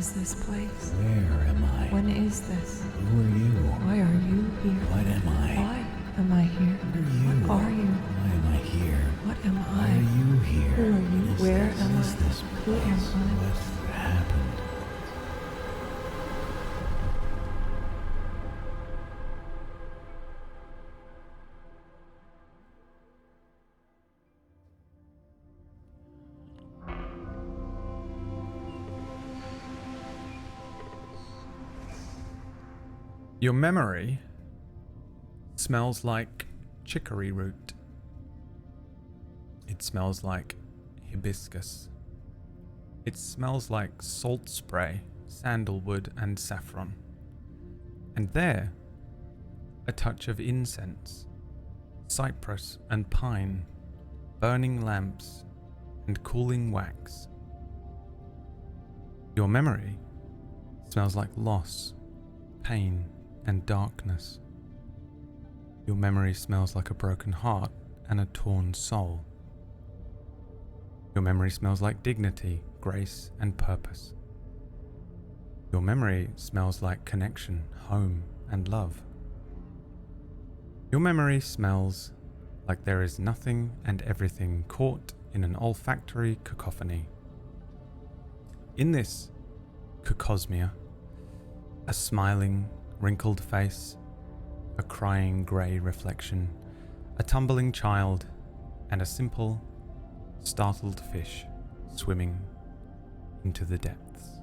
is this place? Where am I? When is this? Who are you? Why are you here? What am I? Why am I here? What are you? What are you? Why am I here? What am Why I? are you here? Who are you? Is Where this, am is I? this Who am place? I? What happened? Your memory smells like chicory root. It smells like hibiscus. It smells like salt spray, sandalwood, and saffron. And there, a touch of incense, cypress and pine, burning lamps, and cooling wax. Your memory smells like loss, pain, and darkness. Your memory smells like a broken heart and a torn soul. Your memory smells like dignity, grace, and purpose. Your memory smells like connection, home, and love. Your memory smells like there is nothing and everything caught in an olfactory cacophony. In this cacosmia, a smiling, wrinkled face, a crying grey reflection, a tumbling child, and a simple, startled fish swimming into the depths.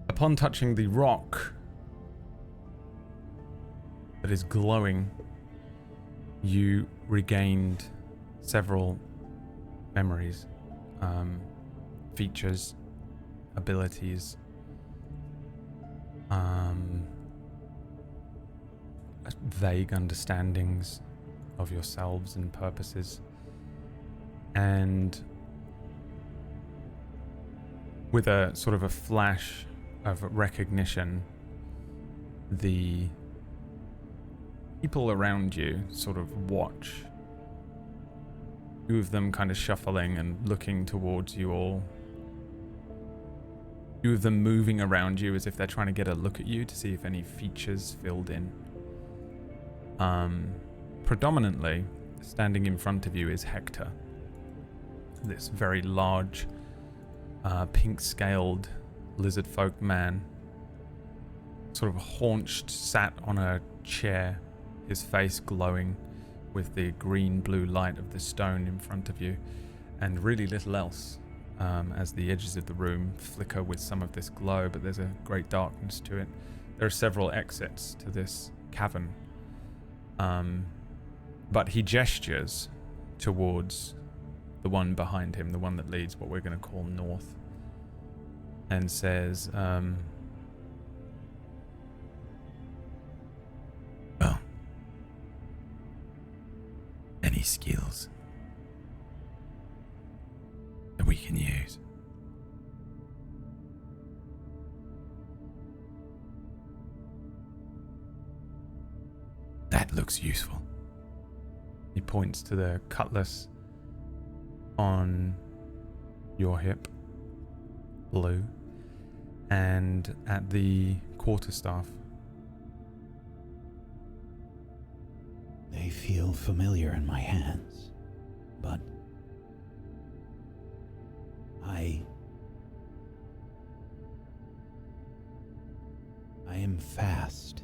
Upon touching the rock that is glowing, you regained several memories, features, abilities, vague understandings of yourselves and purposes. And with a sort of a flash of recognition, the people around you sort of watch. Two of them kind of shuffling and looking towards you all. Two of them moving around you as if they're trying to get a look at you to see if any features filled in. Predominantly, standing in front of you is Hector. This very large, pink-scaled lizard folk man, sort of haunched, sat on a chair, his face glowing with the green-blue light of the stone in front of you, and really little else, as the edges of the room flicker with some of this glow, but there's a great darkness to it. There are several exits to this cavern, but he gestures towards the one behind him, the one that leads what we're going to call north, and says, Well, any skills that we can use? That looks useful. he points to the cutlass on your hip, blue, and at the quarterstaff. They feel familiar in my hands, but I am fast.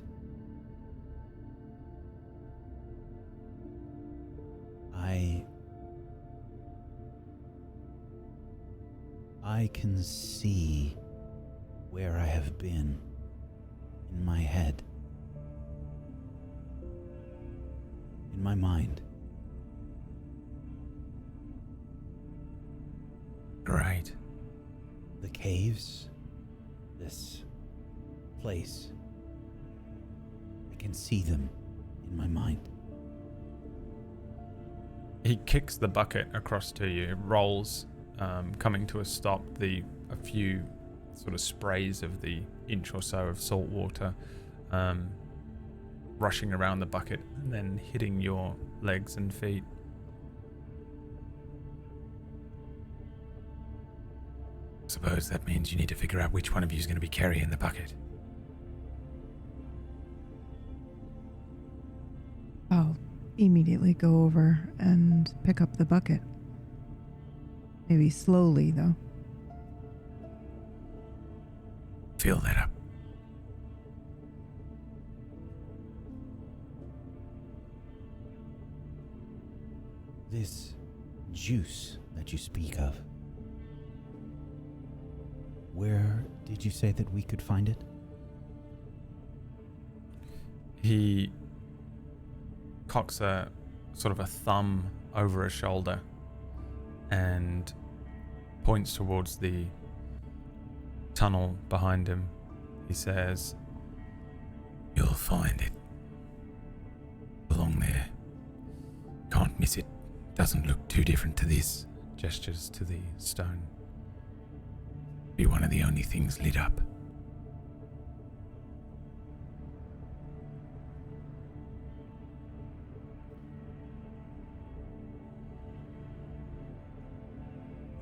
I can see where I have been in my head, in my mind. Great. The caves, this place, I can see them in my mind. He kicks the bucket across to you, rolls, coming to a stop, a few sort of sprays of the inch or so of salt water rushing around the bucket and then hitting your legs and feet. Suppose that means you need to figure out which one of you is going to be carrying the bucket. I'll immediately go over and pick up the bucket. Maybe slowly, though. Fill that up. This juice that you speak of, where did you say that we could find it? He cocks a sort of a thumb over a shoulder and points towards the tunnel behind him. He says, "You'll find it. Along there. Can't miss it. Doesn't look too different to this." Gestures to the stone. Be one of the only things lit up.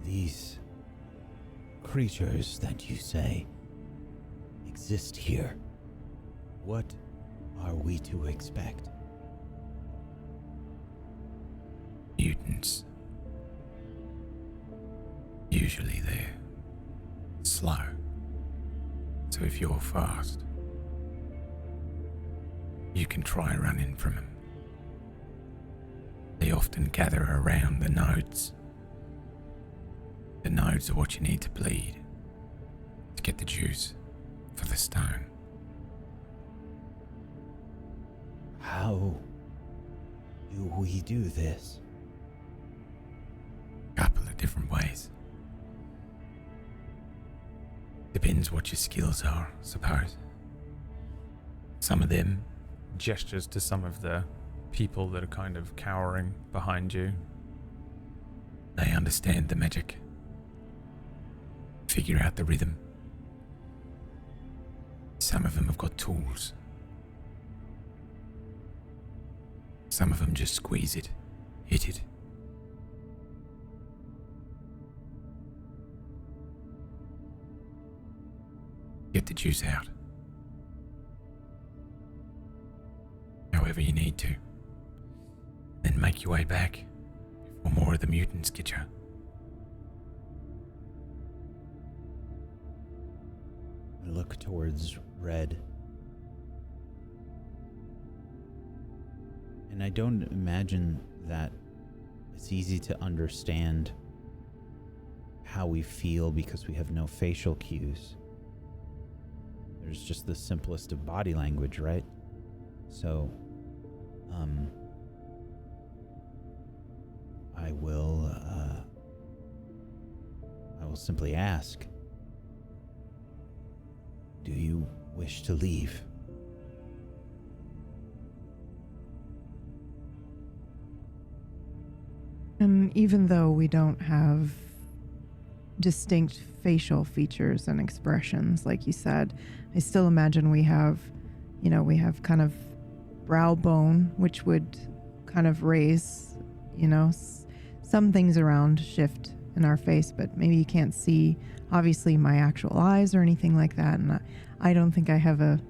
These creatures that you say exist here. What are we to expect? Mutants. Usually they're slow. So if you're fast, you can try running from them. They often gather around the nodes. The nodes are what you need to bleed to get the juice for the stone. How do we do this? Couple of different ways. Depends what your skills are, suppose. Some of them, gestures to some of the people that are kind of cowering behind you. They understand the magic. Figure out the rhythm. Some of them have got tools. Some of them just squeeze it, hit it. Get the juice out. However you need to. Then make your way back before more of the mutants get you. I look towards Red. And I don't imagine that it's easy to understand how we feel because we have no facial cues. There's just the simplest of body language, right? So, I will simply ask, do you wish to leave? And even though we don't have distinct facial features and expressions, like you said, I still imagine we have kind of brow bone, which would kind of raise, some things around shift in our face, but maybe you can't see, obviously, my actual eyes or anything like that. And I don't think I have a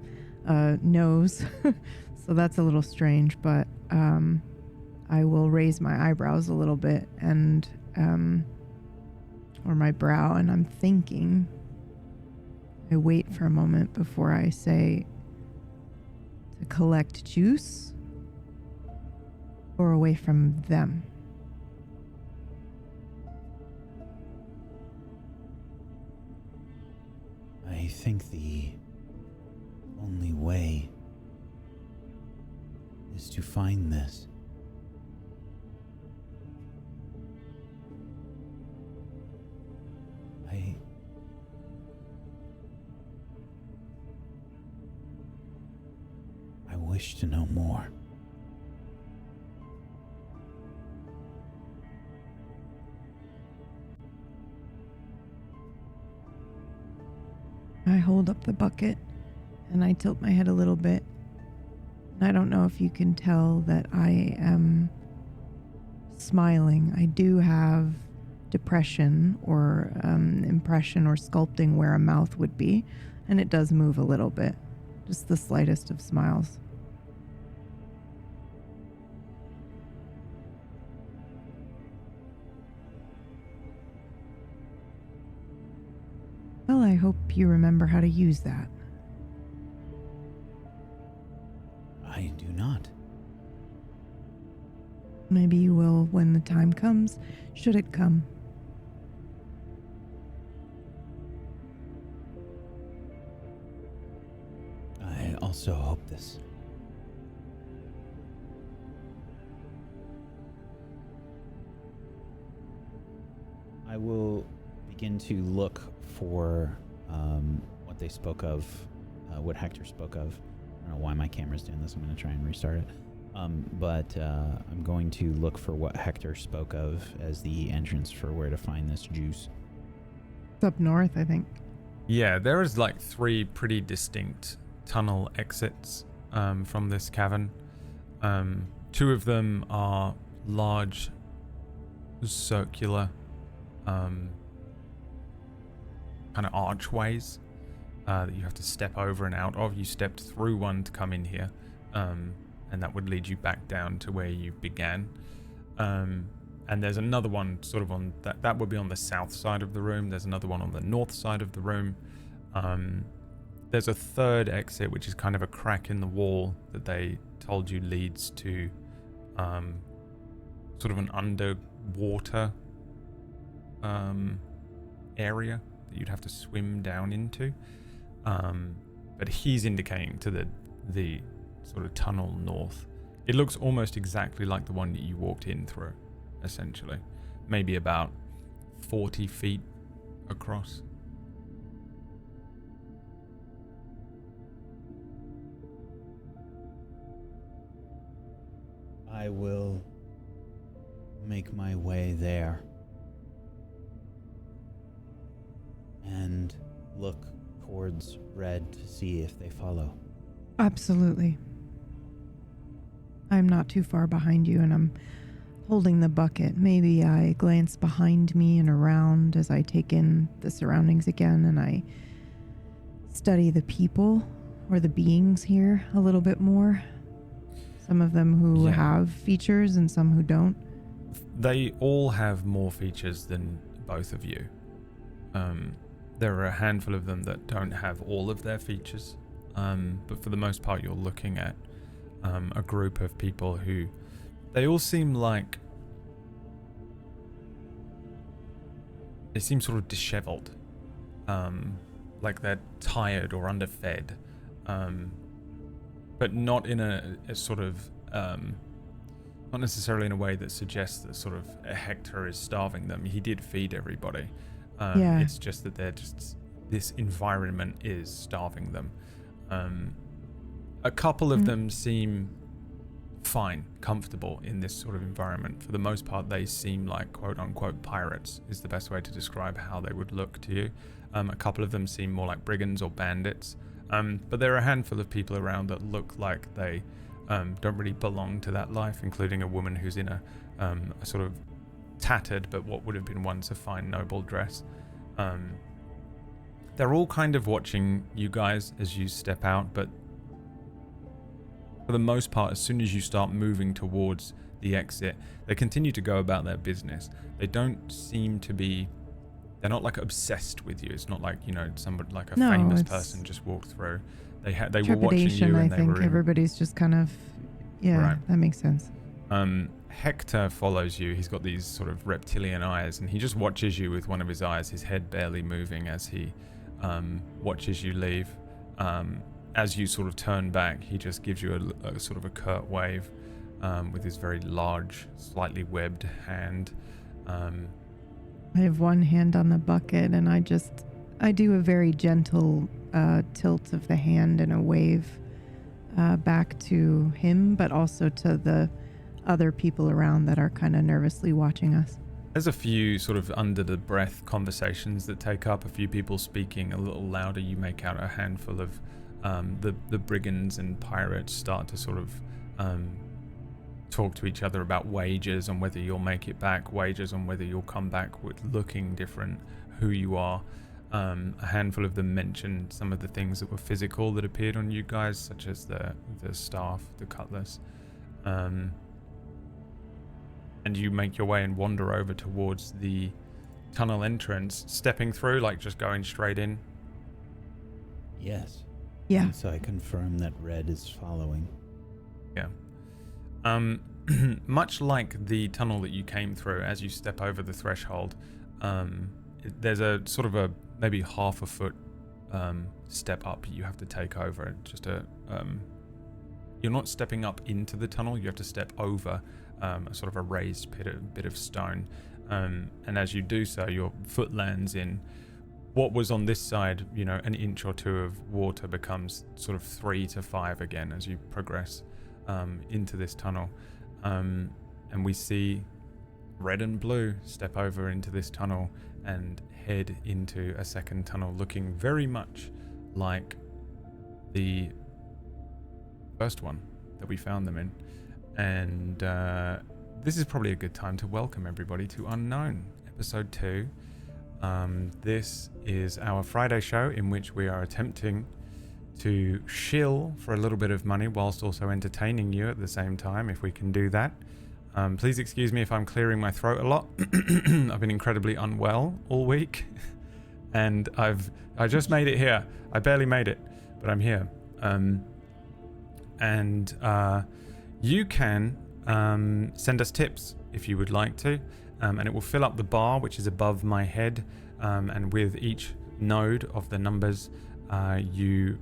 nose, so that's a little strange, but I will raise my eyebrows a little bit and, or my brow, and I'm thinking, I wait for a moment before I say to collect juice or away from them. I think the only way is to find this. I wish to know more. I hold up the bucket and I tilt my head a little bit. I don't know if you can tell that I am smiling. I do have depression or impression or sculpting where a mouth would be, and it does move a little bit, just the slightest of smiles. Well, I hope you remember how to use that. I do not. Maybe you will when the time comes, should it come. I also hope this. I will begin to look for what they spoke of, what Hector spoke of. I don't know why my camera's doing this. I'm going to try and restart it. But I'm going to look for what Hector spoke of as the entrance for where to find this juice. It's up north, I think. Yeah, there is like 3 pretty distinct tunnel exits from this cavern. 2 of them are large, circular, kind of archways that you have to step over and out of. You stepped through one to come in here, and that would lead you back down to where you began. And there's another one sort of on that would be on the south side of the room. There's another one on the north side of the room. There's a 3rd exit, which is kind of a crack in the wall that they told you leads to sort of an underwater area that you'd have to swim down into. But he's indicating to the sort of tunnel north. It looks almost exactly like the one that you walked in through, essentially. Maybe about 40 feet across. I will make my way there and look towards Red to see if they follow. Absolutely. I'm not too far behind you, and I'm holding the bucket. Maybe I glance behind me and around as I take in the surroundings again, and I study the people or the beings here a little bit more. Some of them who have features and some who don't. They all have more features than both of you. There are a handful of them that don't have all of their features, but for the most part you're looking at a group of people who, they all seem like, they seem sort of disheveled, like they're tired or underfed, but not in a sort of, not necessarily in a way that suggests that sort of Hector is starving them. He did feed everybody. It's just that they're just, this environment is starving them. A couple of them seem fine, comfortable in this sort of environment. For the most part, they seem like quote-unquote pirates is the best way to describe how they would look to you. A couple of them seem more like brigands or bandits. But there are a handful of people around that look like they don't really belong to that life, including a woman who's in a sort of tattered but what would have been once a fine noble dress. They're all kind of watching you guys as you step out, but for the most part, as soon as you start moving towards the exit, they continue to go about their business. They don't seem to be, they're not like obsessed with you. It's not like, you know, somebody like a famous person just walked through. They were watching you, and I think everybody's just kind of, right. That makes sense. Hector follows you. He's got these sort of reptilian eyes, and he just watches you with one of his eyes, his head barely moving as he watches you leave. As you sort of turn back, he just gives you a sort of a curt wave with his very large, slightly webbed hand. I have one hand on the bucket, and I do a very gentle tilt of the hand and a wave back to him, but also to the other people around that are kind of nervously watching us. There's a few sort of under the breath conversations that take up, a few people speaking a little louder. You make out a handful of the brigands and pirates start to sort of talk to each other about wages on whether you'll make it back, wages on whether you'll come back with looking different, who you are. A handful of them mentioned some of the things that were physical that appeared on you guys, such as the staff, the cutlass. And you make your way and wander over towards the tunnel entrance, stepping through, like just going straight in. Yes. Yeah. And so I confirm that Red is following. Yeah. Much like the tunnel that you came through, as you step over the threshold, there's a sort of a maybe half a foot step up you have to take over. Just you're not stepping up into the tunnel, you have to step over a sort of a raised bit of stone. And as you do so, your foot lands in what was on this side, an inch or two of water becomes sort of 3 to 5 again as you progress into this tunnel. And we see Red and Blue step over into this tunnel and head into a second tunnel, looking very much like the first one that we found them in. And this is probably a good time to welcome everybody to Unknown, episode 2. This is our Friday show in which we are attempting to shill for a little bit of money whilst also entertaining you at the same time, if we can do that. Please excuse me if I'm clearing my throat a lot. I've been incredibly unwell all week, and I just made it here. I barely made it, but I'm here. And you can send us tips if you would like to, and it will fill up the bar which is above my head, and with each node of the numbers you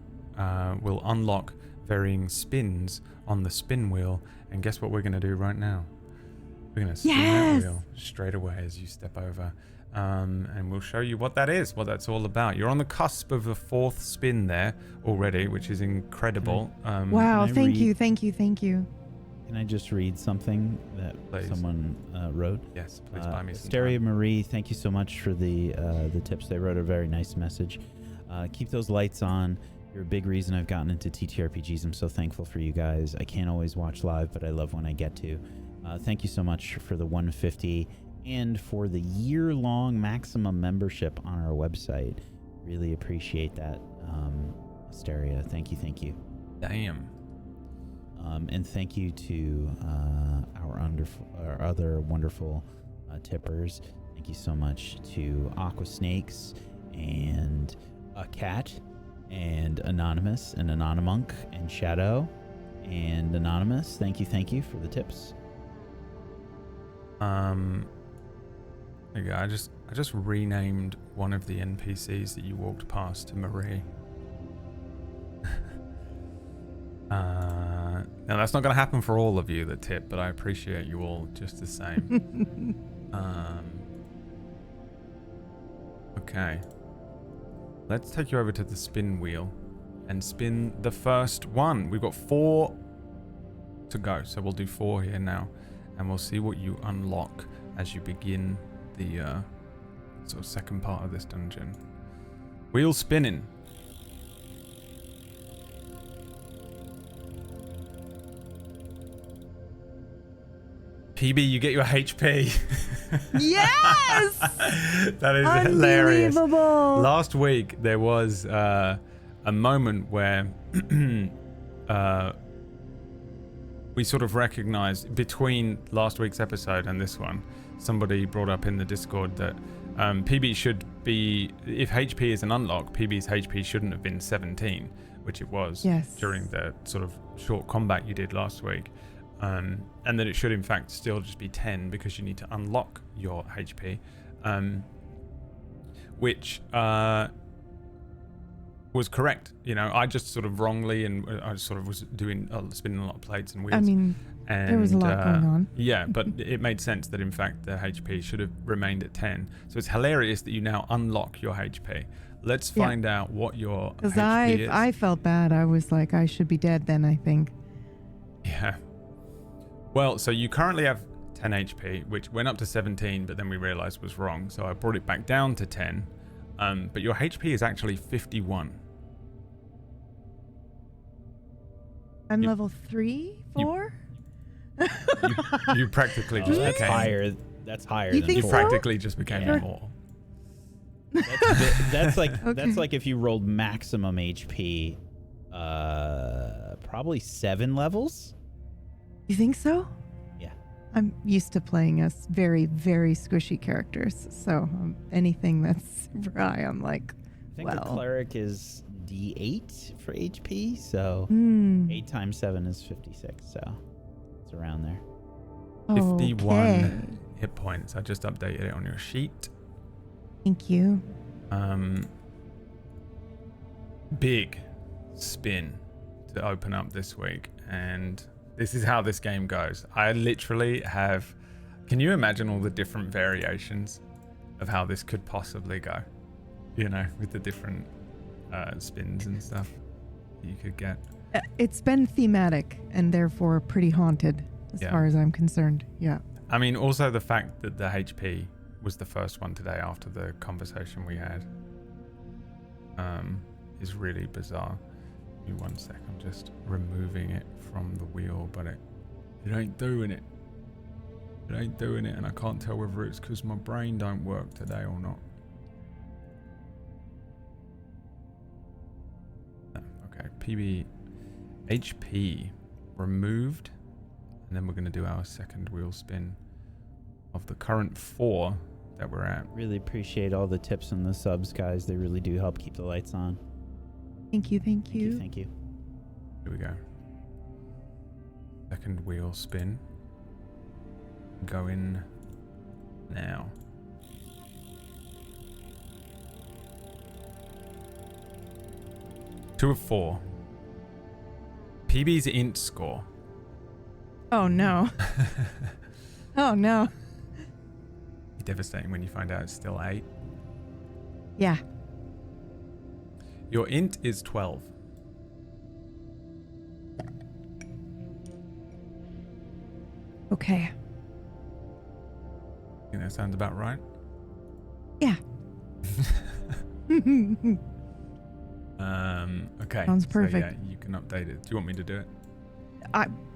will unlock varying spins on the spin wheel. And guess what we're going to do right now? We're going to spin that wheel straight away as you step over, and we'll show you what that is, what that's all about. You're on the cusp of a 4th spin there already, which is incredible. Wow, thank you. Can I just read something that someone wrote? Yes, please buy me some Asteria time. Marie, thank you so much for the tips. They wrote a very nice message. Keep those lights on. You're a big reason I've gotten into TTRPGs. I'm so thankful for you guys. I can't always watch live, but I love when I get to. Thank you so much for the 150 and for the year-long maximum membership on our website. Really appreciate that, Asteria. Thank you. Damn. And thank you to our other wonderful tippers. Thank you so much to Aqua Snakes and a Cat and Anonymous and Anonymunk and Shadow and Anonymous. Thank you for the tips. There you go. I just renamed one of the NPCs that you walked past to Marie. Now that's not going to happen for all of you that tip, but I appreciate you all just the same. Okay. Let's take you over to the spin wheel and spin the first one. We've got 4 to go, so we'll do 4 here now, and we'll see what you unlock as you begin the sort of second part of this dungeon. Wheel spinning. PB, you get your HP. Yes! That is hilarious. Unbelievable. Last week, there was a moment where we sort of recognized, between last week's episode and this one, somebody brought up in the Discord that PB should be, if HP is an unlock, PB's HP shouldn't have been 17, which it was during the sort of short combat you did last week. And that it should in fact still just be 10 because you need to unlock your HP, which was correct. I just sort of wrongly, and I sort of was doing spinning a lot of plates and wheels. I mean, and there was a lot going on. Yeah, but it made sense that in fact the HP should have remained at 10. So it's hilarious that you now unlock your HP. Let's find out what your HP is. I felt bad. I was like, I should be dead then, I think. Yeah. Well, so you currently have 10 HP, which went up to 17, but then we realized was wrong. So I brought it back down to 10. But your HP is actually 51. I'm level 3, 4? You practically just That's became higher. That's higher You than think You so? four. practically just became Yeah. more. That's like Okay. that's like if you rolled maximum HP, probably 7 levels. You think so? Yeah. I'm used to playing as very, very squishy characters, so anything that's super high, I'm like, I think the well. cleric is D8 for HP, so 8 times 7 is 56. So it's around there. 51 Okay. hit points. I just updated it on your sheet. Thank you. Big spin to open up this week, and this is how this game goes. I literally have, can you imagine all the different variations of how this could possibly go, you know, with the different spins and stuff you could get. It's been thematic and therefore pretty haunted as Yeah. far as I'm concerned. Yeah. I mean, also the fact that the HP was the first one today after the conversation we had is really bizarre. Give me 1 sec, I'm just removing it from the wheel, but it ain't doing it. It ain't doing it, and I can't tell whether it's because my brain don't work today or not. No, okay, PB HP removed, and then we're going to do our second wheel spin of the current 4 that we're at. Really appreciate all the tips and the subs, guys. They really do help keep the lights on. Thank you. Thank you. Thank you. Here we go. Second wheel spin. Go in now. Two of 4. PB's int score. Oh, no. Oh, no. Devastating when you find out it's still 8. Yeah. Your int is 12. Okay. I think that sounds about right. Yeah. Okay. Sounds So, perfect. yeah, you can update it. Do you want me to do it?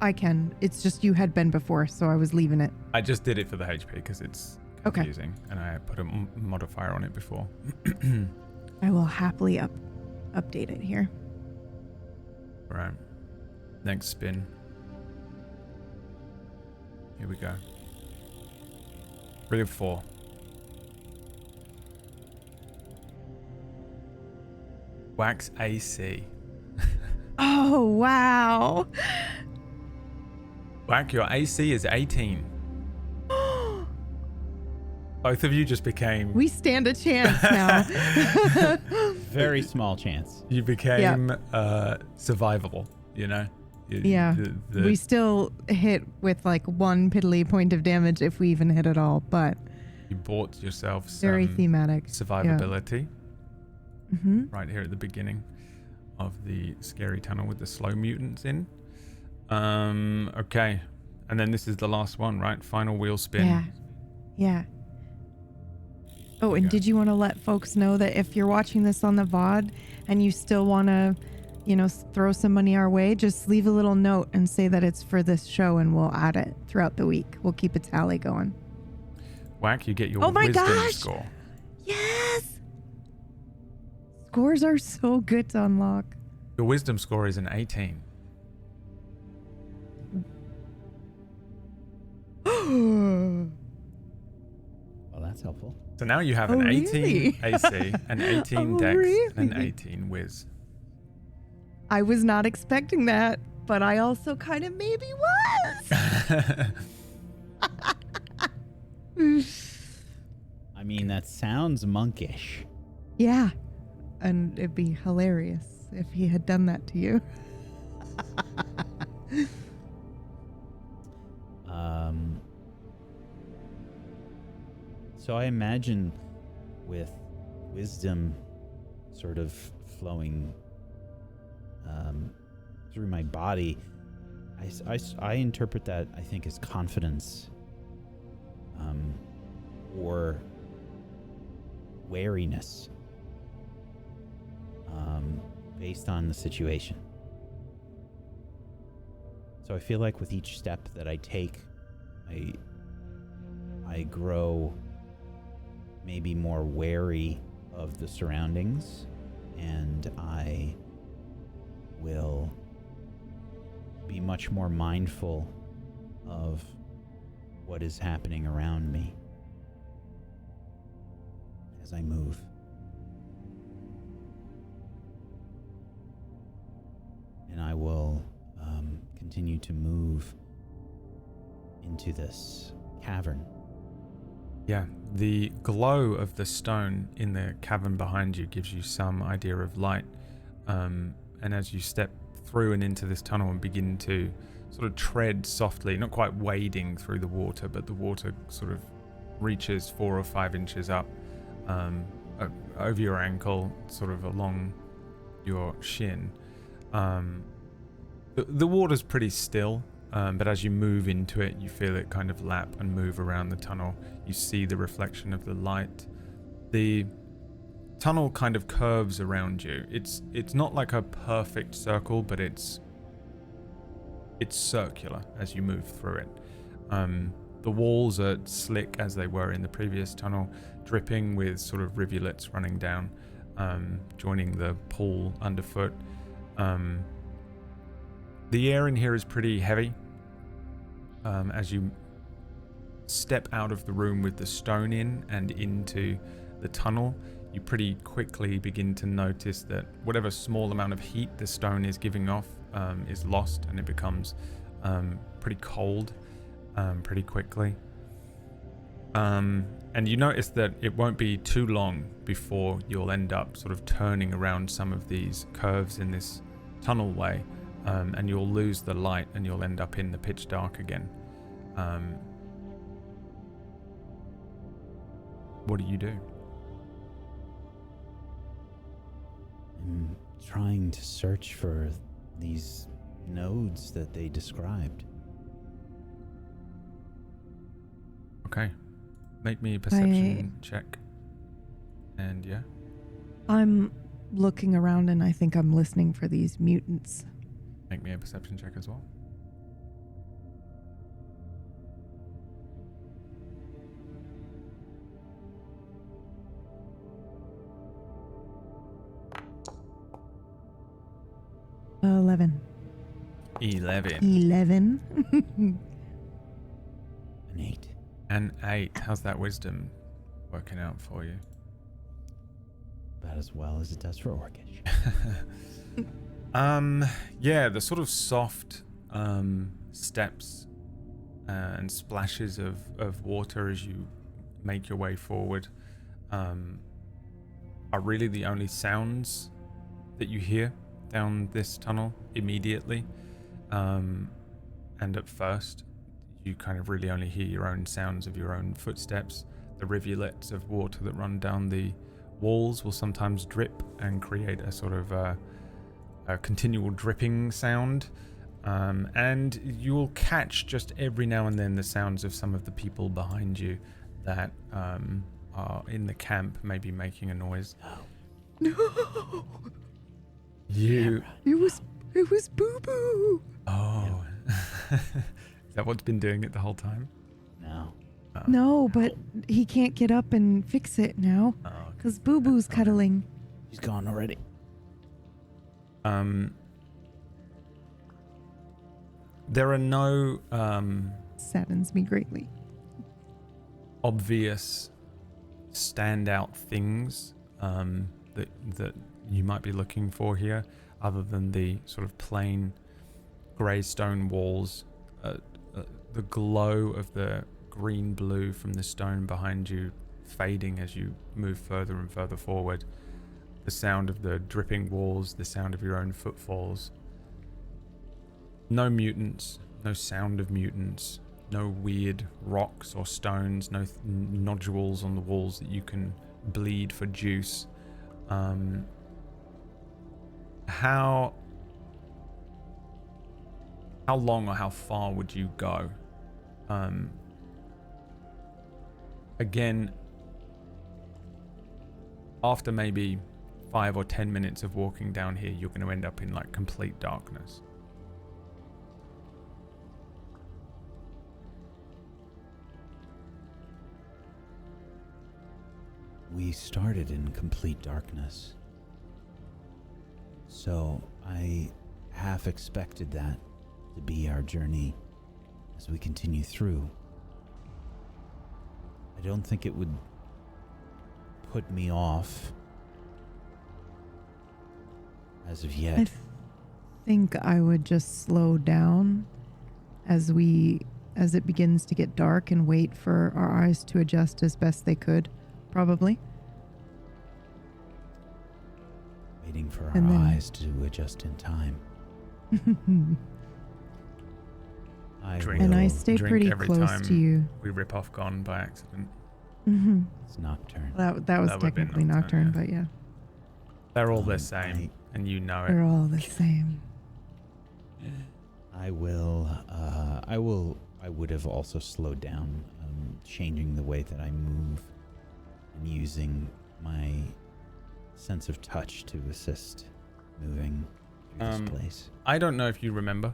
I can. It's just you had been before, so I was leaving it. I just did it for the HP because it's Okay. confusing, and I put a modifier on it before. I will happily update it here. Right. Next spin. Here we go. 3 of 4. Wax AC. Oh, wow. Whack, your AC is 18. Both of you just became... We stand a chance now. Very small chance. You became survivable, you know? Yeah. We still hit with like 1 piddly point of damage if we even hit at all, but You bought yourself some very thematic. survivability Mm-hmm. right here at the beginning of the scary tunnel with the slow mutants in. Okay. And then this is the last one, right? Final wheel spin. Yeah. Yeah. Oh, and did you want to let folks know that if you're watching this on the VOD and you still want to, throw some money our way, just leave a little note and say that it's for this show and we'll add it throughout the week. We'll keep a tally going. Whack, you get your Oh my wisdom gosh! score. Yes! Scores are so good to unlock. Your wisdom score is an 18. Well, that's helpful. So now you have Oh, an 18 really? AC, an 18 Oh, dex, and an really? 18 whiz. I was not expecting that, but I also kind of maybe was. I mean, that sounds monkish. Yeah. And it'd be hilarious if he had done that to you. So I imagine with wisdom sort of flowing through my body, I interpret that, I think, as confidence or wariness based on the situation. So I feel like with each step that I take I grow maybe more wary of the surroundings, and I will be much more mindful of what is happening around me as I move. And I will continue to move into this cavern. Yeah, the glow of the stone in the cavern behind you gives you some idea of light. And as you step through and into this tunnel and begin to sort of tread softly, not quite wading through the water, but the water sort of reaches 4 or 5 inches up over your ankle, sort of along your shin. The water's pretty still, but as you move into it, you feel it kind of lap and move around the tunnel. You see the reflection of the light. The tunnel kind of curves around you. It's not like a perfect circle, but it's circular as you move through it. The walls are slick as they were in the previous tunnel, dripping with sort of rivulets running down, joining the pool underfoot. The air in here is pretty heavy. As you step out of the room with the stone in and into the tunnel, you pretty quickly begin to notice that whatever small amount of heat the stone is giving off is lost, and it becomes pretty cold pretty quickly. And you notice that it won't be too long before you'll end up sort of turning around some of these curves in this tunnel way, and you'll lose the light and you'll end up in the pitch dark again. What do you do? I'm trying to search for these nodes that they described. Okay. Make me a perception check. And yeah. I'm looking around and I think I'm listening for these mutants. Make me a perception check as well. $11. 11. An 8. An 8. How's that wisdom working out for you? About as well as it does for Orcish. Yeah, the sort of soft steps and splashes of water as you make your way forward are really the only sounds that you hear down this tunnel immediately. And at first, you kind of really only hear your own sounds of your own footsteps. The rivulets of water that run down the walls will sometimes drip and create a sort of a continual dripping sound. And you will catch just every now and then the sounds of some of the people behind you that are in the camp, maybe making a noise. No. You. It was Boo Boo. Oh. Is that what's been doing it the whole time? No. Oh. No, but he can't get up and fix it now Oh, because Boo Boo's cuddling. He's gone already. There are no Saddens me greatly. obvious standout things that you might be looking for here, other than the sort of plain grey stone walls, the glow of the green blue from the stone behind you fading as you move further and further forward, the sound of the dripping walls, the sound of your own footfalls. No mutants, no sound of mutants, no weird rocks or stones, no nodules on the walls that you can bleed for juice. How long or how far would you go? Again, after maybe 5 or 10 minutes of walking down here, you're going to end up in like complete darkness. We started in complete darkness. So I half expected that to be our journey as we continue through. I don't think it would put me off as of yet. I think I would just slow down as it begins to get dark and wait for our eyes to adjust as best they could, probably. Waiting for our And then- eyes to adjust in time. And I stay Drink pretty every close time to you. we rip off Gone by accident. It's nocturne. That was That would be technically Nocturne, Nocturne, but yeah. They're all the same, and you know They're it. all the same. I would have also slowed down, changing the way that I move and using my sense of touch to assist moving through this place. I don't know if you remember,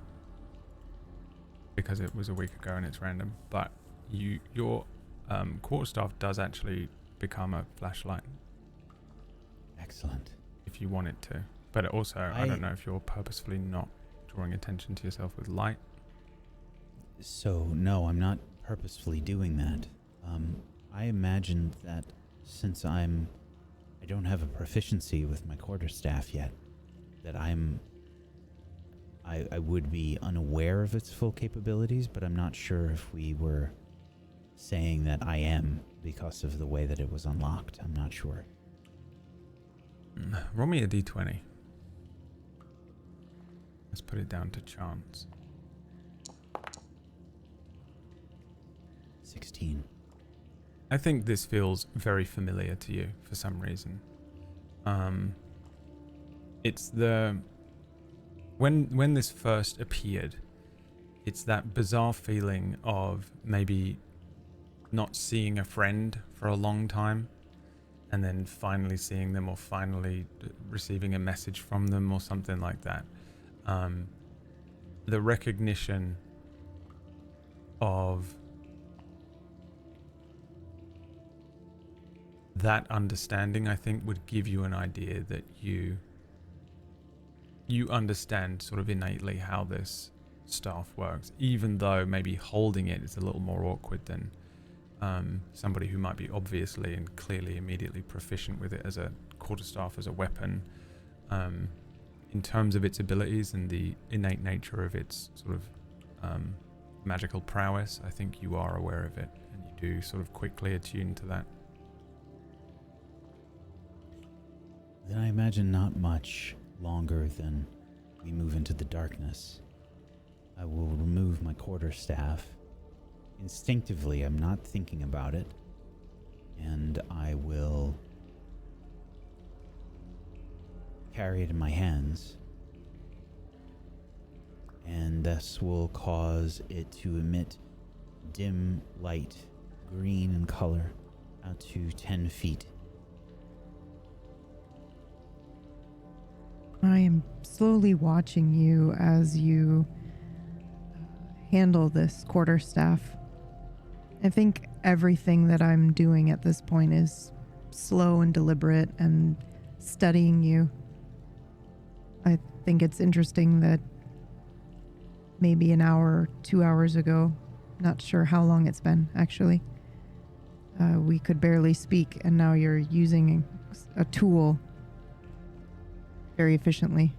because it was a week ago and it's random, but your quarterstaff does actually become a flashlight Excellent. if you want it to. But it also, I don't know if you're purposefully not drawing attention to yourself with light. So, no, I'm not purposefully doing that. I imagined that since I don't have a proficiency with my quarterstaff yet, that I would be unaware of its full capabilities, but I'm not sure if we were saying that I am because of the way that it was unlocked. I'm not sure. Roll me a d20. Let's put it down to chance. 16. I think this feels very familiar to you for some reason. It's when this first appeared, it's that bizarre feeling of maybe not seeing a friend for a long time, and then finally seeing them, or finally receiving a message from them, or something like that. The recognition of that understanding, I think, would give you an idea that you understand sort of innately how this staff works, even though maybe holding it is a little more awkward than somebody who might be obviously and clearly immediately proficient with it as a quarterstaff, as a weapon. In terms of its abilities and the innate nature of its sort of magical prowess, I think you are aware of it, and you do sort of quickly attune to that. Then I imagine not much longer than we move into the darkness. I will remove my quarterstaff. Instinctively, I'm not thinking about it. And I will carry it in my hands. And this will cause it to emit dim light, green in color, out to 10 feet. I am slowly watching you as you handle this quarterstaff. I think everything that I'm doing at this point is slow and deliberate and studying you. I think it's interesting that maybe an hour, 2 hours ago, not sure how long it's been actually, we could barely speak, and now you're using a tool very efficiently.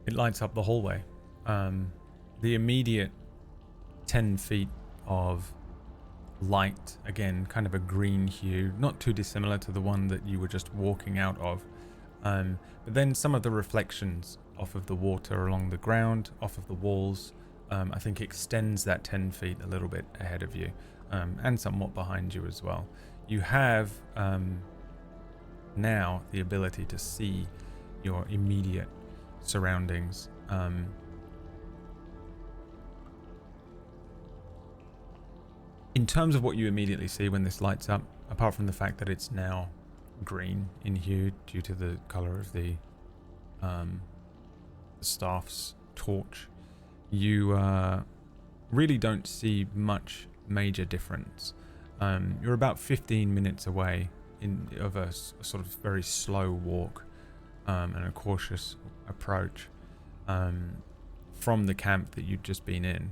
It lights up the hallway. The immediate 10 feet of light, again, kind of a green hue, not too dissimilar to the one that you were just walking out of. But then some of the reflections off of the water along the ground, off of the walls, I think extends that 10 feet a little bit ahead of you, and somewhat behind you as well. You have now the ability to see your immediate surroundings. In terms of what you immediately see when this lights up, apart from the fact that it's now green in hue due to the color of the staff's torch, you really don't see much major difference. You're about 15 minutes away of a sort of very slow walk and a cautious approach from the camp that you'd just been in,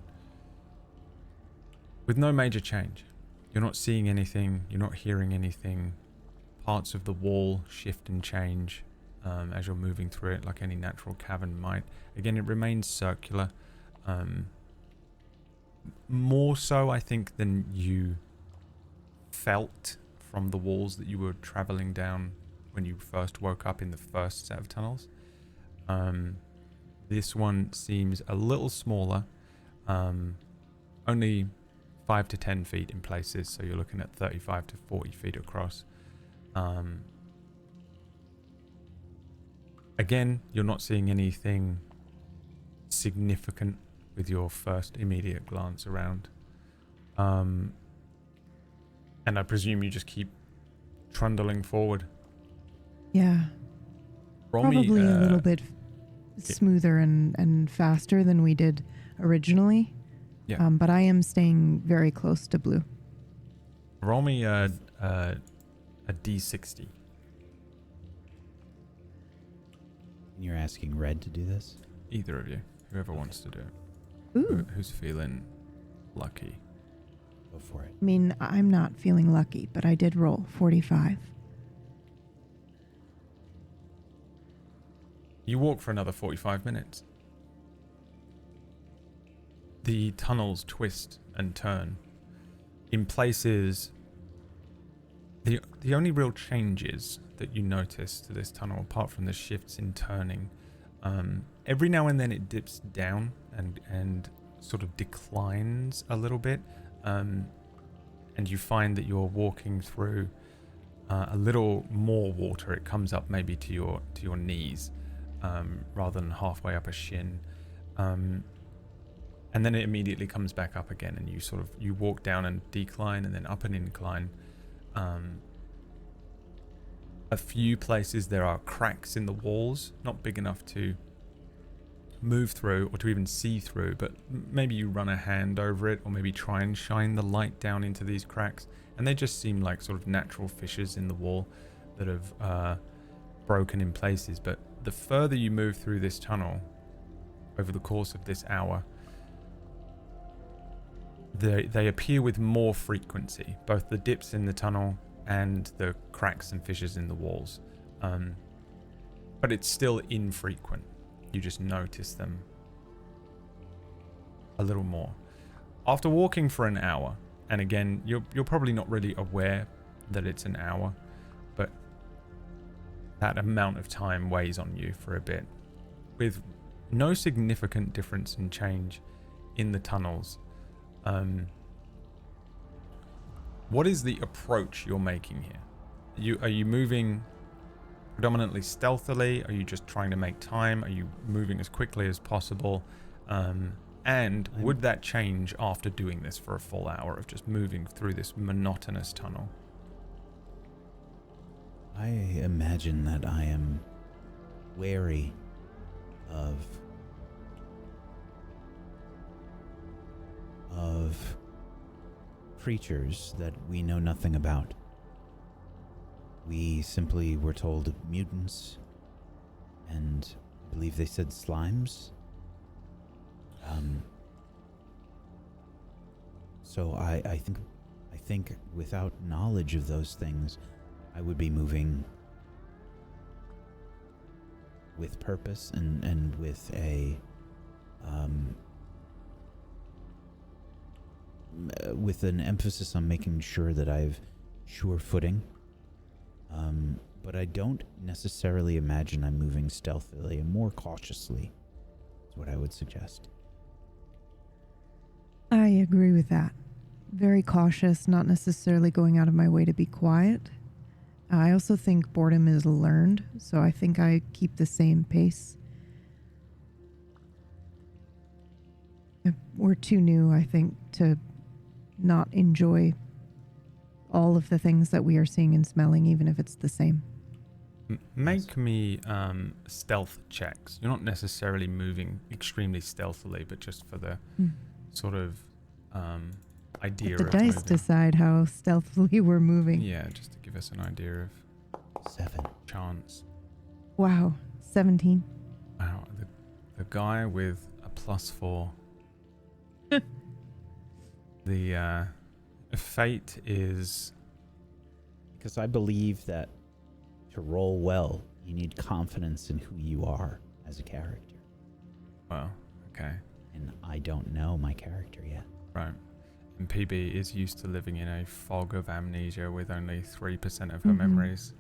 with no major change. You're not seeing anything, you're not hearing anything. Parts of the wall shift and change as you're moving through it, like any natural cavern might. Again, it remains circular. More so, I think, than you felt from the walls that you were traveling down when you first woke up in the first set of tunnels. This one seems a little smaller, only 5 to 10 feet in places, so you're looking at 35 to 40 feet across. Again, you're not seeing anything significant with your first immediate glance around. And I presume you just keep trundling forward. Yeah. Roll Probably me, a little bit smoother and faster than we did originally. Yeah. But I am staying very close to blue. Roll me a D60. You're asking Red to do this? Either of you, whoever wants to do it. Ooh. Who's feeling lucky? Go for it. I mean, I'm not feeling lucky, but I did roll 45. You walk for another 45 minutes. The tunnels twist and turn. In places, the only real changes that you notice to this tunnel, apart from the shifts in turning, every now and then it dips down and sort of declines a little bit, and you find that you're walking through a little more water. It comes up maybe to your knees, rather than halfway up a shin, and then it immediately comes back up again, and you walk down and decline and then up an incline. A few places there are cracks in the walls, not big enough to move through or to even see through, but maybe you run a hand over it or maybe try and shine the light down into these cracks, and they just seem like sort of natural fissures in the wall that have broken in places. But the further you move through this tunnel over the course of this hour, they appear with more frequency, both the dips in the tunnel and the cracks and fissures in the walls. But it's still infrequent. You just notice them a little more. After walking for an hour, and again, you're probably not really aware that it's an hour, but that amount of time weighs on you for a bit. With no significant difference in change in the tunnels, what is the approach you're making here? Are you moving predominantly stealthily? Are you just trying to make time? Are you moving as quickly as possible? And would that change after doing this for a full hour of just moving through this monotonous tunnel? I imagine that I am wary of creatures that we know nothing about. We simply were told mutants, and I believe they said slimes. So I think without knowledge of those things, I would be moving with purpose and with a with an emphasis on making sure that I've sure footing. But I don't necessarily imagine I'm moving stealthily and more cautiously. Is what I would suggest. I agree with that. Very cautious, not necessarily going out of my way to be quiet. I also think boredom is learned, so I think I keep the same pace. We're too new, I think, to not enjoy all of the things that we are seeing and smelling, even if it's the same. Make me stealth checks. You're not necessarily moving extremely stealthily, but just for the sort of idea Let the of dice moving. decide how stealthily we're moving. Yeah, just to give us an idea of 7. chance. Wow, 17. Wow, the guy with a +4. The fate is... Because I believe that to roll well, you need confidence in who you are as a character. Well, okay. And I don't know my character yet. Right. And PB is used to living in a fog of amnesia with only 3% of her Mhm. memories.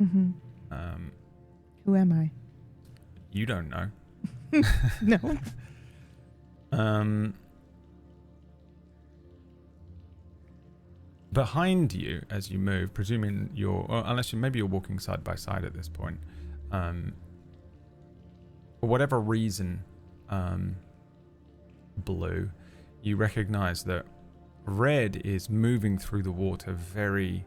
Mm-hmm. Who am I? You don't know. No. Behind you as you move, presuming unless maybe you're walking side by side at this point, for whatever reason, Blue, you recognize that Red is moving through the water very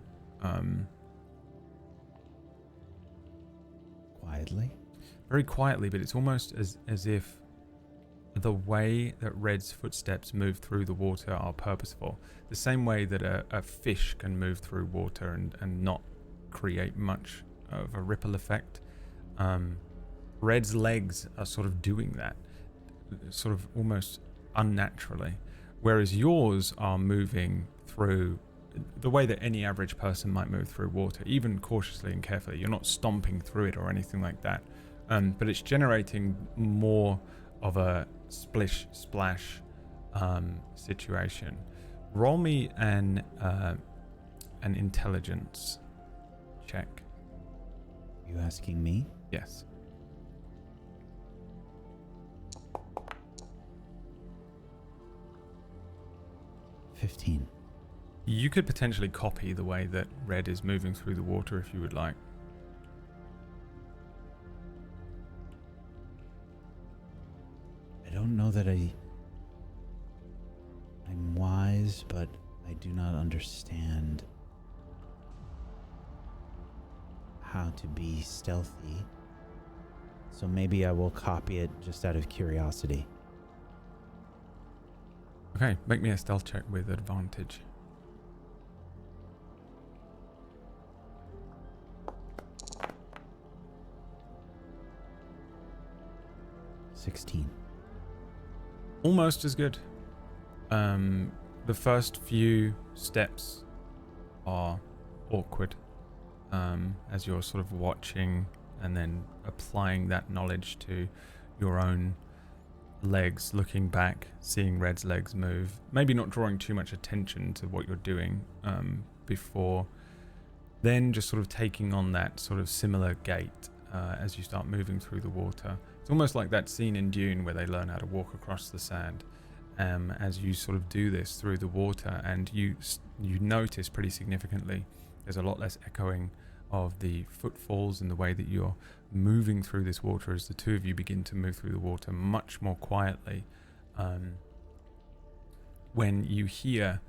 quietly, but it's almost as if the way that Red's footsteps move through the water are purposeful. The same way that a fish can move through water and not create much of a ripple effect. Red's legs are sort of doing that, sort of almost unnaturally. Whereas yours are moving through the way that any average person might move through water, even cautiously and carefully. You're not stomping through it or anything like that. But it's generating more of a splish splash situation. Roll me an intelligence check. Are you asking me? Yes. $15. You could potentially copy the way that Red is moving through the water if you would like. I don't know that I'm wise, but I do not understand how to be stealthy. So maybe I will copy it just out of curiosity. Okay, make me a stealth check with advantage. $16. Almost as good. The first few steps are awkward as you're sort of watching and then applying that knowledge to your own legs, looking back, seeing Red's legs move, maybe not drawing too much attention to what you're doing before then just sort of taking on that sort of similar gait as you start moving through the water. It's almost like that scene in Dune where they learn how to walk across the sand. As you sort of do this through the water, and you notice pretty significantly there's a lot less echoing of the footfalls and the way that you're moving through this water as the two of you begin to move through the water much more quietly. When you hear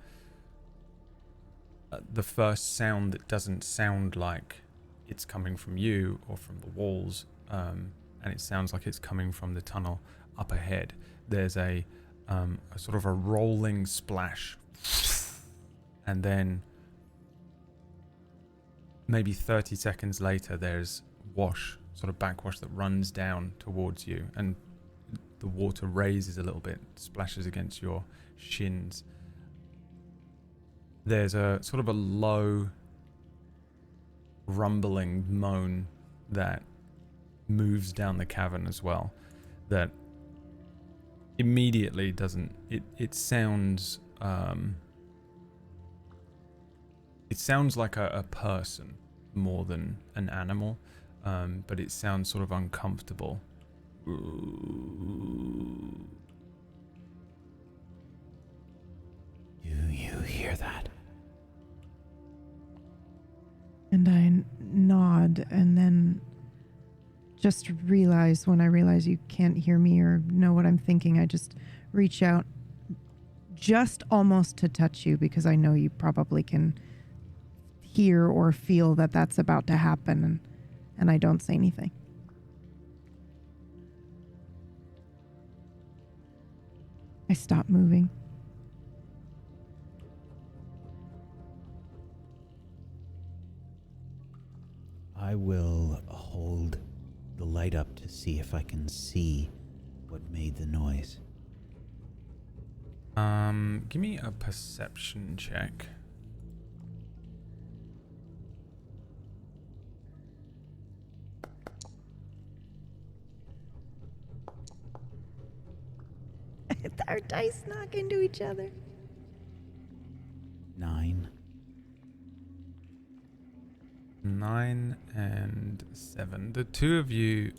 the first sound that doesn't sound like it's coming from you or from the walls, and it sounds like it's coming from the tunnel up ahead, there's a sort of a rolling splash, and then maybe 30 seconds later there's sort of backwash that runs down towards you, and the water raises a little bit, splashes against your shins. There's a sort of a low rumbling moan that moves down the cavern as well, that immediately doesn't, it sounds like a person more than an animal, but it sounds sort of uncomfortable. Do you hear that? And I nod, and then just realize when I realize you can't hear me or know what I'm thinking, I just reach out just almost to touch you, because I know you probably can hear or feel that that's about to happen, and I don't say anything. I stop moving. I will hold the light up to see if I can see what made the noise. Give me a perception check. Our dice knock into each other. 9. 9 and 7. The two of you,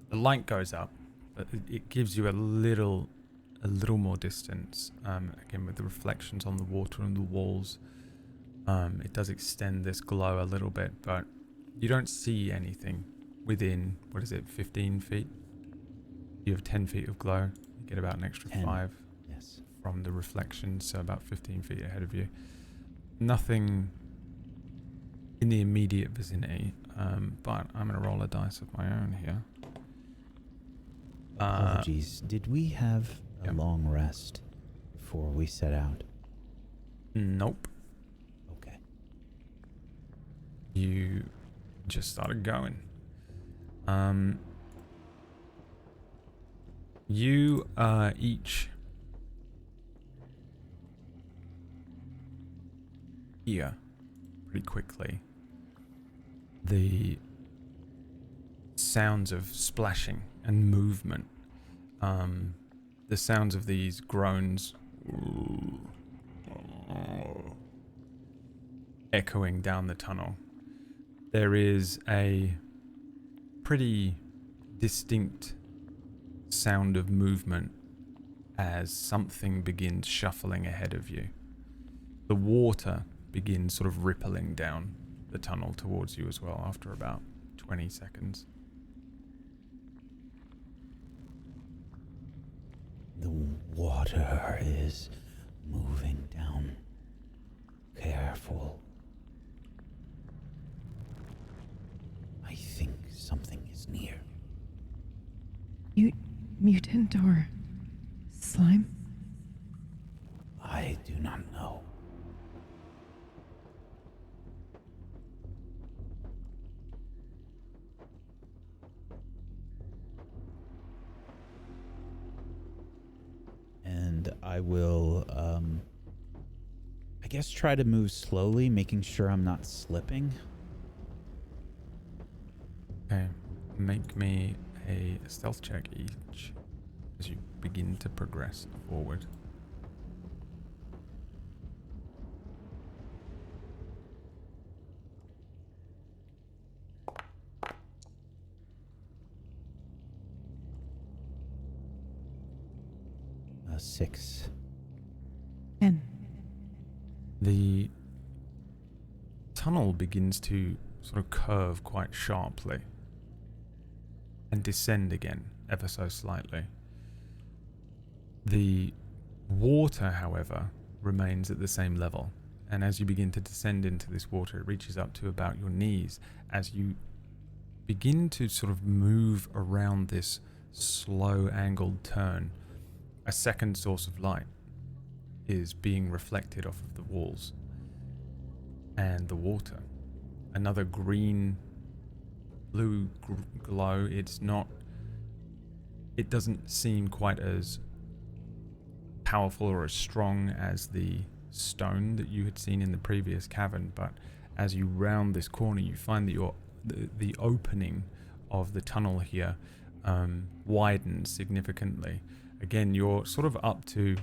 the light goes up, but it gives you a little more distance. Again, with the reflections on the water and the walls, it does extend this glow a little bit, but you don't see anything within, 15 feet? You have 10 feet of glow. You get about an extra 10. 5 Yes. from the reflections, so about 15 feet ahead of you. Nothing in the immediate vicinity, but I'm going to roll a dice of my own here. Apologies. Did we have a Yep. long rest before we set out? Nope. Okay. You just started going. You each hear pretty quickly the sounds of splashing and movement. The sounds of these groans echoing down the tunnel. There is a pretty distinct sound of movement as something begins shuffling ahead of you. The water begins sort of rippling down the tunnel towards you as well after about 20 seconds. The water is moving down. Careful. I think something is near. Mutant or slime? I do not know. And I will, I guess try to move slowly, making sure I'm not slipping. Okay, make me a stealth check each as you begin to progress forward. A 6. 10. The tunnel begins to sort of curve quite sharply and descend again ever so slightly. The water, however, remains at the same level, and as you begin to descend into this water, it reaches up to about your knees. As you begin to sort of move around this slow angled turn, a second source of light is being reflected off of the walls and the water. Another green blue glow. It doesn't seem quite as powerful or as strong as the stone that you had seen in the previous cavern, but as you round this corner, you find that the opening of the tunnel here widens significantly. Again, you're sort of up to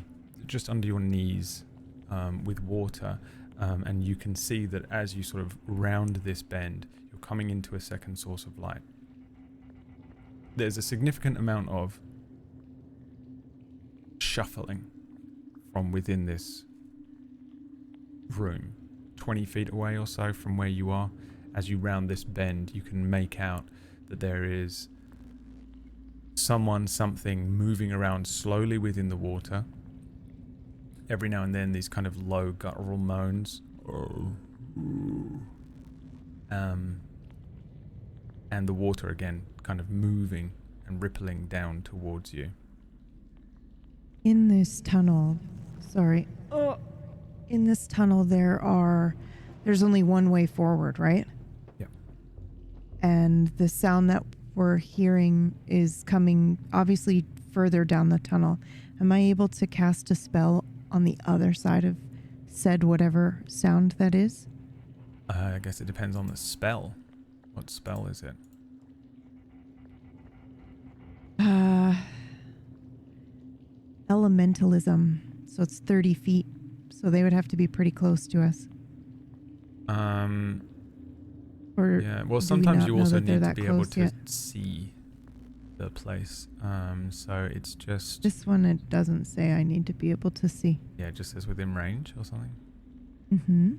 just under your knees with water, and you can see that as you sort of round this bend, you're coming into a second source of light. There's a significant amount of shuffling from within this room, 20 feet away or so from where you are. As you round this bend, you can make out that there is something moving around slowly within the water. Every now and then, these kind of low guttural moans. And the water again kind of moving and rippling down towards you. In this tunnel, in this tunnel there's only one way forward, right? Yep. and the sound that we're hearing is coming obviously further down the tunnel. Am I able to cast a spell on the other side of said whatever sound that is? I guess it depends on the spell. What spell is it? Elementalism. So it's 30 feet. So they would have to be pretty close to us. Or yeah. Well, do we sometimes not you know also that they're need to that be able close to yet? see the place. So it's just This one, it doesn't say I need to be able to see. yeah, it just says within range or something. Mm-hmm.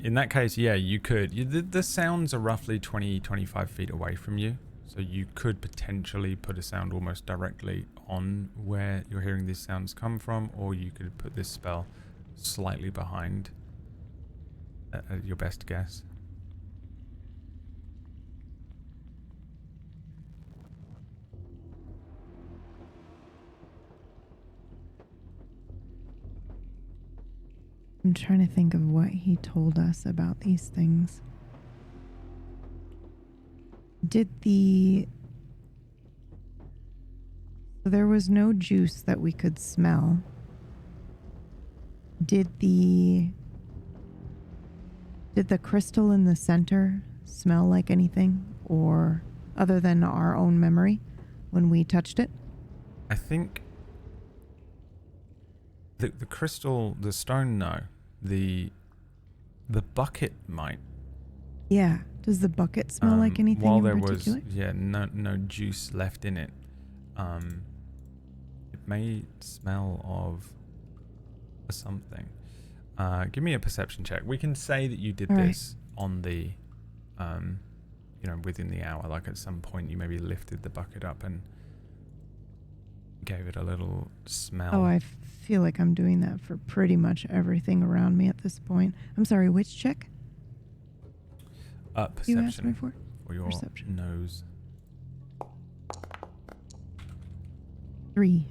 In that case, yeah, you could. The sounds are roughly 20-25 feet away from you, so you could potentially put a sound almost directly on where you're hearing these sounds come from, or you could put this spell slightly behind. Your best guess. I'm trying to think of what he told us about these things. There was no juice that we could smell. Did the crystal in the center smell like anything, or other than our own memory when we touched it? I think the crystal, the stone, no. The bucket might. Yeah. Does the bucket smell like anything while in there particular? was no juice left in it, it may smell of something. Give me a perception check. We can say that you did All this on the within the hour, like at some point you maybe lifted the bucket up and gave it a little smell. Oh, I feel like I'm doing that for pretty much everything around me at this point. I'm sorry, which check? Perception. You asked me for? For your Perception. nose. 3.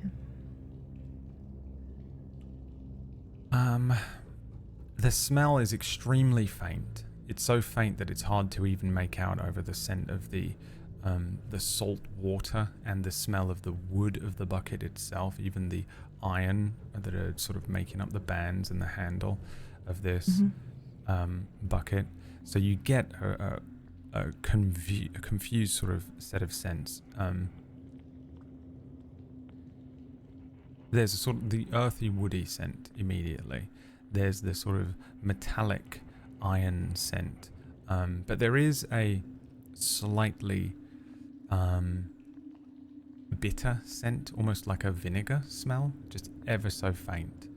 The smell is extremely faint. It's so faint that it's hard to even make out over the scent of the salt water and the smell of the wood of the bucket itself, even the iron that are sort of making up the bands and the handle of this bucket. So you get a confused sort of set of scents. There's a sort of the earthy, woody scent immediately. There's the sort of metallic iron scent. But there is a slightly bitter scent, almost like a vinegar smell, just ever so faint.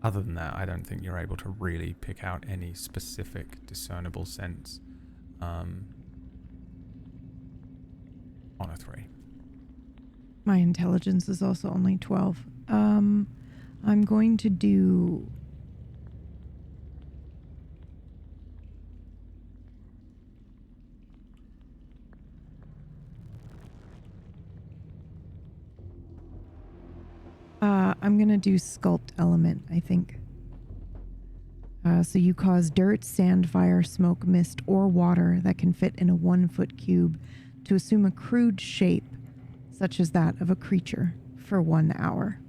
Other than that, I don't think you're able to really pick out any specific discernible scents on a 3. My intelligence is also only 12. I'm going to do... I'm going to do sculpt element, I think. So you cause dirt, sand, fire, smoke, mist, or water that can fit in a 1-foot cube to assume a crude shape, such as that of a creature, for 1 hour.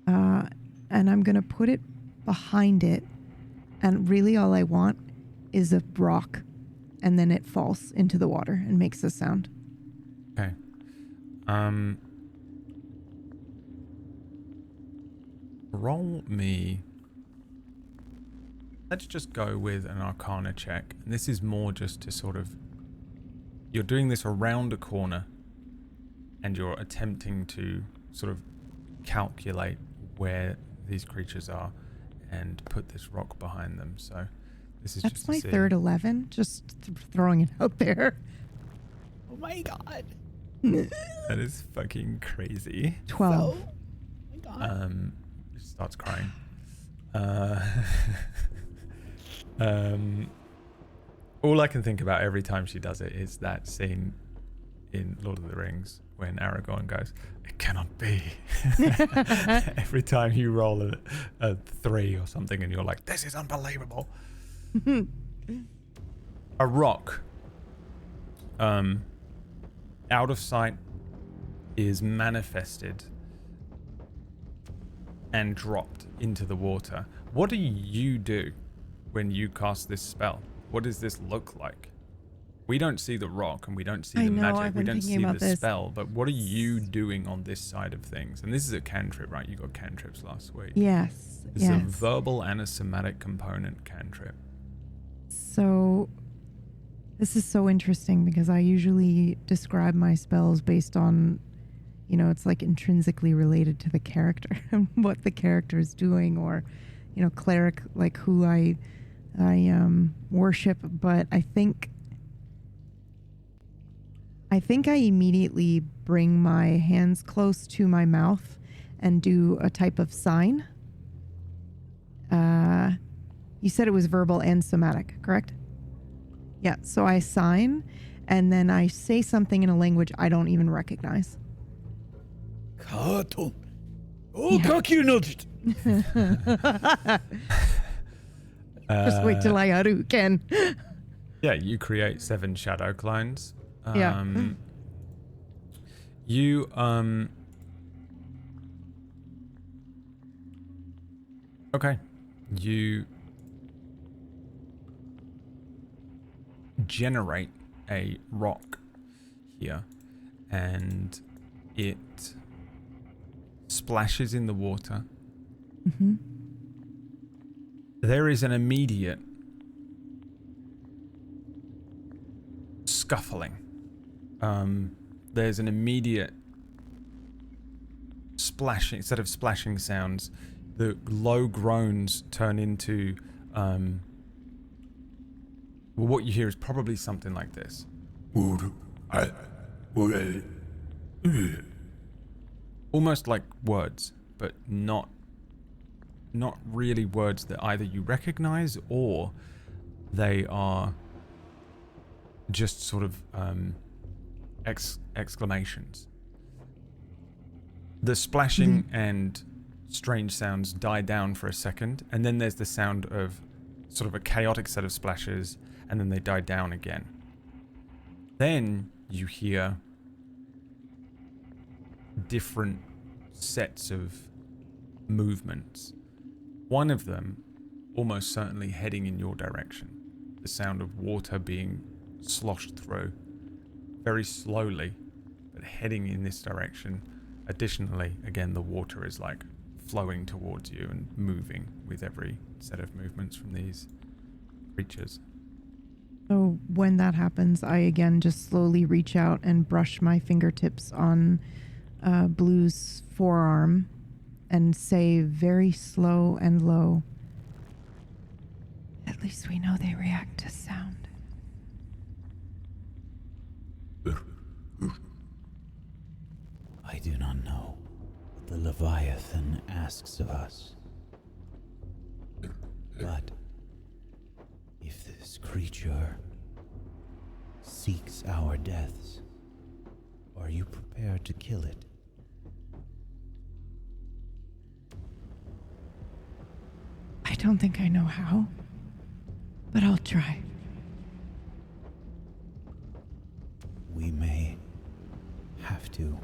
And I'm going to put it behind it, and really all I want is a rock, and then it falls into the water and makes a sound. Okay. Roll me. Let's just go with an Arcana check. And this is more just to sort of... You're doing this around a corner, and you're attempting to sort of calculate where these creatures are and put this rock behind them. So this is That's just my to see. third 11, just throwing it out there. Oh my god. That is fucking crazy. 12. Oh my god. She starts crying. All I can think about every time she does it is that scene in Lord of the Rings when Aragorn goes, "It cannot be." Every time you roll a 3 or something and you're like, "This is unbelievable." A rock, out of sight, is manifested and dropped into the water. What do you do when you cast this spell? What does this look like? We don't see the rock and we don't see the magic. We don't see the spell, but what are you doing on this side of things? And this is a cantrip, right? You got cantrips last week. Yes. It's a verbal and a somatic component cantrip. So this is so interesting because I usually describe my spells based on, you know, it's like intrinsically related to the character and what the character is doing, or, you know, cleric, like who I worship. But I think I immediately bring my hands close to my mouth and do a type of sign. You said it was verbal and somatic, correct? Yeah, so I sign and then I say something in a language I don't even recognize. Cartoon. Just wait till I Hadouken. Yeah, you create 7 shadow clones. Yeah. You okay. You generate a rock here, and it splashes in the water. Mm-hmm. There is an immediate scuffling. There's an immediate splashing. Instead of splashing sounds, the low groans turn into well, what you hear is probably something like this. Almost like words, but not really words that either you recognize or they are just sort of exclamations. The splashing and strange sounds die down for a second, and then there's the sound of sort of a chaotic set of splashes, and then they die down again. Then you hear different sets of movements. One of them almost certainly heading in your direction. The sound of water being sloshed through very slowly, but heading in this direction. Additionally, again, the water is like flowing towards you and moving with every set of movements from these creatures. So when that happens, I again just slowly reach out and brush my fingertips on Blue's forearm and say very slow and low, "At least we know they react to sound." I do not know what the Leviathan asks of us. But if this creature seeks our deaths, are you prepared to kill it? I don't think I know how, but I'll try. We may have to.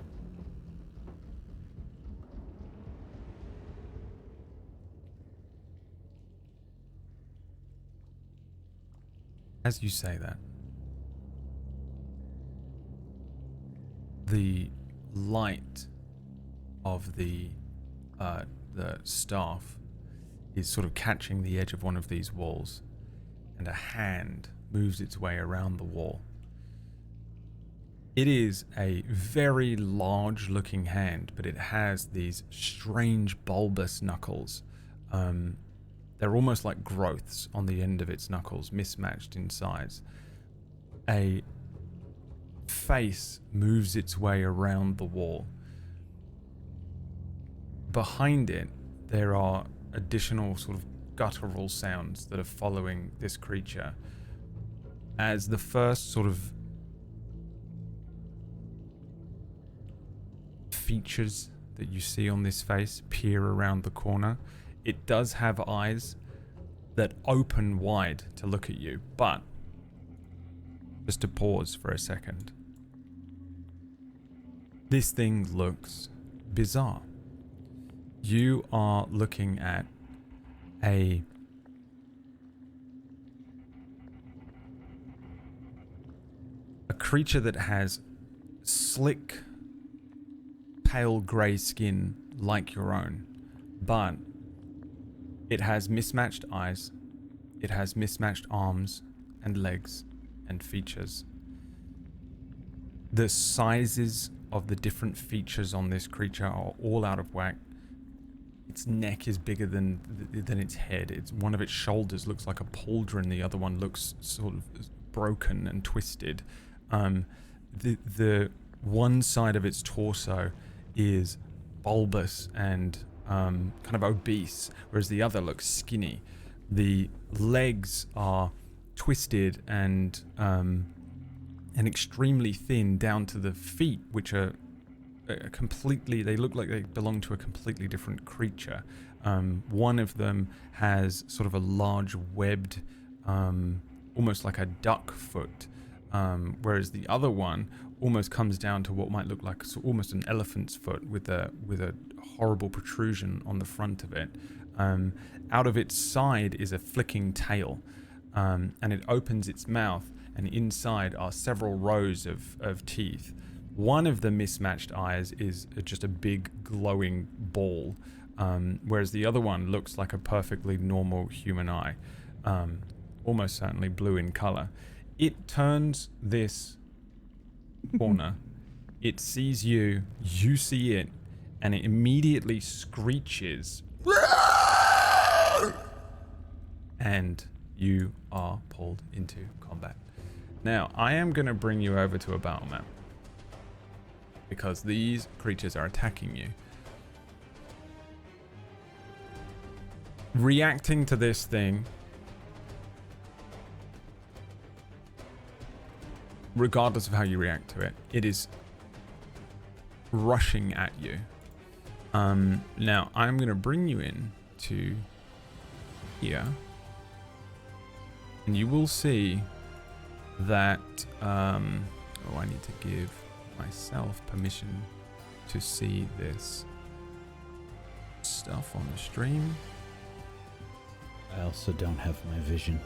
As you say that, the light of the staff is sort of catching the edge of one of these walls, and a hand moves its way around the wall. It is a very large looking hand, but it has these strange bulbous knuckles. They're almost like growths on the end of its knuckles, mismatched in size. A face moves its way around the wall. Behind it, there are additional sort of guttural sounds that are following this creature as the first sort of features that you see on this face peer around the corner. It does have eyes that open wide to look at you, but just to pause for a second. This thing looks bizarre. You are looking at a creature that has slick, pale grey skin like your own, but it has mismatched eyes, it has mismatched arms and legs and features. The sizes of the different features on this creature are all out of whack. Its neck is bigger than its head. One of its shoulders looks like a pauldron, the other one looks sort of broken and twisted. The one side of its torso is bulbous and kind of obese, whereas the other looks skinny. The legs are twisted and extremely thin down to the feet, which are completely, they look like they belong to a completely different creature. One of them has sort of a large webbed, almost like a duck foot, whereas the other one almost comes down to what might look like almost an elephant's foot with a horrible protrusion on the front of it. Out of its side is a flicking tail, and it opens its mouth, and inside are several rows of teeth. One of the mismatched eyes is just a big glowing ball, whereas the other one looks like a perfectly normal human eye, almost certainly blue in color. It turns this corner, it sees you, you see it, and it immediately screeches, and you are pulled into combat. Now, I am going to bring you over to a battle map, because these creatures are attacking you. Reacting to this thing, regardless of how you react to it, it is rushing at you. Now, I'm going to bring you in to here, and you will see that, I need to give myself permission to see this stuff on the stream. I also don't have my vision.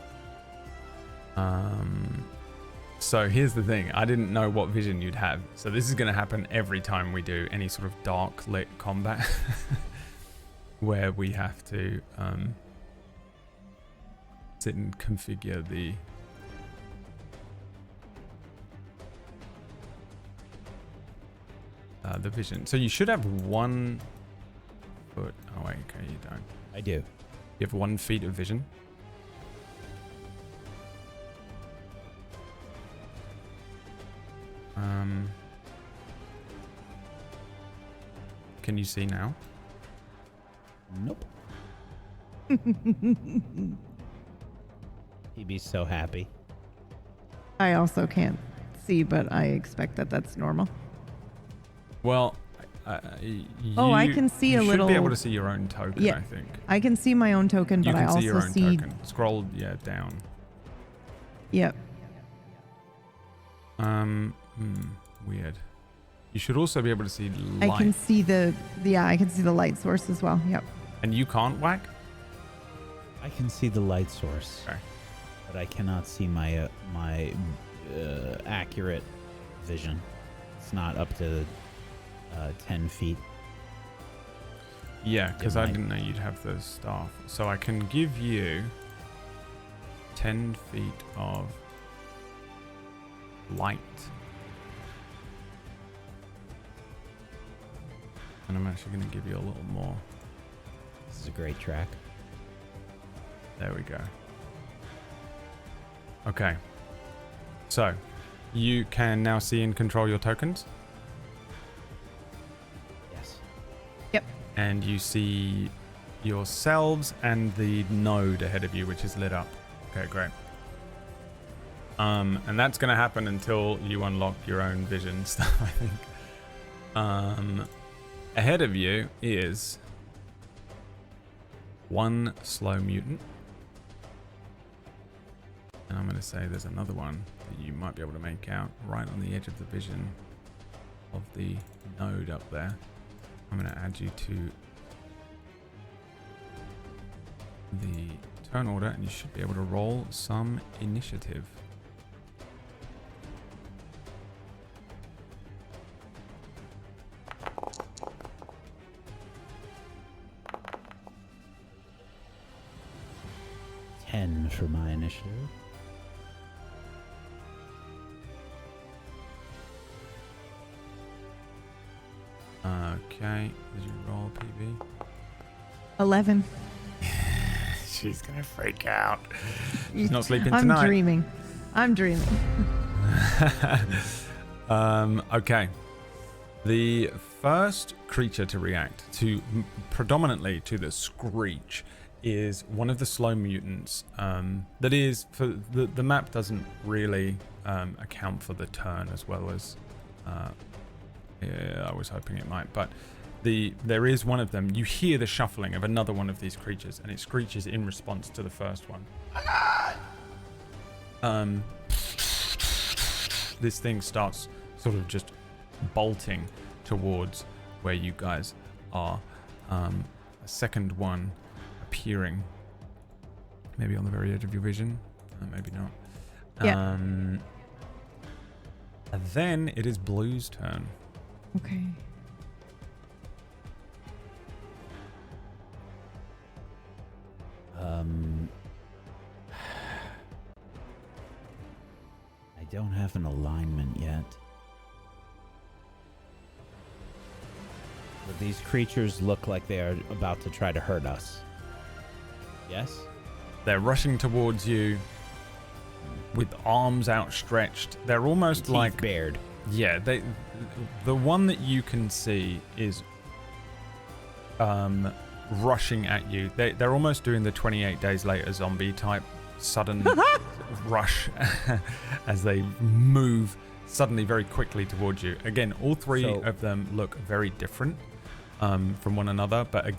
So here's the thing, I didn't know what vision you'd have. So this is going to happen every time we do any sort of dark lit combat where we have to sit and configure the vision. So you should have 1 foot. Oh wait, okay, you don't. I do. You have 1 feet of vision. Can you see now? Nope. He'd be so happy. I also can't see, but I expect that that's normal. Well, I can see a little. You should be able to see your own token, Yeah, I think. I can see my own token, but I also You can see your own token. Scroll, down. Yep. Weird. You should also be able to see light. I can see I can see the light source as well. Yep. And you can't whack? I can see the light source, Okay. but I cannot see my accurate vision. It's not up to 10 feet. Yeah, because I didn't know you'd have the staff. So I can give you 10 feet of light. And I'm actually going to give you a little more. This is a great track. There we go. Okay. So, you can now see and control your tokens. Yes. Yep. And you see yourselves and the node ahead of you, which is lit up. Okay, great. And that's going to happen until you unlock your own vision stuff, I think. Ahead of you is 1 slow mutant. And I'm going to say there's another one that you might be able to make out right on the edge of the vision of the node up there. I'm going to add you to the turn order, and you should be able to roll some initiative. For my initiative. Okay, did you roll PB? 11. She's gonna freak out. She's not sleeping I'm tonight. I'm dreaming. Okay. The first creature to react to predominantly to the screech is one of the slow mutants. That is, for the map doesn't really account for the turn as well as I was hoping it might, but there is one of them. You hear the shuffling of another one of these creatures, and it screeches in response to the first one. This thing starts sort of just bolting towards where you guys are. A second one appearing maybe on the very edge of your vision, maybe not. Yeah. And then it is Blue's turn. Okay. I don't have an alignment yet. But these creatures look like they are about to try to hurt us. Yes? They're rushing towards you with arms outstretched. They're almost like bared. Yeah, the one that you can see is rushing at you. They're almost doing the 28 days later zombie type sudden rush as they move suddenly very quickly towards you. Again, all three of them look very different from one another, but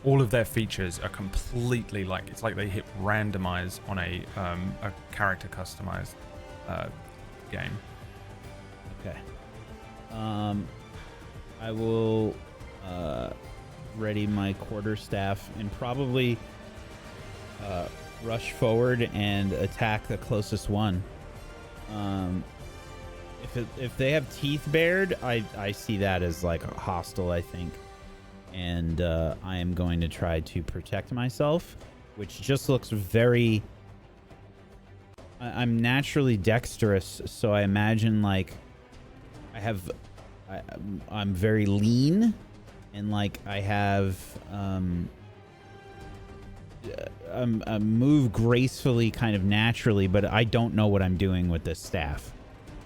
all of their features are completely like, it's like they hit randomize on a character customized game. Okay. I will ready my quarterstaff and probably rush forward and attack the closest one. If they have teeth bared, I see that as like hostile, I think. And I am going to try to protect myself, which just looks very... I'm naturally dexterous, so I imagine like I'm very lean, and like I have I move gracefully, kind of naturally, but I don't know what I'm doing with this staff.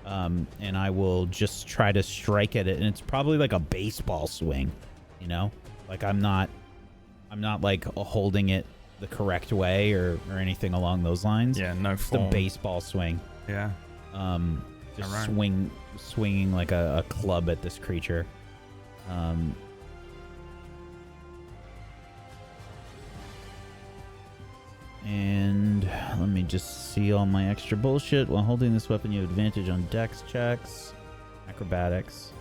And I will just try to strike at it, and it's probably like a baseball swing, you know? Like I'm not like holding it the correct way or anything along those lines. Yeah, no just form. a baseball swing. Yeah. Just right. swinging like a club at this creature. And let me just see all my extra bullshit. While holding this weapon, you have advantage on dex checks, acrobatics,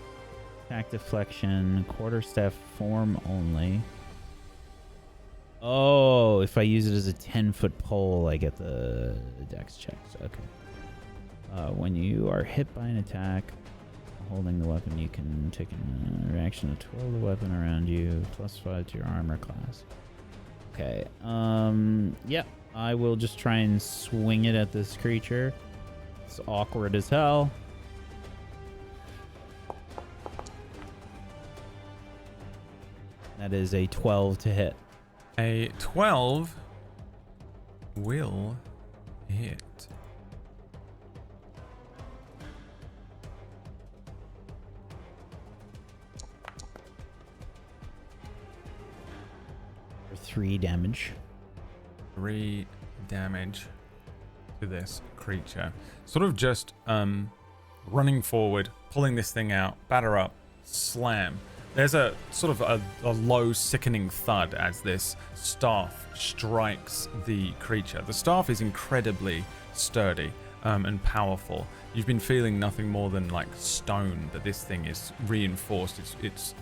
attack deflection, quarterstaff form only. Oh, if I use it as a 10-foot pole, I get the dex checks. Okay. When you are hit by an attack, holding the weapon, you can take a reaction to twirl the weapon around you, +5 to your armor class. Okay. Yep. I will just try and swing it at this creature. It's awkward as hell. That is a 12 to hit. A 12 will hit. For 3 damage. 3 damage to this creature. Sort of just running forward, pulling this thing out, batter up, slam. There's a sort of a low, sickening thud as this staff strikes the creature. The staff is incredibly sturdy and powerful. You've been feeling nothing more than like stone, but this thing is reinforced. It's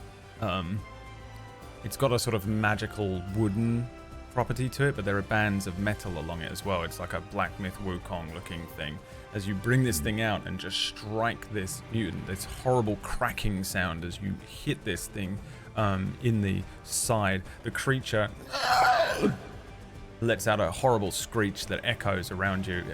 got a sort of magical wooden property to it, but there are bands of metal along it as well. It's like a Black Myth Wukong looking thing. As you bring this thing out and just strike this mutant, this horrible cracking sound as you hit this thing in the side, the creature lets out a horrible screech that echoes around you.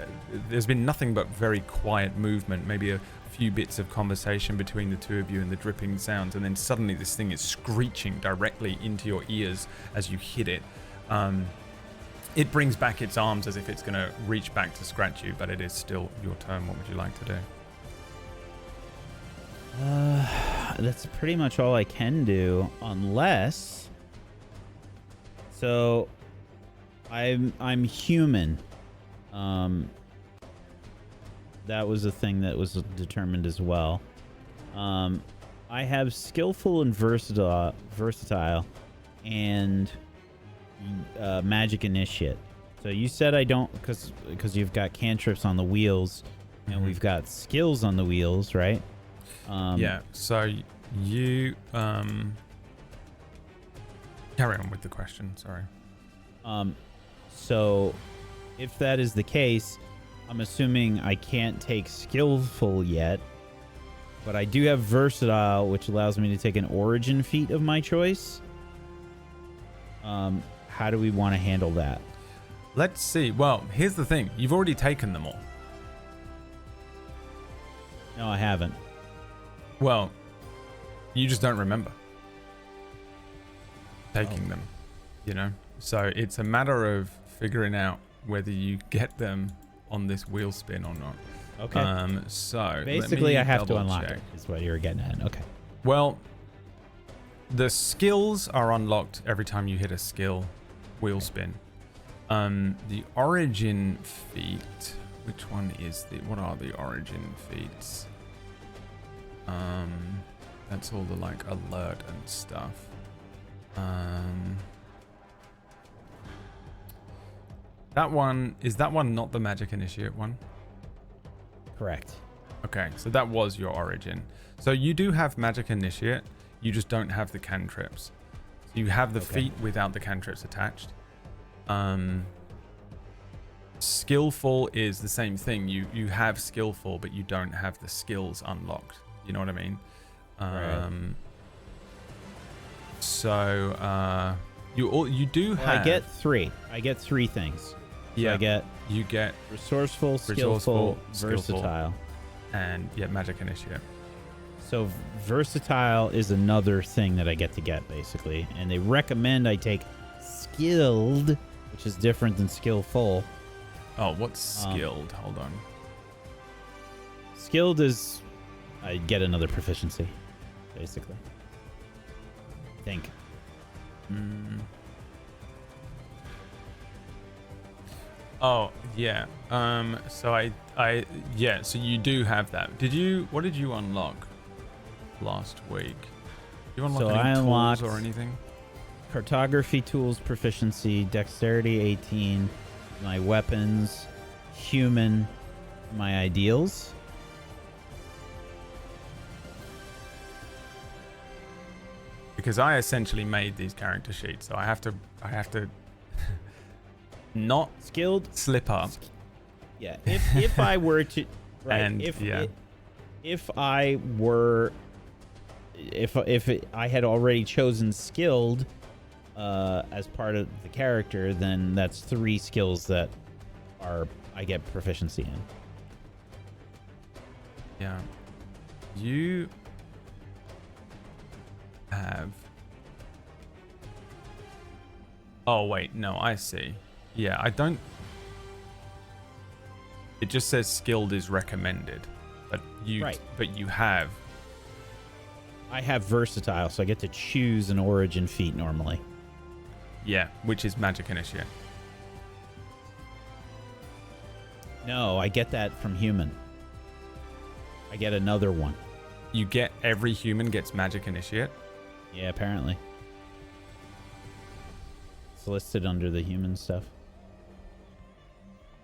There's been nothing but very quiet movement, maybe a few bits of conversation between the two of you and the dripping sounds, and then suddenly this thing is screeching directly into your ears as you hit it. It brings back its arms as if it's going to reach back to scratch you, but it is still your turn. What would you like to do? That's pretty much all I can do, unless... So, I'm human. That was a thing that was determined as well. I have skillful and versatile, and magic initiate. So you said I don't, because you've got cantrips on the wheels, and we've got skills on the wheels, right? Yeah. So you carry on with the question. Sorry. So if that is the case, I'm assuming I can't take skillful yet, but I do have versatile, which allows me to take an origin feat of my choice. How do we want to handle that? Let's see. Well, here's the thing. You've already taken them all. No, I haven't. Well, you just don't remember taking them, you know? So it's a matter of figuring out whether you get them on this wheel spin or not. Okay. So basically, I have to double unlock check. it, is what you were getting at. Okay. Well, the skills are unlocked every time you hit a skill wheel spin. The origin feat, which one is what are the origin feats? That's all the like alert and stuff. That one not the magic initiate one? Correct. Okay, so that was your origin. So you do have magic initiate, you just don't have the cantrips. So you have the feat without the cantrips attached. Skillful is the same thing. You have skillful, but you don't have the skills unlocked. You know what I mean? Right. So you do have. I get three. I get three things. So yeah. You get resourceful, skillful, versatile, and magic initiate. So versatile is another thing that I get to get, basically. And they recommend I take skilled, which is different than skillful. Oh, what's skilled? Hold on. Skilled is I get another proficiency, basically. I think. Oh, yeah. So so you do have that. What did you unlock last week? Did you unlock any tools or anything? Cartography tools proficiency, dexterity 18, my weapons, human, my ideals. Because I essentially made these character sheets, so I have to not skilled slip up. Yeah, if I were to right, and if I had already chosen skilled as part of the character, then that's 3 skills that I get proficiency in. Yeah. You have... Oh, wait. No, I see. Yeah, I don't... It just says skilled is recommended. But you have... I have versatile, so I get to choose an origin feat normally. Yeah, which is magic initiate. No, I get that from human. I get another one. Every human gets magic initiate? Yeah, apparently. It's listed under the human stuff.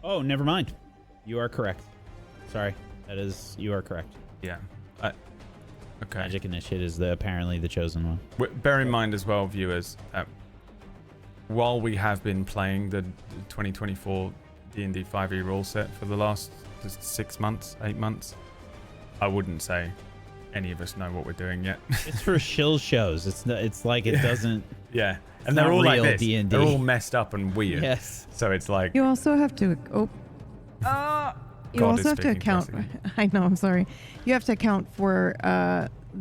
Oh, never mind. You are correct. Sorry. You are correct. Yeah. Okay. Magic Initiate is apparently the chosen one. Bear in mind as well, viewers, while we have been playing the 2024 D&D 5e rule set for the last 6 months, 8 months, I wouldn't say any of us know what we're doing yet. It's for shill shows. It's like it doesn't. Yeah, and they're all like this. D&D. They're all messed up and weird. Yes. So it's like You also have to. You God also is have to speaking account. to us I know. I'm sorry. You have to account for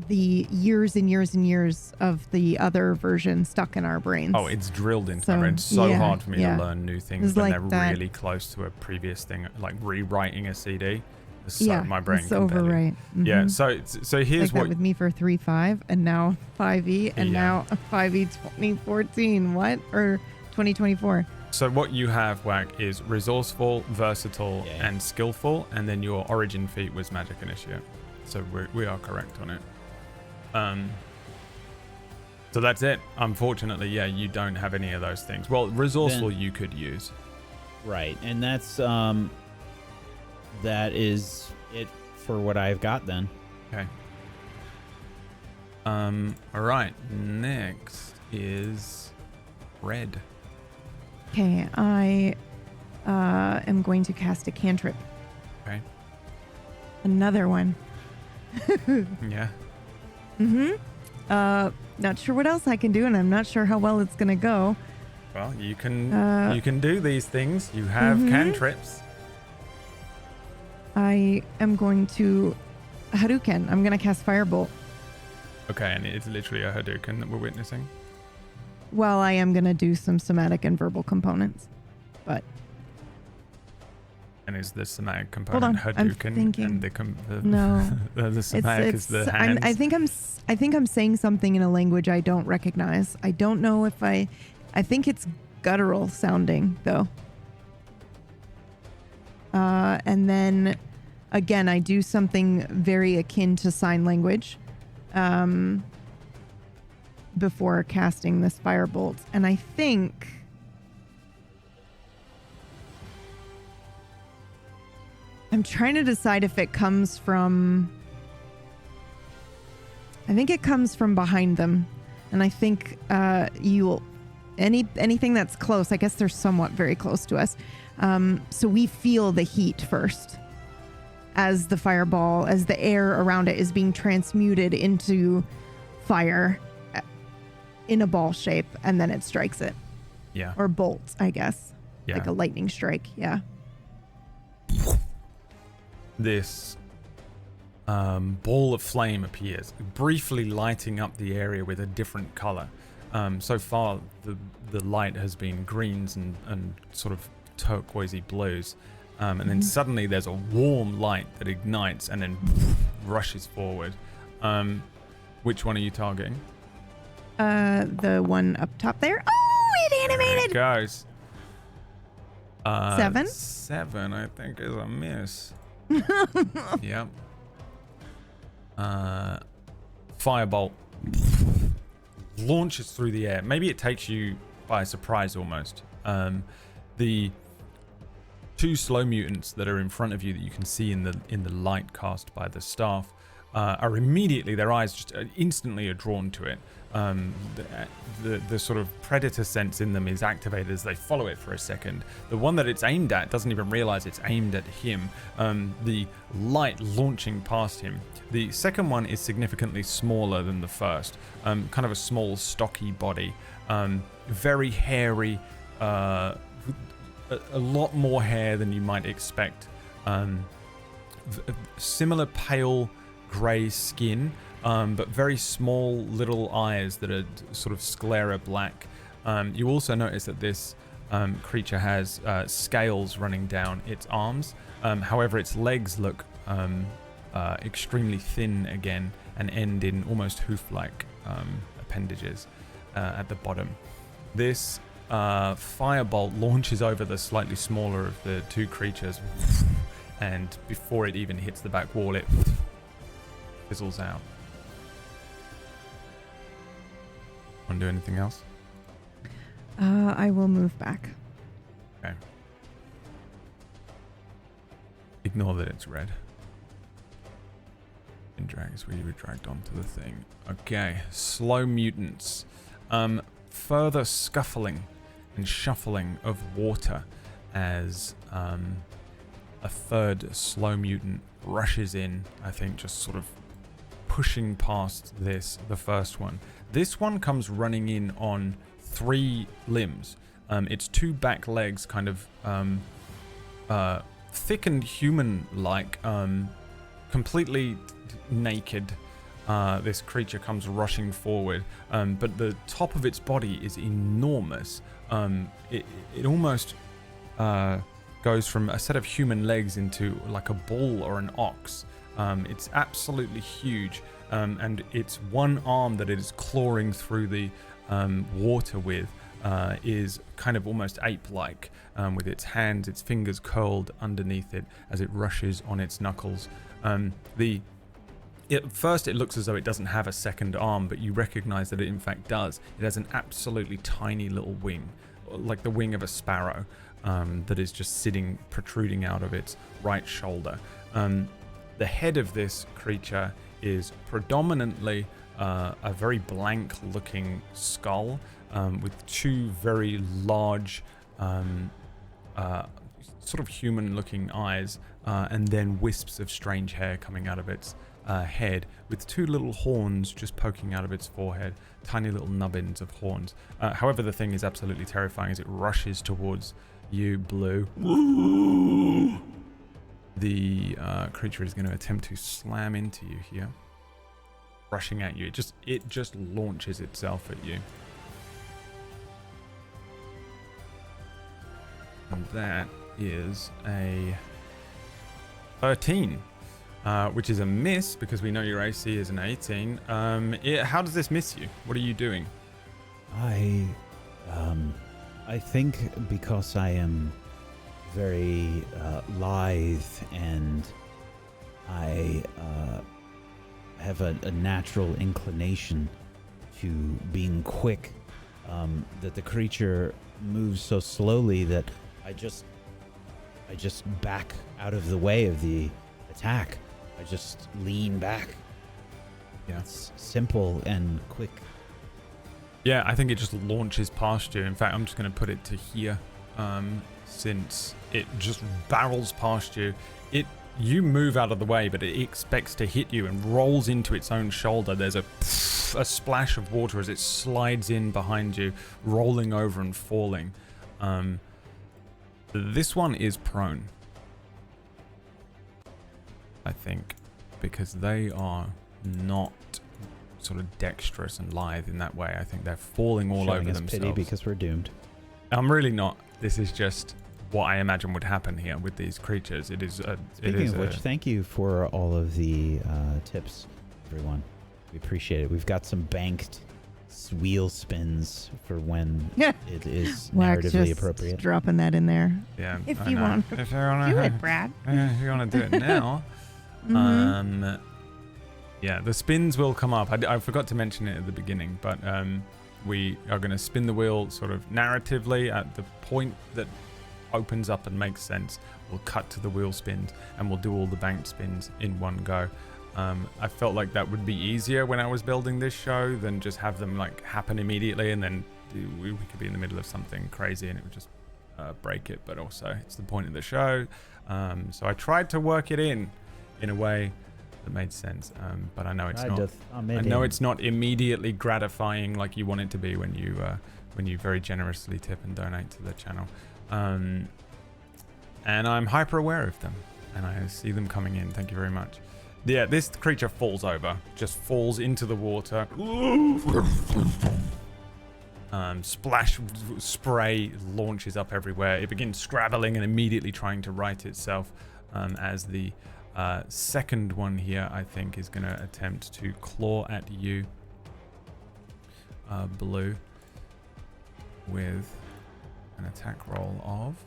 the years and years and years of the other version stuck in our brains. oh, it's drilled into So, my brain. It's so yeah, hard for me yeah. to learn new things It's when like they're that. really close to a previous thing, like rewriting a CD. So yeah, my brain it's can barely- overwrite. Yeah. Mhm. So here's like that what with me for 3.5 and now 5e and Yeah. now 5e 2014. What or 2024? So what you have, Wack, is resourceful, versatile, Yeah. and skillful, and then your origin feat was magic initiate. So we are correct on it. So that's it. Unfortunately, yeah, you don't have any of those things. Well, resourceful you could use. Right, and that's that is it for what I've got then. Okay. All right. Next is red. Okay, I am going to cast a cantrip. Okay. Another one. Yeah. Not sure what else I can do, and I'm not sure how well it's gonna go. Well, you can do these things. You have cantrips. I am going to Hadouken. I'm gonna cast Firebolt. Okay, and it's literally a Hadouken that we're witnessing. Well, I am gonna do some somatic and verbal components, but And is the somatic Hold component on, I'm Hadouken? thinking. And no. the somatic is the hands? I think I'm saying something in a language I don't recognize. I don't know if I think it's guttural sounding though. And then again, I do something very akin to sign language before casting this firebolt. And I think I'm trying to decide if it comes from... I think it comes from behind them. And I think anything that's close, I guess they're somewhat very close to us. So we feel the heat first as the fireball, as the air around it is being transmuted into fire in a ball shape, and then it strikes it. Yeah. Or bolts, I guess. Yeah. Like a lightning strike, yeah. This ball of flame appears, briefly lighting up the area with a different color. So far, the light has been greens and sort of turquoisey blues. And then suddenly there's a warm light that ignites and then rushes forward. Which one are you targeting? The one up top there. Oh, it animated! There it goes. 7? 7, I think, is a miss. Yep. Firebolt launches through the air. Maybe it takes you by surprise almost. The two slow mutants that are in front of you that you can see in the light cast by the staff are immediately, their eyes just instantly are drawn to it. The sort of predator sense in them is activated as they follow it for a second. The one that it's aimed at doesn't even realize it's aimed at him. The light launching past him. The second one is significantly smaller than the first. Kind of a small, stocky body. Very hairy. A lot more hair than you might expect. Similar pale grey skin. But very small little eyes that are sort of sclera black. You also notice that this creature has scales running down its arms. However, its legs look extremely thin again and end in almost hoof-like appendages at the bottom. This firebolt launches over the slightly smaller of the two creatures, and before it even hits the back wall, it fizzles out. Want to do anything else? I will move back. Okay. Ignore that it's red. In drags where you were dragged onto the thing. Okay, slow mutants. Further scuffling and shuffling of water as a third slow mutant rushes in, I think just sort of pushing past the first one. This one comes running in on 3 limbs. Its 2 back legs kind of thick and human-like, completely naked. This creature comes rushing forward, but the top of its body is enormous. It almost goes from a set of human legs into like a bull or an ox. It's absolutely huge, and its one arm that it is clawing through the water with is kind of almost ape-like, with its hands, its fingers curled underneath it as it rushes on its knuckles. At first it looks as though it doesn't have a second arm, but you recognize that it in fact does. It has an absolutely tiny little wing, like the wing of a sparrow, that is just sitting, protruding out of its right shoulder. The head of this creature is predominantly a very blank looking skull, with 2 very large sort of human looking eyes, and then wisps of strange hair coming out of its head, with 2 little horns just poking out of its forehead, tiny little nubbins of horns. However, the thing is absolutely terrifying as it rushes towards you, Blue. The creature is going to attempt to slam into you here, rushing at you. It just launches itself at you. And that is a 13. Which is a miss because we know your AC is an 18. How does this miss you? What are you doing? I think because I am very lithe and I have a natural inclination to being quick, that the creature moves so slowly that I just back out of the way of the attack. I just lean back. Yeah. It's simple and quick. Yeah, I think it just launches past you. In fact, I'm just going to put it to here, since it just barrels past you. You move out of the way, but it expects to hit you and rolls into its own shoulder. There's a splash of water as it slides in behind you, rolling over and falling. This one is prone, I think, because they are not sort of dexterous and lithe in that way. I think they're falling all over themselves. Pity because we're doomed. I'm really not. This is just what I imagine would happen here with these creatures. Speaking of which, thank you for all of the tips, everyone. We appreciate it. We've got some banked wheel spins for when it is narratively appropriate. Dropping that in there. Yeah, if you want to do it, Brad. If you want to do it now. Mm-hmm. Yeah, the spins will come up. I forgot to mention it at the beginning, but we are going to spin the wheel sort of narratively at the point that opens up and makes sense. We'll cut to the wheel spins and we'll do all the banked spins in one go. I felt like that would be easier when I was building this show than just have them like happen immediately and then we could be in the middle of something crazy and it would just break it. But also it's the point of the show. So I tried to work it in a way that made sense, but I know it's not. I know it's not immediately gratifying like you want it to be when you very generously tip and donate to the channel. And I'm hyper aware of them, and I see them coming in. Thank you very much. Yeah, this creature falls over, just falls into the water. Splash spray launches up everywhere. It begins scrabbling and immediately trying to right itself, as the second one here, I think, is going to attempt to claw at you, Blue, with an attack roll of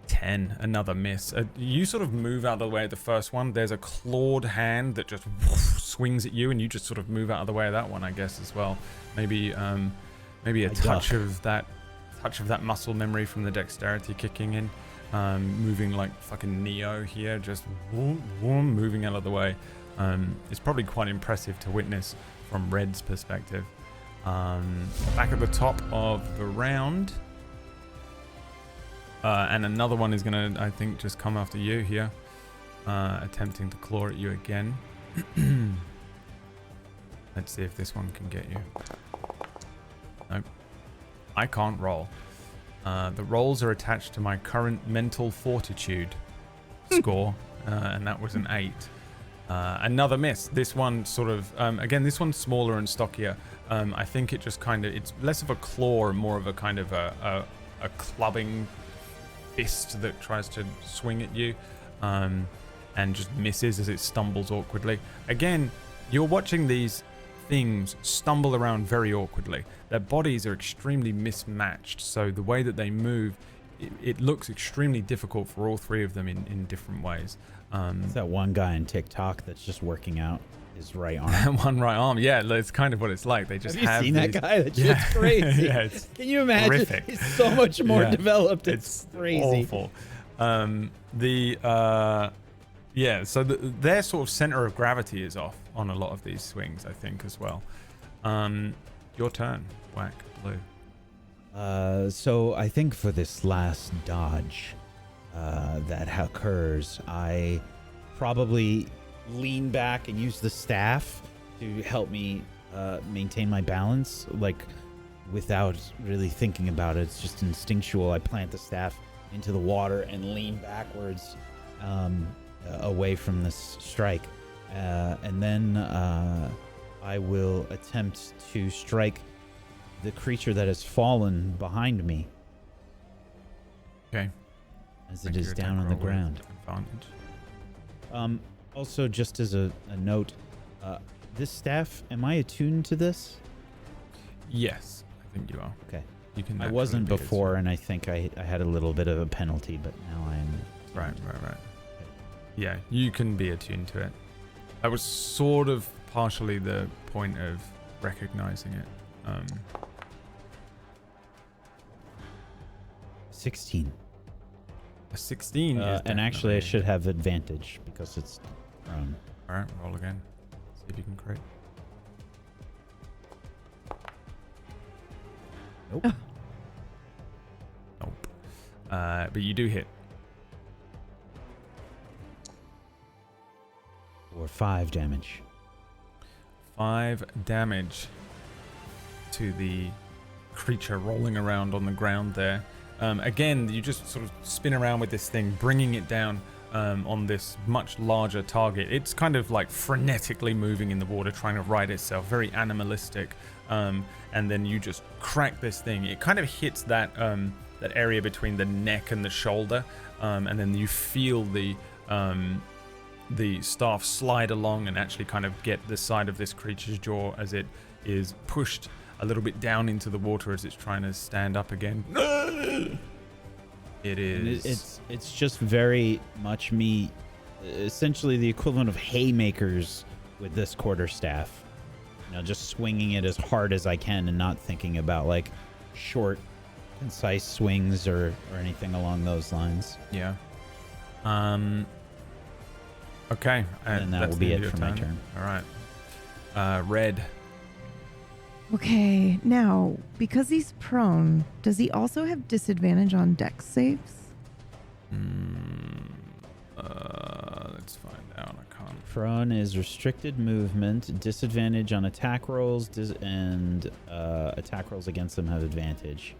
10. Another miss. You sort of move out of the way of the first one. There's a clawed hand that just swings at you, and you just sort of move out of the way of that one, I guess, as well. Maybe a touch of that muscle memory from the dexterity kicking in. moving like fucking Neo here, just whoom, whoom, moving out of the way. It's probably quite impressive to witness from Red's perspective. Back at the top of the round. And another one is going to, I think, just come after you here. Attempting to claw at you again. Let's see if this one can get you. Nope. I can't roll. The rolls are attached to my current mental fortitude score, and that was an 8. Another miss. This one sort of, again, this one's smaller and stockier. I think it just kind of, it's less of a claw and more of a kind of a clubbing fist that tries to swing at you, and just misses as it stumbles awkwardly. Again, you're watching these things stumble around very awkwardly. Their bodies are extremely mismatched, so the way that they move, it looks extremely difficult for all three of them in different ways. It's that one guy on TikTok that's just working out his right arm. One right arm, yeah, it's kind of what it's like. They just have you seen these, that guy? That shit's crazy. Yeah, can you imagine? horrific. He's so much more developed. It's crazy. Awful. So their sort of center of gravity is off on a lot of these swings, I think, as well. Your turn, Whack Blue. So I think for this last dodge that occurs, I probably lean back and use the staff to help me maintain my balance, like without really thinking about it. It's just instinctual. I plant the staff into the water and lean backwards away from this strike, and then I will attempt to strike the creature that has fallen behind me. Okay. As it is down on the ground. Also, just as a note, this staff, am I attuned to this? Yes, I think you are. Okay. You can. I wasn't before, and I think I had a little bit of a penalty, but now I am. Right. Yeah, you can be attuned to it. That was sort of partially the point of recognizing it. 16. A 16 is and actually I should have advantage because it's prone. Alright, roll again. See if you can crit. Nope. Nope. But you do hit. Or 5 damage. 5 damage to the creature rolling around on the ground there. Again, you just sort of spin around with this thing, bringing it down on this much larger target. It's kind of like frenetically moving in the water, trying to right itself, very animalistic. And then you just crack this thing. It kind of hits that area between the neck and the shoulder, and then you feel the staff slide along and actually kind of get the side of this creature's jaw as it is pushed a little bit down into the water as it's trying to stand up again. It is. It's just very much me, essentially the equivalent of haymakers with this quarterstaff. You know, just swinging it as hard as I can and not thinking about like short, concise swings or anything along those lines. Yeah. Okay. And that will be it for my turn. All right. Red. Okay, now, because he's prone, does he also have disadvantage on dex saves? Let's find out. I can't. Prone is restricted movement, disadvantage on attack rolls, and attack rolls against them have advantage.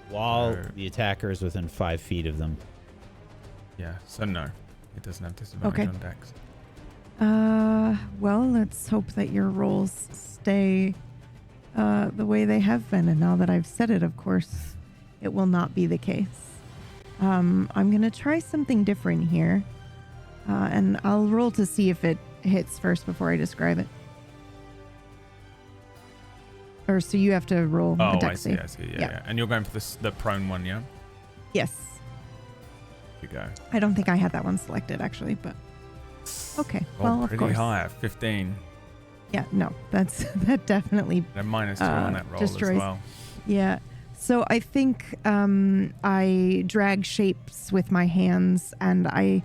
While the attacker is within 5 feet of them. Yeah, so no. It doesn't have disadvantage on dex. Well, let's hope that your rolls stay the way they have been. And now that I've said it, of course, it will not be the case. I'm going to try something different here. And I'll roll to see if it hits first before I describe it. Or so you have to roll a dex save. I see. Yeah. And you're going for the prone one, yeah? Yes. You go. I don't think I had that one selected, actually, but okay. Well, of course. Pretty high, 15. Yeah, no, that definitely And -2 on that roll destroys. as well. Yeah. So I think I drag shapes with my hands and I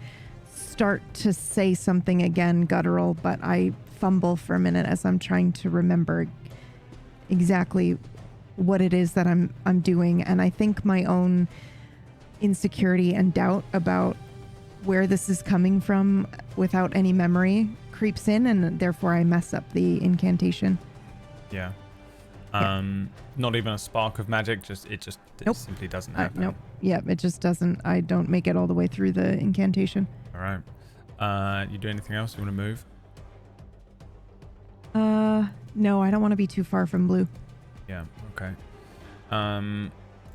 start to say something again, guttural, but I fumble for a minute as I'm trying to remember exactly what it is that I'm doing. And I think my own insecurity and doubt about where this is coming from without any memory creeps in, and therefore I mess up the incantation. Yeah. Yeah. Not even a spark of magic. It Nope. simply doesn't happen. Nope. Yeah, it just doesn't. I don't make it all the way through the incantation. All right. You do anything else? You want to move? No, I don't want to be too far from blue. Yeah. Okay. All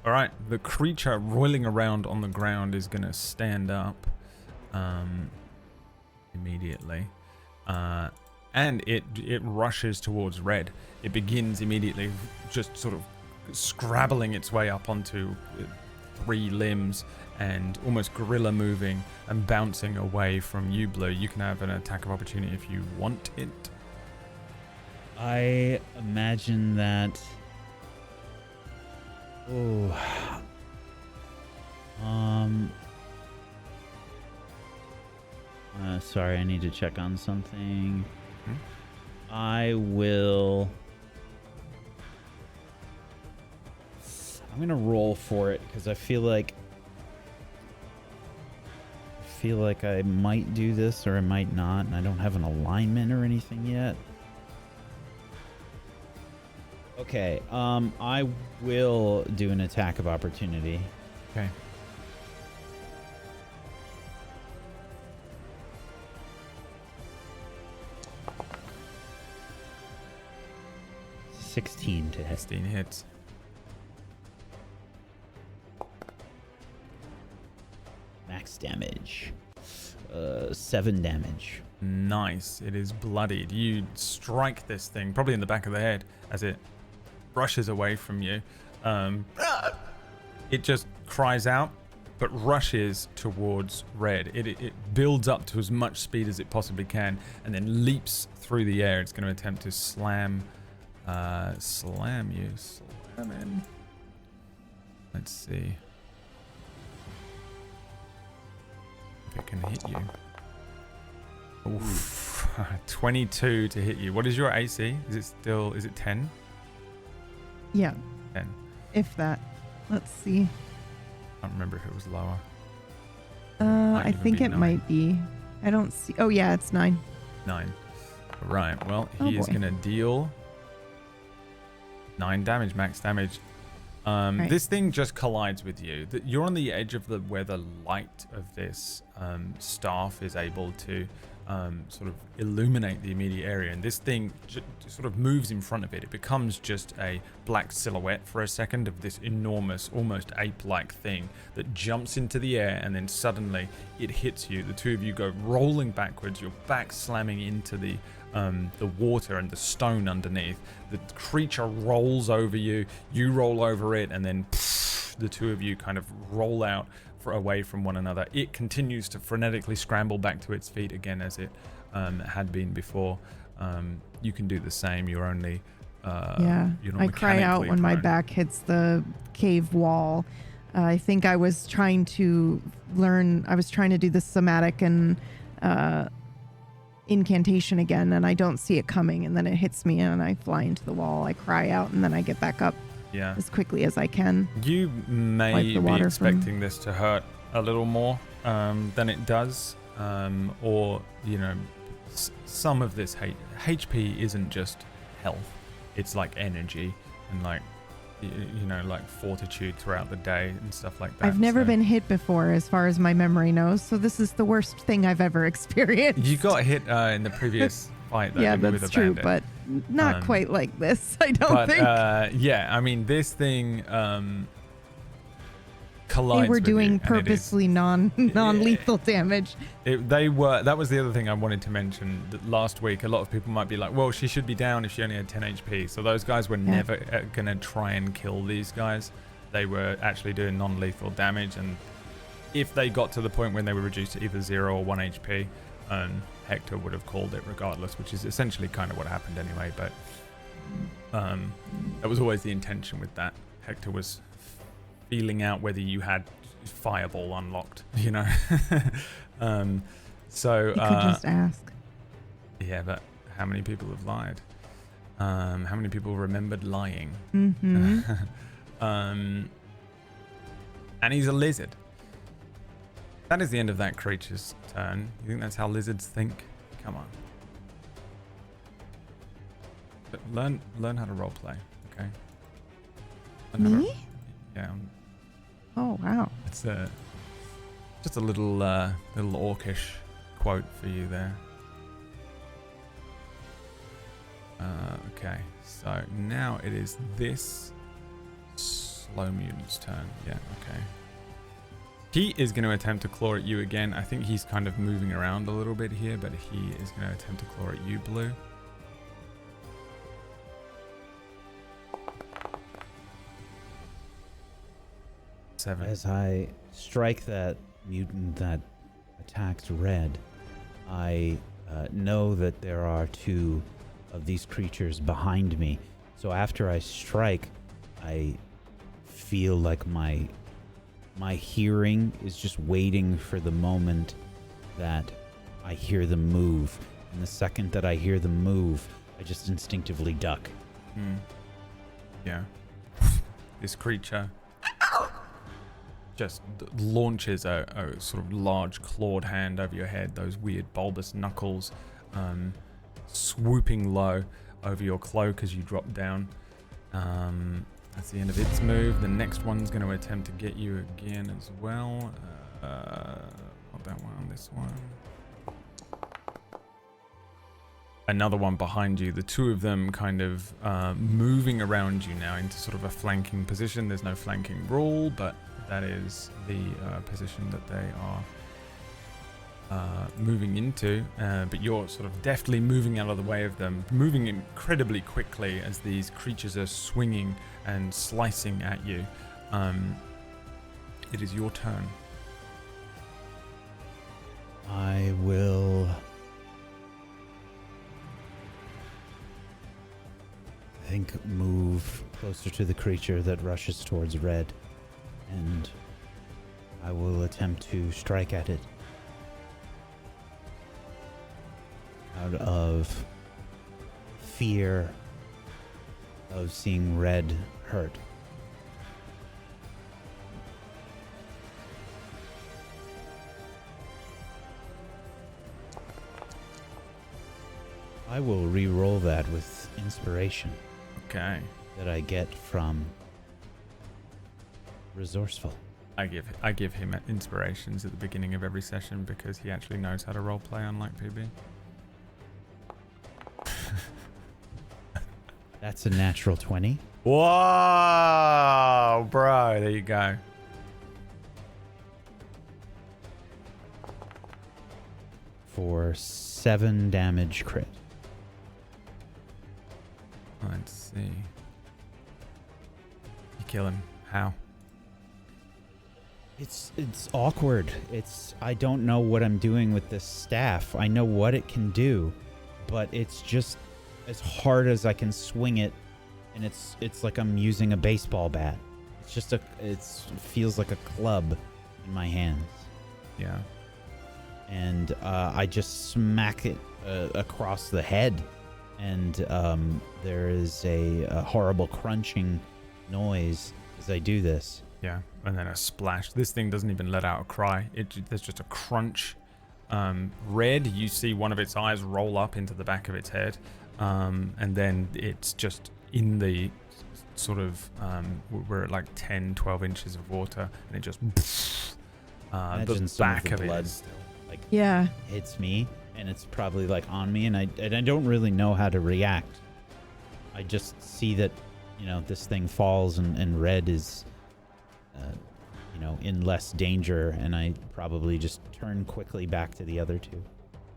right. The creature roiling around on the ground is going to stand up immediately. And it rushes towards Red. It begins immediately just sort of scrabbling its way up onto 3 limbs and almost gorilla moving and bouncing away from you, Blue. You can have an attack of opportunity if you want it. I imagine that... sorry, I need to check on something. I will... I'm going to roll for it because I feel like I might do this or I might not, and I don't have an alignment or anything yet. Okay, I will do an attack of opportunity. Okay. $16 to hit. 16 hits. Max damage. 7 damage. Nice. It is bloodied. You strike this thing, probably in the back of the head, as it brushes away from you. It just cries out, but rushes towards Red. It builds up to as much speed as it possibly can, and then leaps through the air. It's going to attempt to slam you. Slam in. Let's see if it can hit you. Oof. 22 to hit you. What is your AC? Is it 10? Yeah. 10. If that. Let's see. I don't remember if it was lower. I even think be it 9. might be. I don't see. Oh, yeah, it's 9. 9. Right. Well, Oh, he is boy. going to deal 9 damage, max damage. Right. This thing just collides with you. You're on the edge of where the light of this staff is able to sort of illuminate the immediate area, and this thing sort of moves in front of it. It becomes just a black silhouette for a second of this enormous, almost ape-like thing that jumps into the air, and then suddenly it hits you. The two of you go rolling backwards, your back slamming into the water and the stone underneath. The creature rolls over you, you roll over it, and then the two of you kind of roll out away from one another. It continues to frenetically scramble back to its feet again as it had been before. You can do the same. You're only Yeah. you're not I cry out mechanically when my prone. back hits the cave wall. I think I was trying to do the somatic and incantation again, and I don't see it coming, and then it hits me and I fly into the wall. I cry out and then I get back up Yeah. as quickly as I can. You may Wipe the be water expecting this to hurt a little more than it does, or some of this HP isn't just health; it's like energy and like like fortitude throughout the day and stuff like that. I've never been hit before, as far as my memory knows, so this is the worst thing I've ever experienced. You got hit in the previous fight, though, yeah, didn't you, that's with a true, bandit? but not quite like this. I don't think. Yeah, I mean, this thing collides. They were with doing you, and it is- purposely non-lethal damage. That was the other thing I wanted to mention. That last week, a lot of people might be like, well, she should be down if she only had 10 HP. So those guys were never going to try and kill these guys. They were actually doing non-lethal damage. And if they got to the point when they were reduced to either 0 or 1 HP, Hector would have called it regardless, which is essentially kind of what happened anyway. But that was always the intention with that. Hector was feeling out whether you had Fireball unlocked, you know. So You could just ask. yeah, but how many people have lied? How many people remembered lying? Mm-hmm. And he's a lizard. That is the end of that creature's turn. You think that's how lizards think? Come on. But learn how to roleplay, okay? Me? Yeah. Oh, wow. It's just a little orcish quote for you there. Okay, so now it is this slow mutant's turn. Yeah, okay. He is going to attempt to claw at you again. I think he's kind of moving around a little bit here, but he is going to attempt to claw at you, Blue. Seven. As I strike that mutant that attacked Red, I know that there are two of these creatures behind me. So after I strike, I feel like my hearing is just waiting for the moment that I hear them move. And the second that I hear them move, I just instinctively duck. Yeah. This creature just launches a sort of large clawed hand over your head, those weird bulbous knuckles swooping low over your cloak as you drop down. That's the end of its move. The next one's going to attempt to get you again as well. Not that one, this one. Another one behind you. The two of them kind of moving around you now into sort of a flanking position. There's no flanking rule, but that is the position that they are moving into, but you're sort of deftly moving out of the way of them, moving incredibly quickly as these creatures are swinging and slicing at you. It is your turn. I will... I think move closer to the creature that rushes towards Red, and I will attempt to strike at it. Out of fear of seeing Red hurt. I will re-roll that with inspiration. Okay. That I get from resourceful. I give him inspirations at the beginning of every session because he actually knows how to roleplay, unlike PB. That's a natural 20. Whoa, bro! There you go. For 7 damage crit. Let's see. You kill him. How? It's awkward. I don't know what I'm doing with this staff. I know what it can do, but it's just as hard as I can swing it, and it's like I'm using a baseball bat. It's just it feels like a club in my hands. Yeah. And I just smack it across the head, and there is a horrible crunching noise as I do this. Yeah, and then a splash. This thing doesn't even let out a cry. There's just a crunch. Red, you see one of its eyes roll up into the back of its head, and then it's just in the sort of, we're at like 10, 12 inches of water, and it just, the back of it is like, yeah, hits me, and it's probably like on me, and I don't really know how to react. I just see that, this thing falls, and Red is, in less danger, and I probably just turn quickly back to the other two.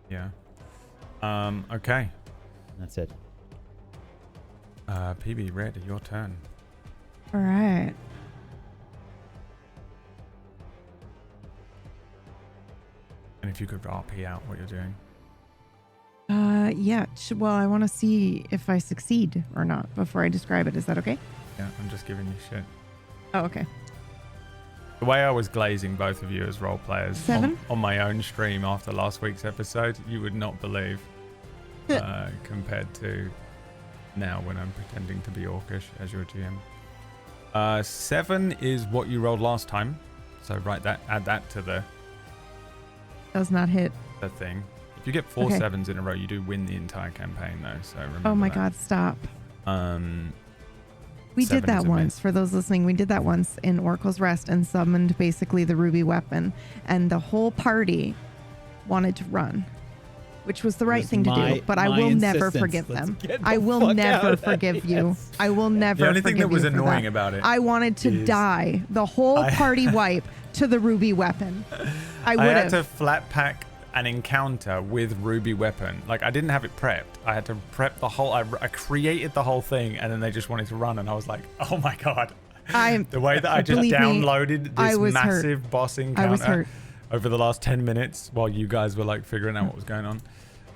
Yeah. Okay. That's it. PB, Red, your turn. All right. And if you could RP out what you're doing. Yeah. Well, I want to see if I succeed or not before I describe it. Is that okay? Yeah, I'm just giving you shit. Oh, okay. The way I was glazing both of you as role players 7? on my own stream after last week's episode, you would not believe compared to now when I'm pretending to be orcish as your GM. 7 is what you rolled last time, so add that to the Does not hit. thing. If you get 4 Okay. 7s in a row, you do win the entire campaign though. So remember Oh my that. God, stop. We 7 did that is a once. miss. For those listening, we did that once in Oracle's Rest and summoned basically the ruby weapon. And the whole party wanted to run, which was the right was thing to my- do. But I my will never insistence. forgive Let's them. get the I will fuck never out. forgive you. Yes. I will never The only thing forgive that was you for annoying that. about it I wanted to is die. The whole party wipe to the ruby weapon. I I would had to have. flat pack an encounter with ruby weapon. Like I didn't have it prepped. I had to prep the whole. I created the whole thing, and then they just wanted to run, and I was like, oh my God. The way that I just Believe me, downloaded I this was hurt. massive boss I was encounter hurt. over the last 10 minutes while you guys were like figuring out what was going on.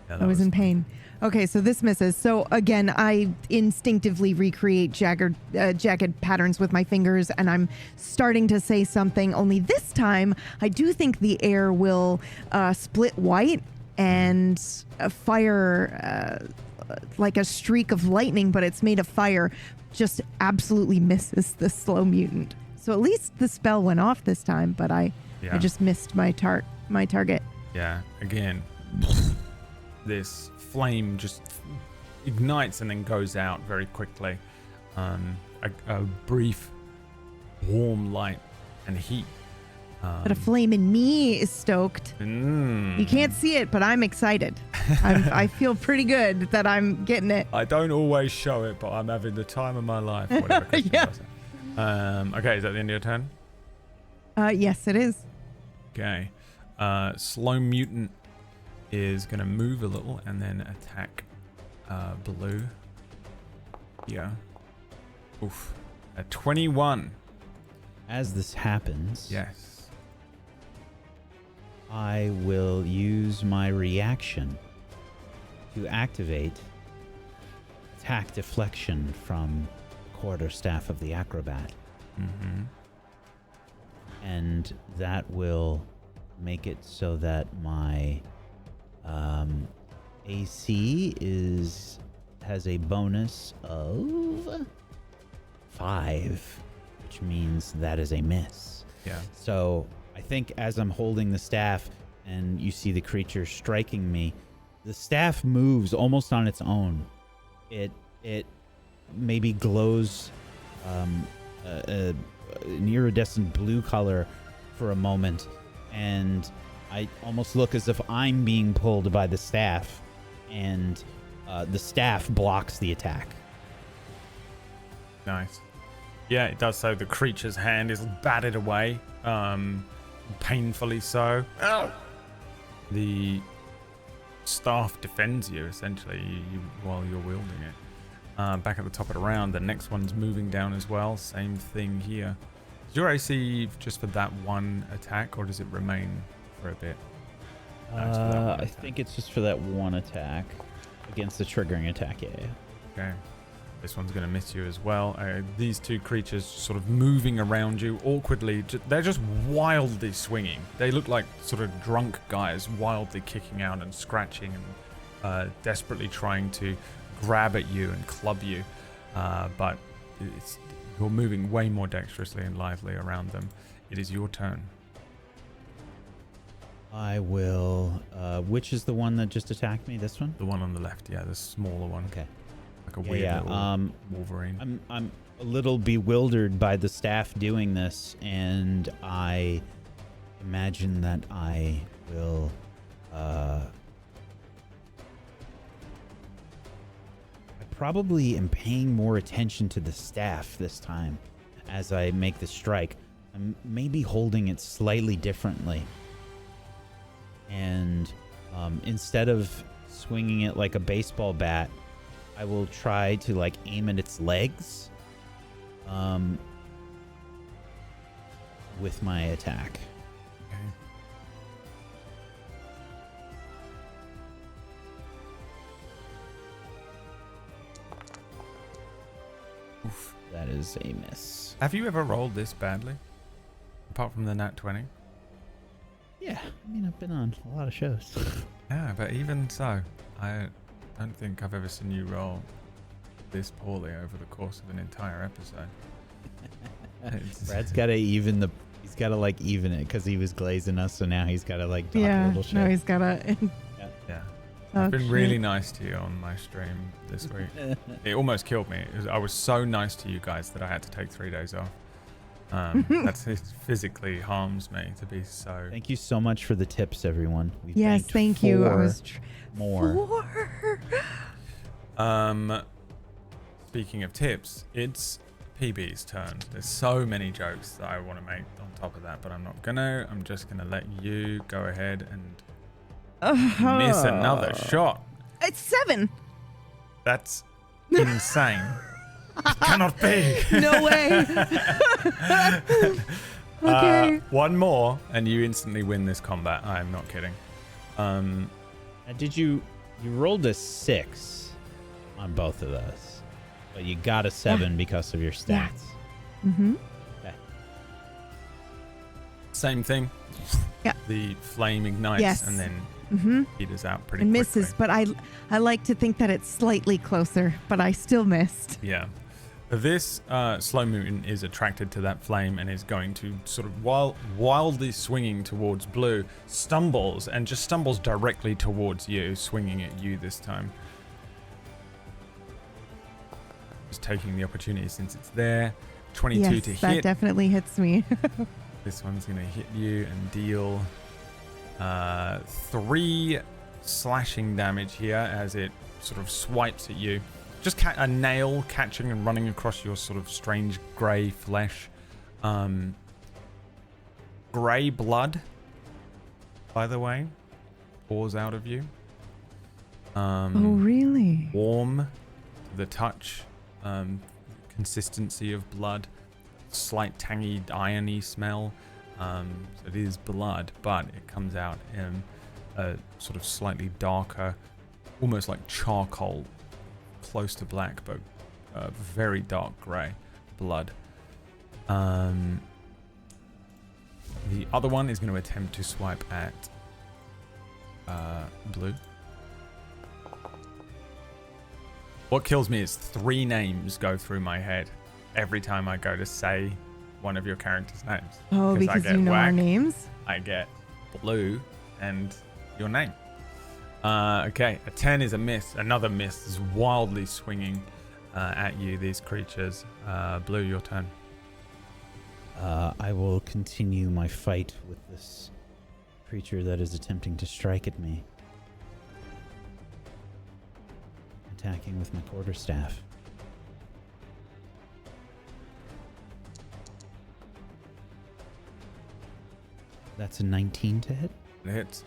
Yeah, that I was in pain. Okay, so this misses. So again, I instinctively recreate jagged patterns with my fingers, and I'm starting to say something. Only this time, I do think the air will split white and fire like a streak of lightning, but it's made of fire. Just absolutely misses the slow mutant. So at least the spell went off this time, but I just missed my target. Yeah, again, this flame just ignites and then goes out very quickly. A brief warm light and heat. But a flame in me is stoked. You can't see it, but I'm excited. I feel pretty good that I'm getting it. I don't always show it, but I'm having the time of my life. Whatever Christian Yeah. does. Okay, is that the end of your turn? Yes, it is. Okay. Slow mutant is going to move a little and then attack blue. Yeah. Oof. A 21. As this happens, Yes. I will use my reaction to activate attack deflection from quarterstaff of the acrobat. Mm-hmm. And that will make it so that my AC has a bonus of 5, which means that is a miss. Yeah. So I think as I'm holding the staff and you see the creature striking me, the staff moves almost on its own. It maybe glows an iridescent blue color for a moment, and I almost look as if I'm being pulled by the staff, and the staff blocks the attack. Nice. Yeah, it does so. The creature's hand is batted away, painfully so. Ow! The staff defends you, essentially, while you're wielding it. Back at the top of the round, the next one's moving down as well. Same thing here. Is your AC just for that one attack, or does it remain for a bit? No, it's for that one I attack. think it's just for that one attack against the triggering attack. Yeah. Okay. This one's going to miss you as well. These two creatures sort of moving around you awkwardly. They're just wildly swinging. They look like sort of drunk guys wildly kicking out and scratching and desperately trying to grab at you and club you. But you're moving way more dexterously and lively around them. It is your turn. I will. Which is the one that just attacked me? This one? The one on the left, yeah, the smaller one. Okay. Like a weird little Wolverine. I'm a little bewildered by the staff doing this, and I imagine that I will I probably am paying more attention to the staff this time as I make the strike. I'm maybe holding it slightly differently, and instead of swinging it like a baseball bat, I will try to like aim at its legs with my attack. Okay. Oof. That is a miss. Have you ever rolled this badly? apart from the nat 20. Yeah, I mean, I've been on a lot of shows. Yeah, but even so, I don't think I've ever seen you roll this poorly over the course of an entire episode. Brad's got to even the. He's got to like even it because he was glazing us, so now he's got to like talk a little shit. No, he's got to. Yeah. Oh, I've been shit. really nice to you on my stream this week. It almost killed me. I was so nice to you guys that I had to take 3 days off. It physically harms me to be so. Thank you so much for the tips, everyone. We've Yes, banked thank you. I 4 was more. 4. Speaking of tips, it's PB's turn. There's so many jokes that I want to make on top of that, but I'm not gonna. I'm just gonna let you go ahead and miss another shot. It's 7. That's insane. It cannot be. No way. Okay. One more, and you instantly win this combat. I am not kidding. Did you rolled a 6 on both of those, but you got a 7 because of your stats. Yeah. Mm-hmm. Okay. Same thing. Yeah. The flame ignites and then peters out pretty and quickly. misses, but I like to think that it's slightly closer, but I still missed. Yeah. This slow mutant is attracted to that flame and is going to sort of wildly swinging towards Blue, stumbles directly towards you, swinging at you this time. Just taking the opportunity since it's there. 22 yes, to hit. that definitely hits me. This one's going to hit you and deal 3 slashing damage here as it sort of swipes at you. Just a nail catching and running across your sort of strange grey flesh. Grey blood, by the way, pours out of you. Oh, really? Warm to the touch. Consistency of blood. Slight tangy, irony smell. It is blood, but it comes out in a sort of slightly darker, almost like charcoal, close to black, but very dark grey blood. The other one is going to attempt to swipe at Blue. What kills me is 3 names go through my head every time I go to say one of your characters' names. Oh, because you know our names? I get Blue and your name. Okay, a 10 is a miss. Another miss is wildly swinging at you, these creatures. Blue, your turn. I will continue my fight with this creature that is attempting to strike at me. Attacking with my quarterstaff. That's a 19 to hit. It hits.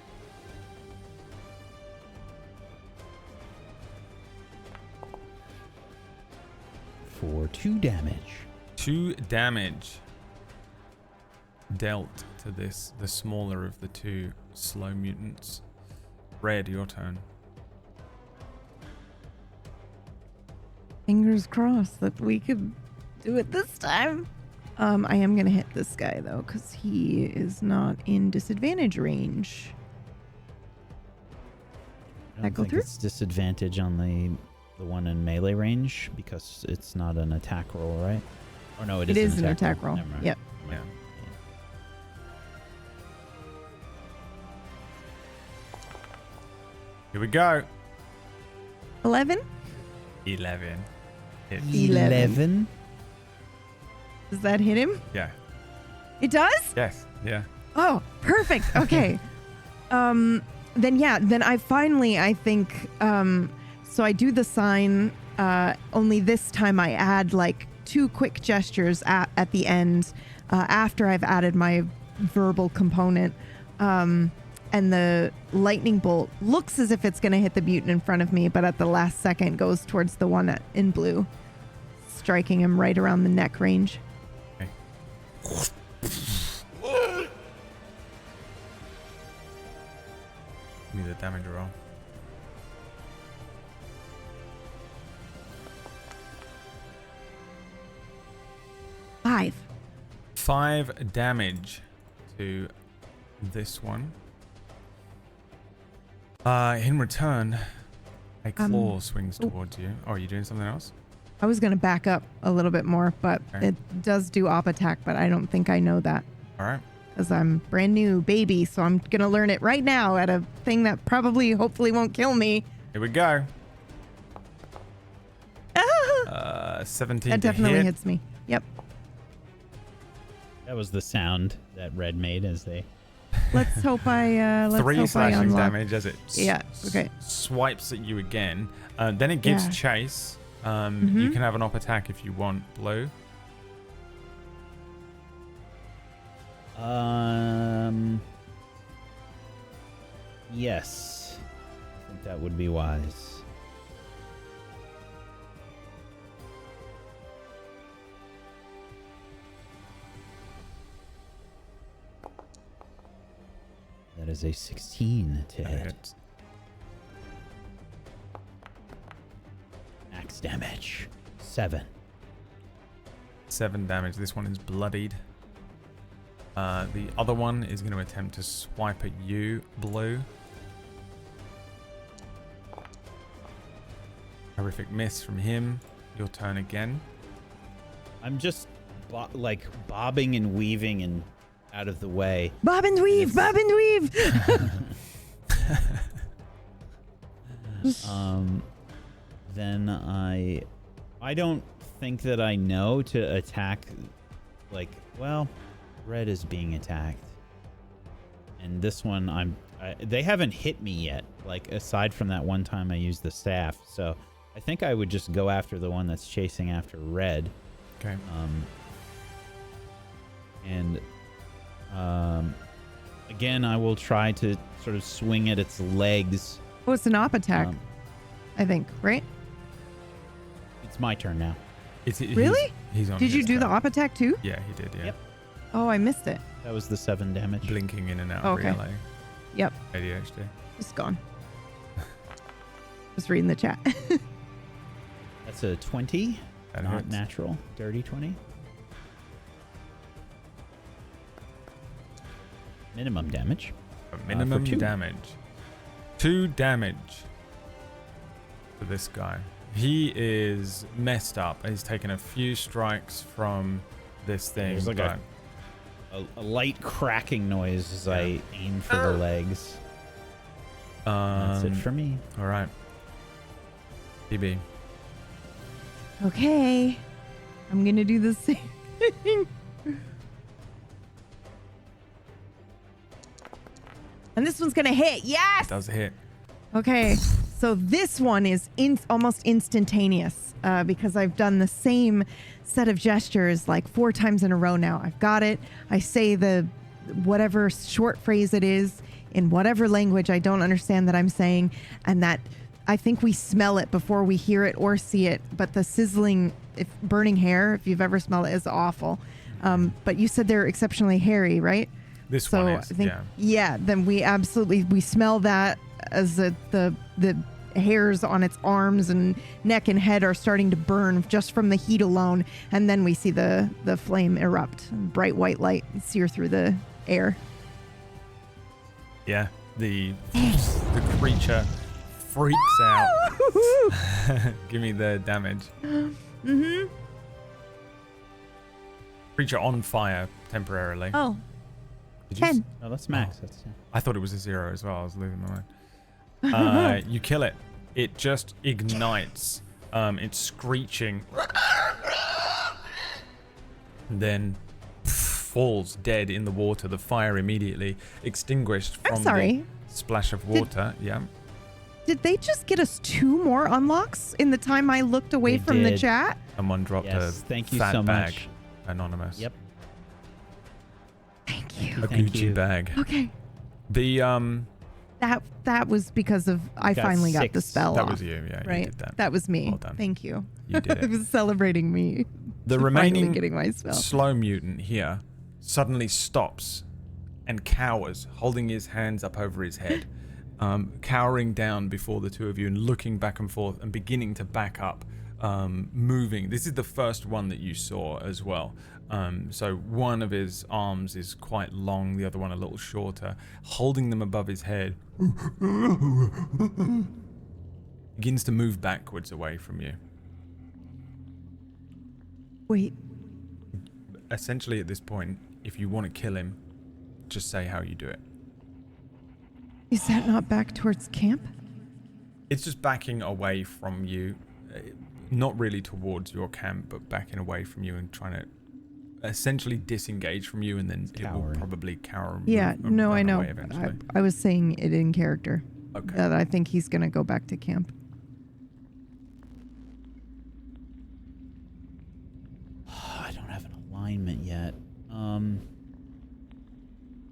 For 2 damage. 2 damage dealt to this, the smaller of the 2 slow mutants. Red, your turn. Fingers crossed that we could do it this time. I am going to hit this guy, though, because he is not in disadvantage range. I That don't go think through? it's disadvantage on the one in melee range because it's not an attack roll, right? Or no, It is an attack roll. Never mind. Yep. Yeah. Here we go. 11? 11. Hits. 11. Does that hit him? Yeah. It does? Yes. Yeah. Oh, perfect. Okay. Then I finally, I think, so I do the sign, only this time I add like 2 quick gestures at the end, after I've added my verbal component. And the lightning bolt looks as if it's going to hit the mutant in front of me, but at the last second goes towards the one in blue, striking him right around the neck range. Give me the damage roll. 5 damage to this one. In return, a claw swings towards you. Oh, are you doing something else? I was going to back up a little bit more, but Okay. it does do op attack, but I don't think I know that All right. because I'm brand new baby, so I'm going to learn it right now at a thing that probably, hopefully won't kill me. Here we go. 17 That to definitely hit. hits me. Yep. That was the sound that Red made as they. Let's hope I, 3 slashing unlock. damage as it Yeah, okay. swipes at you again. Then it gives Yeah. chase. You can have an op attack if you want, Blue. Yes. I think that would be wise. That is a 16 to That hit. hits. Max damage. 7. 7 damage. This one is bloodied. The other one is going to attempt to swipe at you, Blue. Horrific miss from him. Your turn again. I'm just bobbing and weaving and out of the way. Bob and weave, bob and weave. Then I don't think that I know to attack. Red is being attacked, and this one they haven't hit me yet. Aside from that one time I used the staff, so I think I would just go after the one that's chasing after Red. Okay. Again, I will try to sort of swing at its legs. Oh, it's an op attack, I think, right? It's my turn now. Really? He's on. Did you his do the turn. op attack too? Yeah, he did. Yeah. Yep. Oh, I missed it. That was the 7 damage. Blinking in and out. Okay. Relay. Yep, ADHD. it's gone. Just reading the chat. That's a 20. That Not hurts. natural. Dirty 20. Minimum damage. Minimum for 2. damage. 2 damage to this guy. He is messed up. He's taken a few strikes from this thing. There's like but a light cracking noise as I aim for the legs. That's it for me. All right. PB. Okay, I'm gonna do the same thing. And this one's gonna hit. Yes. Does hit. Okay, so this one is almost instantaneous because I've done the same set of gestures like 4 times in a row now. I've got it. I say the whatever short phrase it is in whatever language I don't understand that I'm saying, and that I think we smell it before we hear it or see it. But the sizzling, burning hair, if you've ever smelled it, is awful. But you said they're exceptionally hairy, right? This So one I is. think, Yeah. then we smell that as the hairs on its arms and neck and head are starting to burn just from the heat alone, and then we see the flame erupt, and bright white light sear through the air. Yeah. The creature freaks out. Give me the damage. Mm-hmm. Creature on fire temporarily. Oh, Did you 10. Oh, that's max. That's I thought it was a 0 as well. I was losing my mind. You kill it. It just ignites. It's screeching. And then falls dead in the water. The fire immediately extinguished from I'm sorry. the splash of water. Yeah. Did they just get us 2 more unlocks in the time I looked away They from the did. chat? Someone dropped Yes, a thank you fat so bag. much. Anonymous. Yep. Thank you. A Thank Gucci you. bag. Okay. The That was because of I Got finally got the 6. spell that off. was you. Yeah, you Right. did that. That was me. Well done. Thank you. You did I it. was celebrating me. The finally remaining getting my spell. slow mutant here suddenly stops and cowers, holding his hands up over his head, cowering down before the two of you and looking back and forth and beginning to back up, moving. This is the first one that you saw as well. So one of his arms is quite long, the other one a little shorter, holding them above his head. Begins to move backwards away from you. Wait, Essentially, at this point, if you want to kill him, just say how you do it. is that not back towards camp? It's just backing away from you, not really towards your camp, but backing away from you and trying to essentially disengage from you, and then it will Cowering. probably cower and Yeah, move, no, I run know. away eventually. I was saying it in character. Okay. That I think he's going to go back to camp. I don't have an alignment yet.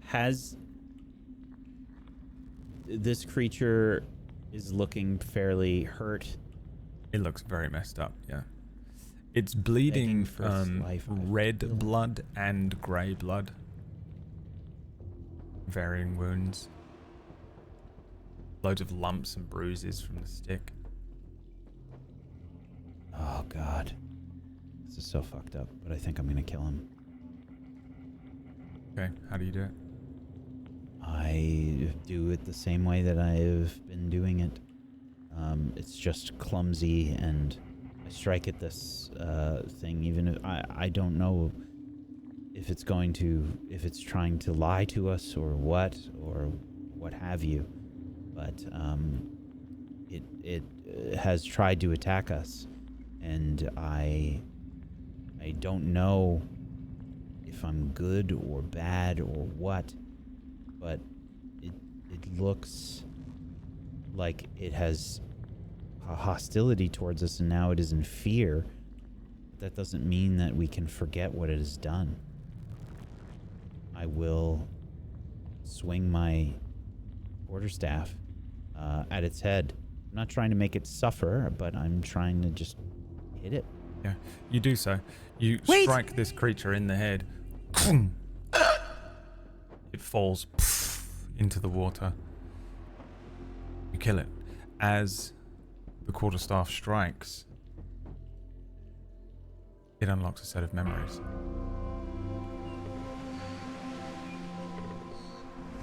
Has this creature is looking fairly hurt? It looks very messed up, yeah. It's bleeding Begging for its life, I red feel. blood and grey blood. Varying wounds. Loads of lumps and bruises from the stick. Oh god. This is so fucked up, but I think I'm gonna kill him. Okay, how do you do it? I do it the same way that I've been doing it. It's just clumsy, and I strike at this thing, even if I don't know if it's trying to lie to us or what have you, but it has tried to attack us, and I don't know if I'm good or bad or what, but it looks like it has a hostility towards us, and now it is in fear. That doesn't mean that we can forget what it has done. I will swing my quarterstaff at its head. I'm not trying to make it suffer, but I'm trying to just hit it. Yeah, you do so. You Wait. strike this creature in the head. It falls into the water. You kill it. As the quarterstaff strikes, it unlocks a set of memories.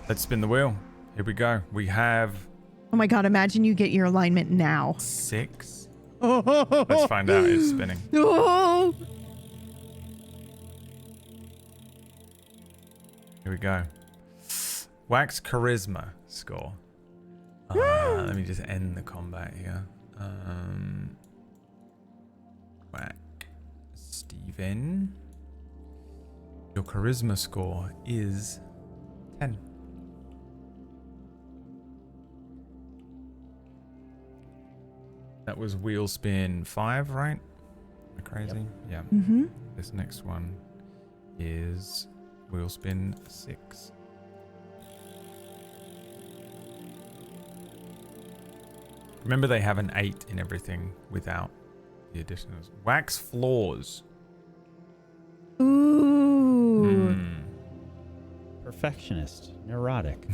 Let's spin the wheel. Here we go. We have Oh my god, imagine you get your alignment now. 6. Let's find out. It's spinning. Oh. Here we go. Wax charisma score. Let me just end the combat here. Wacksteven. Your charisma score is 10. That was wheel spin 5, right? Am I crazy? Yeah. Mm-hmm. This next one is wheel spin 6. Remember, they have an 8 in everything without the additionals. Wax floors. Ooh. Perfectionist, neurotic,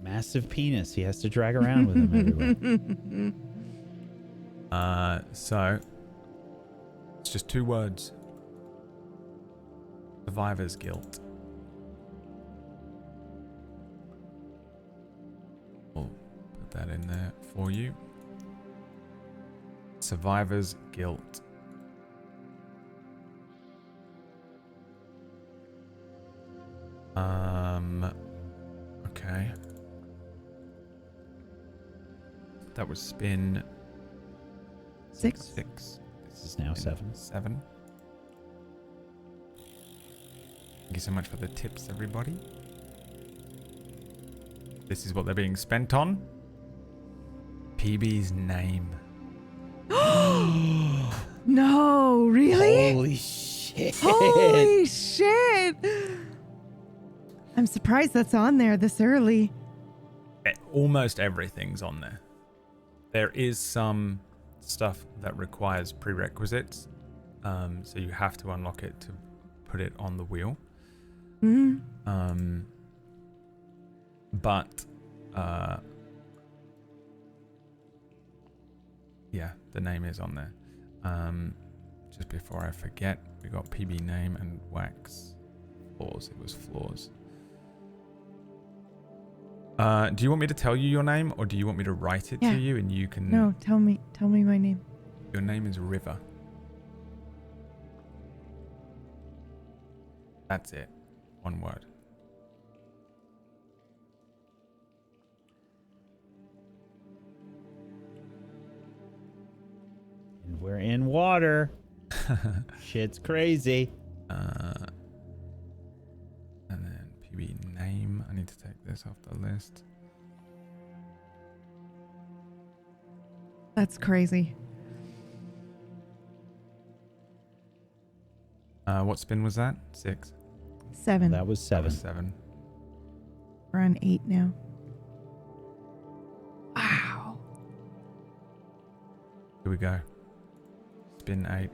massive penis. He has to drag around with him everywhere. So it's just 2 words. Survivor's guilt. We'll put that in there for you. Survivor's guilt. Okay. That was spin 6. 6. This is now 7. 7. Thank you so much for the tips, everybody. This is what they're being spent on. PB's name. No, really? Holy shit! Holy shit! I'm surprised that's on there this early. Almost everything's on there. There is some stuff that requires prerequisites, so you have to unlock it to put it on the wheel. Mm-hmm. But yeah, the name is on there. just before I forget, we got PB name and wax floors. It was floors. Do you want me to tell you your name, or do you want me to write it to you and you can? No, tell me my name. Your name is River. That's it. One word. And we're in water. Shit's crazy. And then PB name. I need to take this off the list. That's crazy. What spin was that? 6. 7. That was 7. 7. We're on 8 now. Wow. Here we go. Spin 8.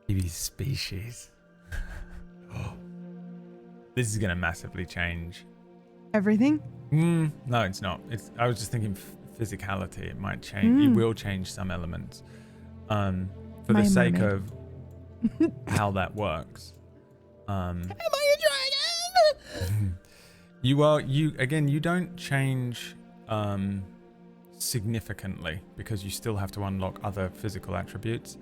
TV species. Oh. This is going to massively change. Everything? No, it's not. I was just thinking physicality. It might change. It will change some elements. For My the sake mermaid. of how that works. Am I a dragon? You don't change significantly because you still have to unlock other physical attributes.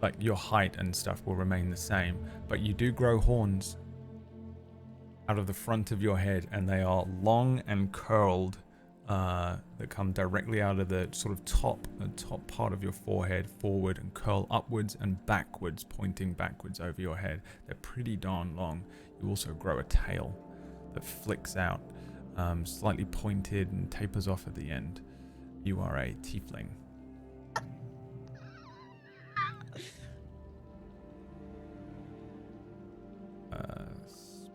Like your height and stuff will remain the same, but you do grow horns out of the front of your head, and they are long and curled, that come directly out of the sort of top part of your forehead forward and curl upwards and backwards, pointing backwards over your head. They're pretty darn long. You also grow a tail that flicks out, slightly pointed and tapers off at the end. You are a tiefling.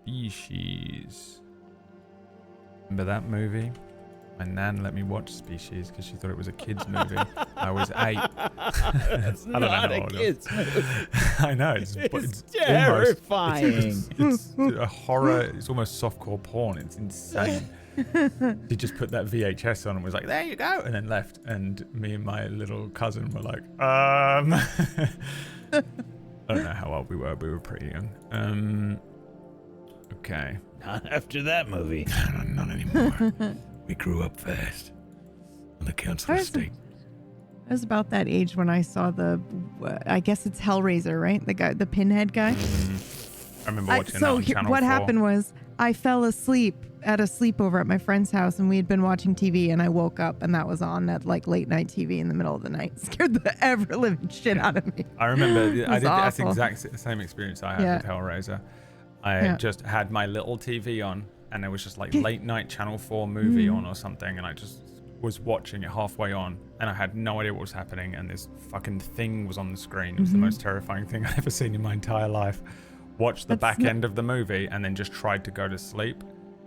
Species. Remember that movie? My nan let me watch Species because she thought it was a kid's movie. I was 8. That's I don't know not how a old kid's movie. I know. It's Almost, terrifying. it's a horror. It's almost softcore porn. It's insane. She just put that VHS on and was like, "There you go," and then left. And me and my little cousin were like, I don't know how old we were. We were pretty young. Okay. Not after that movie. Not anymore. We grew up fast on the council estate. I was about that age when I saw I guess it's Hellraiser, right? The guy, the pinhead guy. I remember watching that on Channel 4. What happened was I fell asleep at a sleepover at my friend's house, and we had been watching TV, and I woke up and that was on at like late night TV in the middle of the night. Scared the ever living shit out of me. I remember I did that's awful. exact same experience I had with Hellraiser. I just had my little TV on, and there was just like late night Channel 4 movie on or something, and I just was watching it halfway on, and I had no idea what was happening, and this fucking thing was on the screen. It was the most terrifying thing I'd ever seen in my entire life. Watched the back end of the movie and then just tried to go to sleep.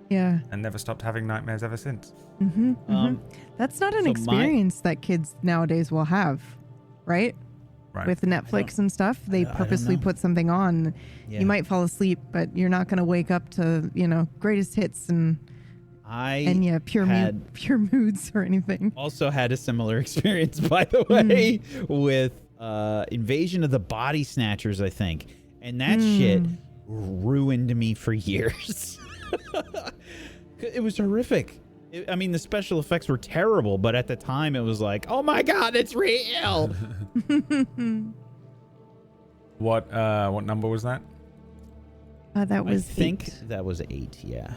Yeah. And never stopped having nightmares ever since. That's not an experience that kids nowadays will have, right? Right. With Netflix and stuff, they purposely put something on. Yeah. You might fall asleep, but you're not going to wake up to, greatest hits and pure moods or anything. Also had a similar experience, by the way, with Invasion of the Body Snatchers, I think. And that shit ruined me for years. It was horrific. The special effects were terrible, but at the time it was like, oh my God, it's real. What number was that? That was I think 8. that was 8, yeah.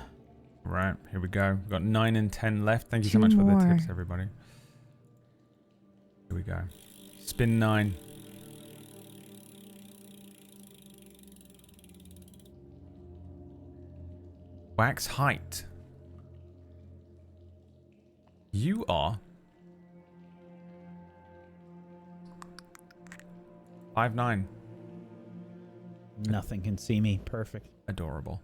Right, here we go. We've got 9 and 10 left. Thank you so much for the tips, everybody. Here we go. Spin 9. Wax height. You are 5'9". Nothing can see me. Perfect. Adorable.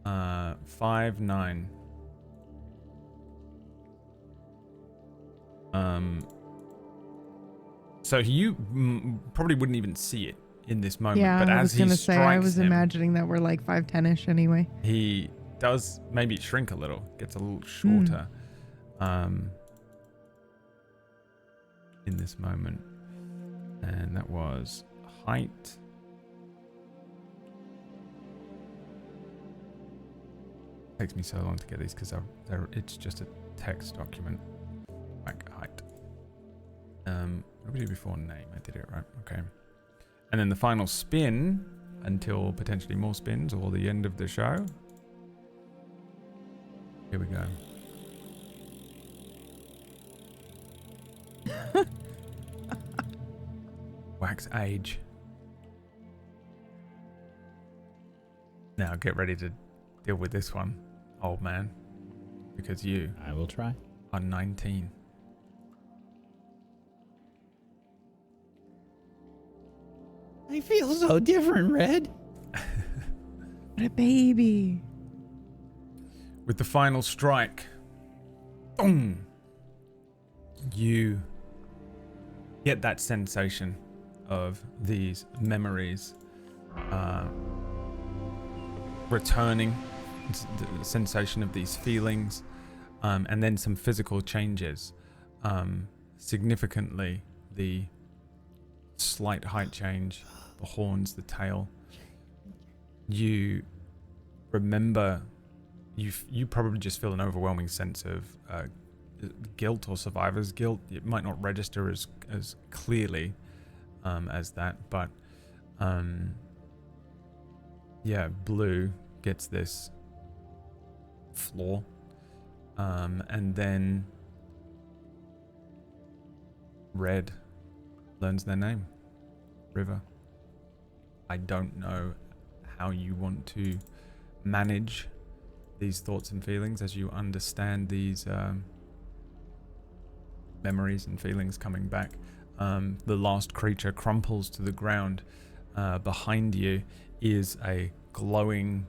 5'9". So you probably wouldn't even see it in this moment. Yeah, but I as was he going to say, I was him, imagining that we're like 5'10"-ish anyway. He does maybe shrink a little, gets a little shorter in this moment. And that was height. Takes me so long to get these because it's just a text document. Like height. What did we do before name? I did it right. Okay. And then the final spin until potentially more spins or the end of the show. Here we go. Wax age. Now get ready to deal with this one, old man, because you I will try. are 19. I feel so different, Red. What a baby. With the final strike, boom, you get that sensation of these memories returning, the sensation of these feelings, and then some physical changes. Significantly, the slight height change, the horns, the tail. You remember, you probably just feel an overwhelming sense of guilt or survivor's guilt. It might not register as clearly as that, but yeah, Blue gets this flaw, and then Red learns their name, River. I don't know how you want to manage these thoughts and feelings as you understand these memories and feelings coming back. The last creature crumples to the ground. Behind you is a glowing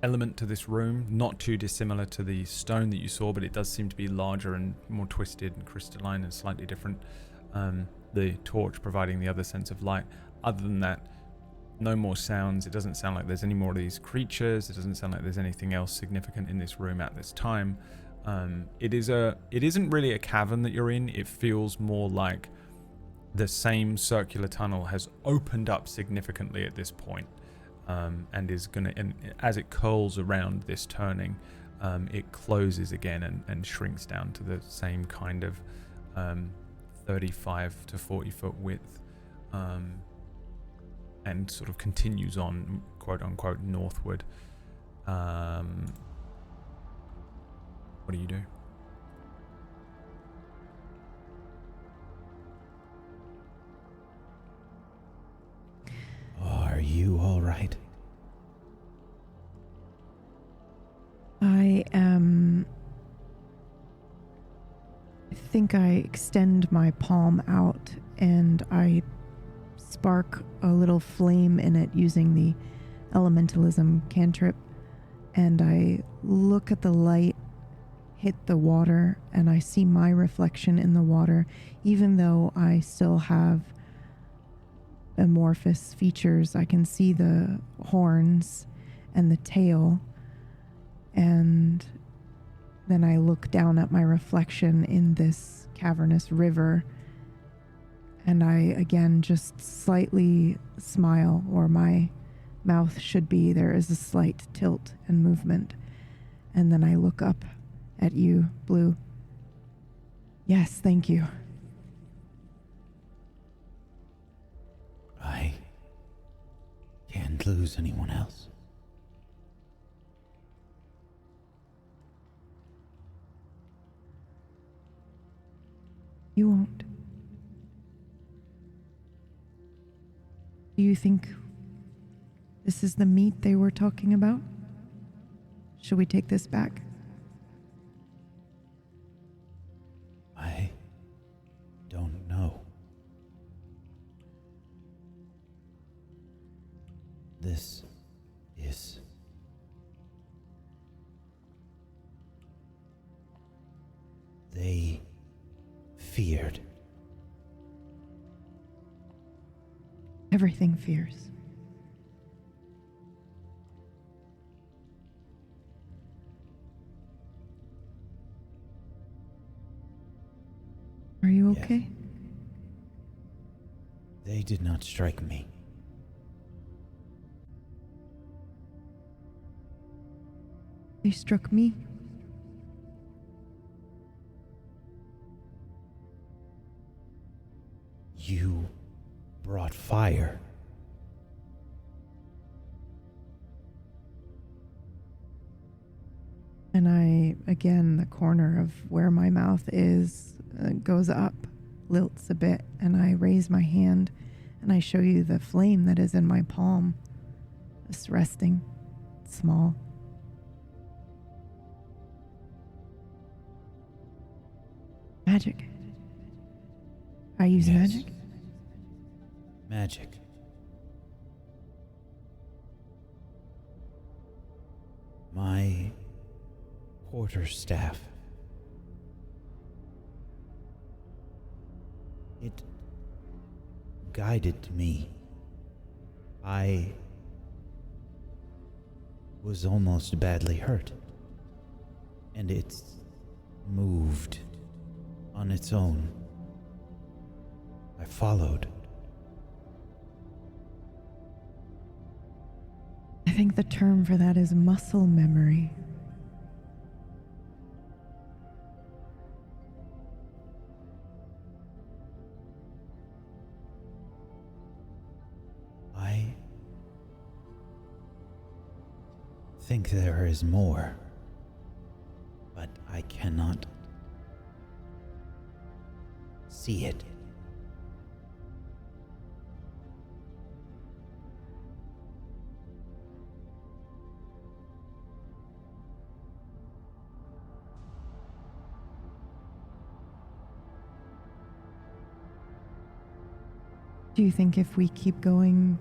element to this room, not too dissimilar to the stone that you saw, but it does seem to be larger and more twisted and crystalline and slightly different. The torch providing the other sense of light. Other than that, no more sounds. It doesn't sound like there's any more of these creatures. It doesn't sound like there's anything else significant in this room at this time. It isn't really a cavern that you're in. It feels more like the same circular tunnel has opened up significantly at this point, and is gonna, and as it curls around this turning, it closes again and shrinks down to the same kind of 35 to 40 foot width, and sort of continues on, quote unquote, northward. What do you do? Are you all right? I think I extend my palm out and I spark a little flame in it using the elementalism cantrip, and I look at the light hit the water and I see my reflection in the water, even though I still have amorphous features. I can see the horns and the tail, and then I look down at my reflection in this cavernous river, and I again just slightly smile, or my mouth should be. There is a slight tilt and movement, and then I look up at you, Blue. Yes, thank you. I can't lose anyone else. You won't. Do you think this is the meat they were talking about? Should we take this back? I don't know. This is... They feared. Everything fears. Are you Yes. okay? They did not strike me. They struck me. You brought fire. And again, the corner of where my mouth is goes up, lilts a bit, and I raise my hand and I show you the flame that is in my palm, just resting, small. Magic. I use Yes. magic. Magic. My quarterstaff. It guided me. I was almost badly hurt, and it moved on its own. I followed. I think the term for that is muscle memory. I think there is more, but I cannot see it. Do you think if we keep going,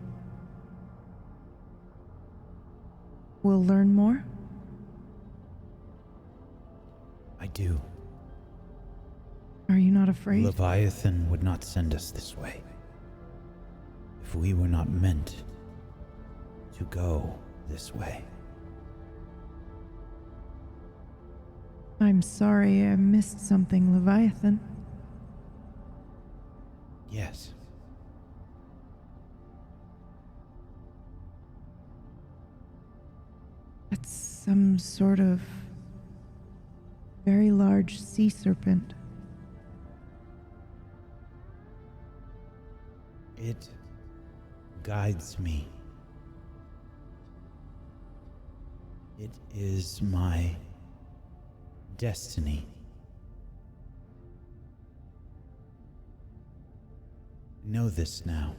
we'll learn more? I do. Are you not afraid? Leviathan would not send us this way if we were not meant to go this way. I'm sorry I missed something, Leviathan. Yes. That's some sort of very large sea serpent. It guides me. It is my destiny. Know this now.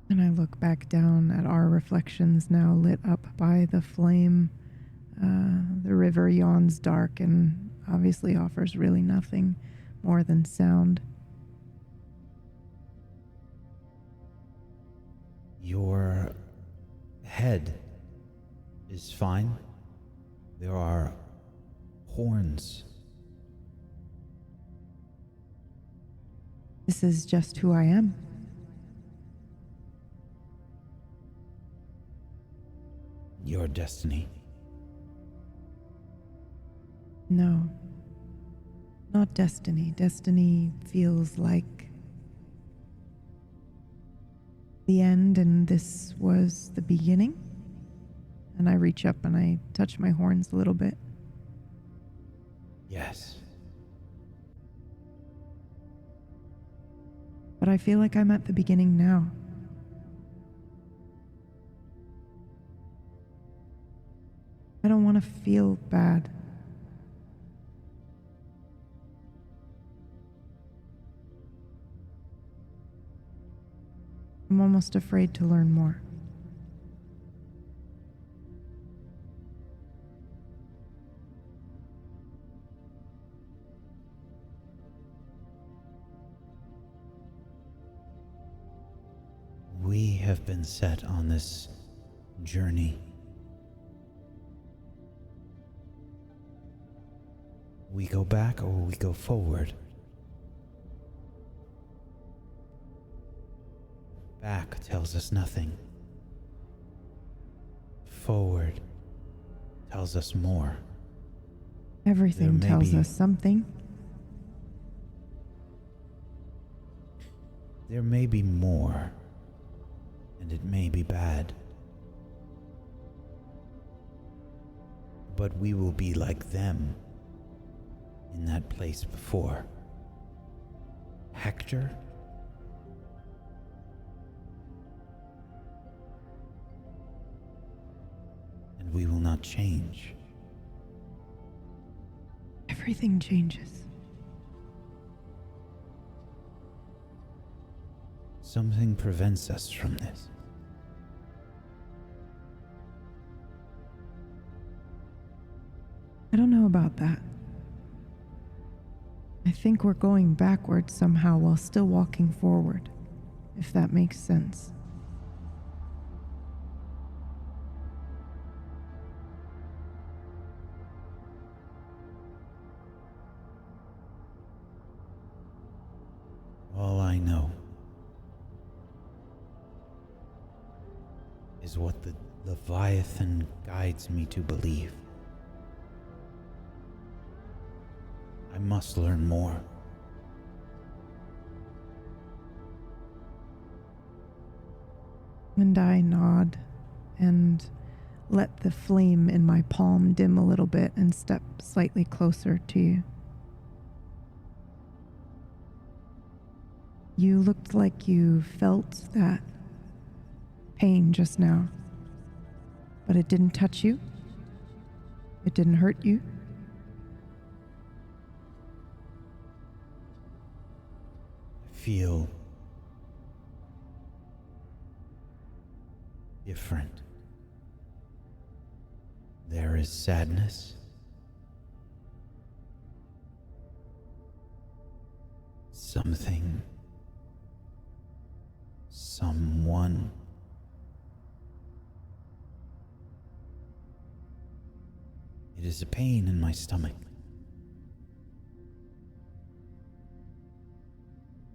And I look back down at our reflections now lit up by the flame. The river yawns dark and obviously offers really nothing more than sound. Your head is fine. There are horns. This is just who I am. Your destiny. No, not destiny. Destiny feels like the end, and this was the beginning. And I reach up and I touch my horns a little bit. Yes. But I feel like I'm at the beginning now. I don't want to feel bad. I'm almost afraid to learn more. We have been set on this journey. We go back or we go forward. Back tells us nothing. forward tells us more. Everything There may tells be- us something. There may be more, and it may be bad. But we will be like them in that place before. Hector? And we will not change. Everything changes. Something prevents us from this. I don't know about that. I think we're going backwards somehow while still walking forward, if that makes sense. All I know is what the Leviathan guides me to believe. I must learn more. And I nod and let the flame in my palm dim a little bit and step slightly closer to you. You looked like you felt that pain just now, but it didn't touch you. It didn't hurt you. I feel different. There is sadness. Something. Someone. It is a pain in my stomach.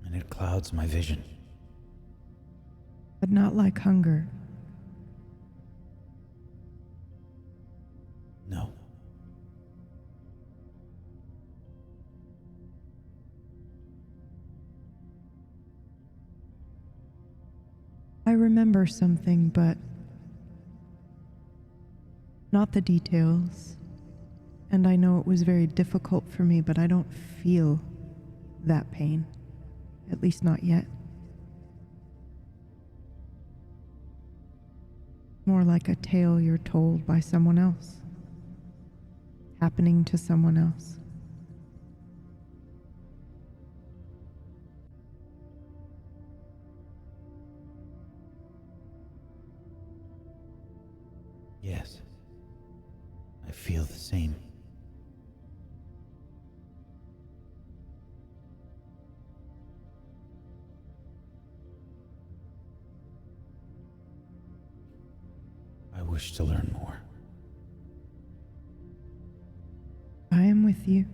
And it clouds my vision. But not like hunger. No. I remember something, but not the details. And I know it was very difficult for me, but I don't feel that pain. At least not yet. More like a tale you're told by someone else. Happening to someone else. Yes. I feel the same. I wish to learn more. I am with you.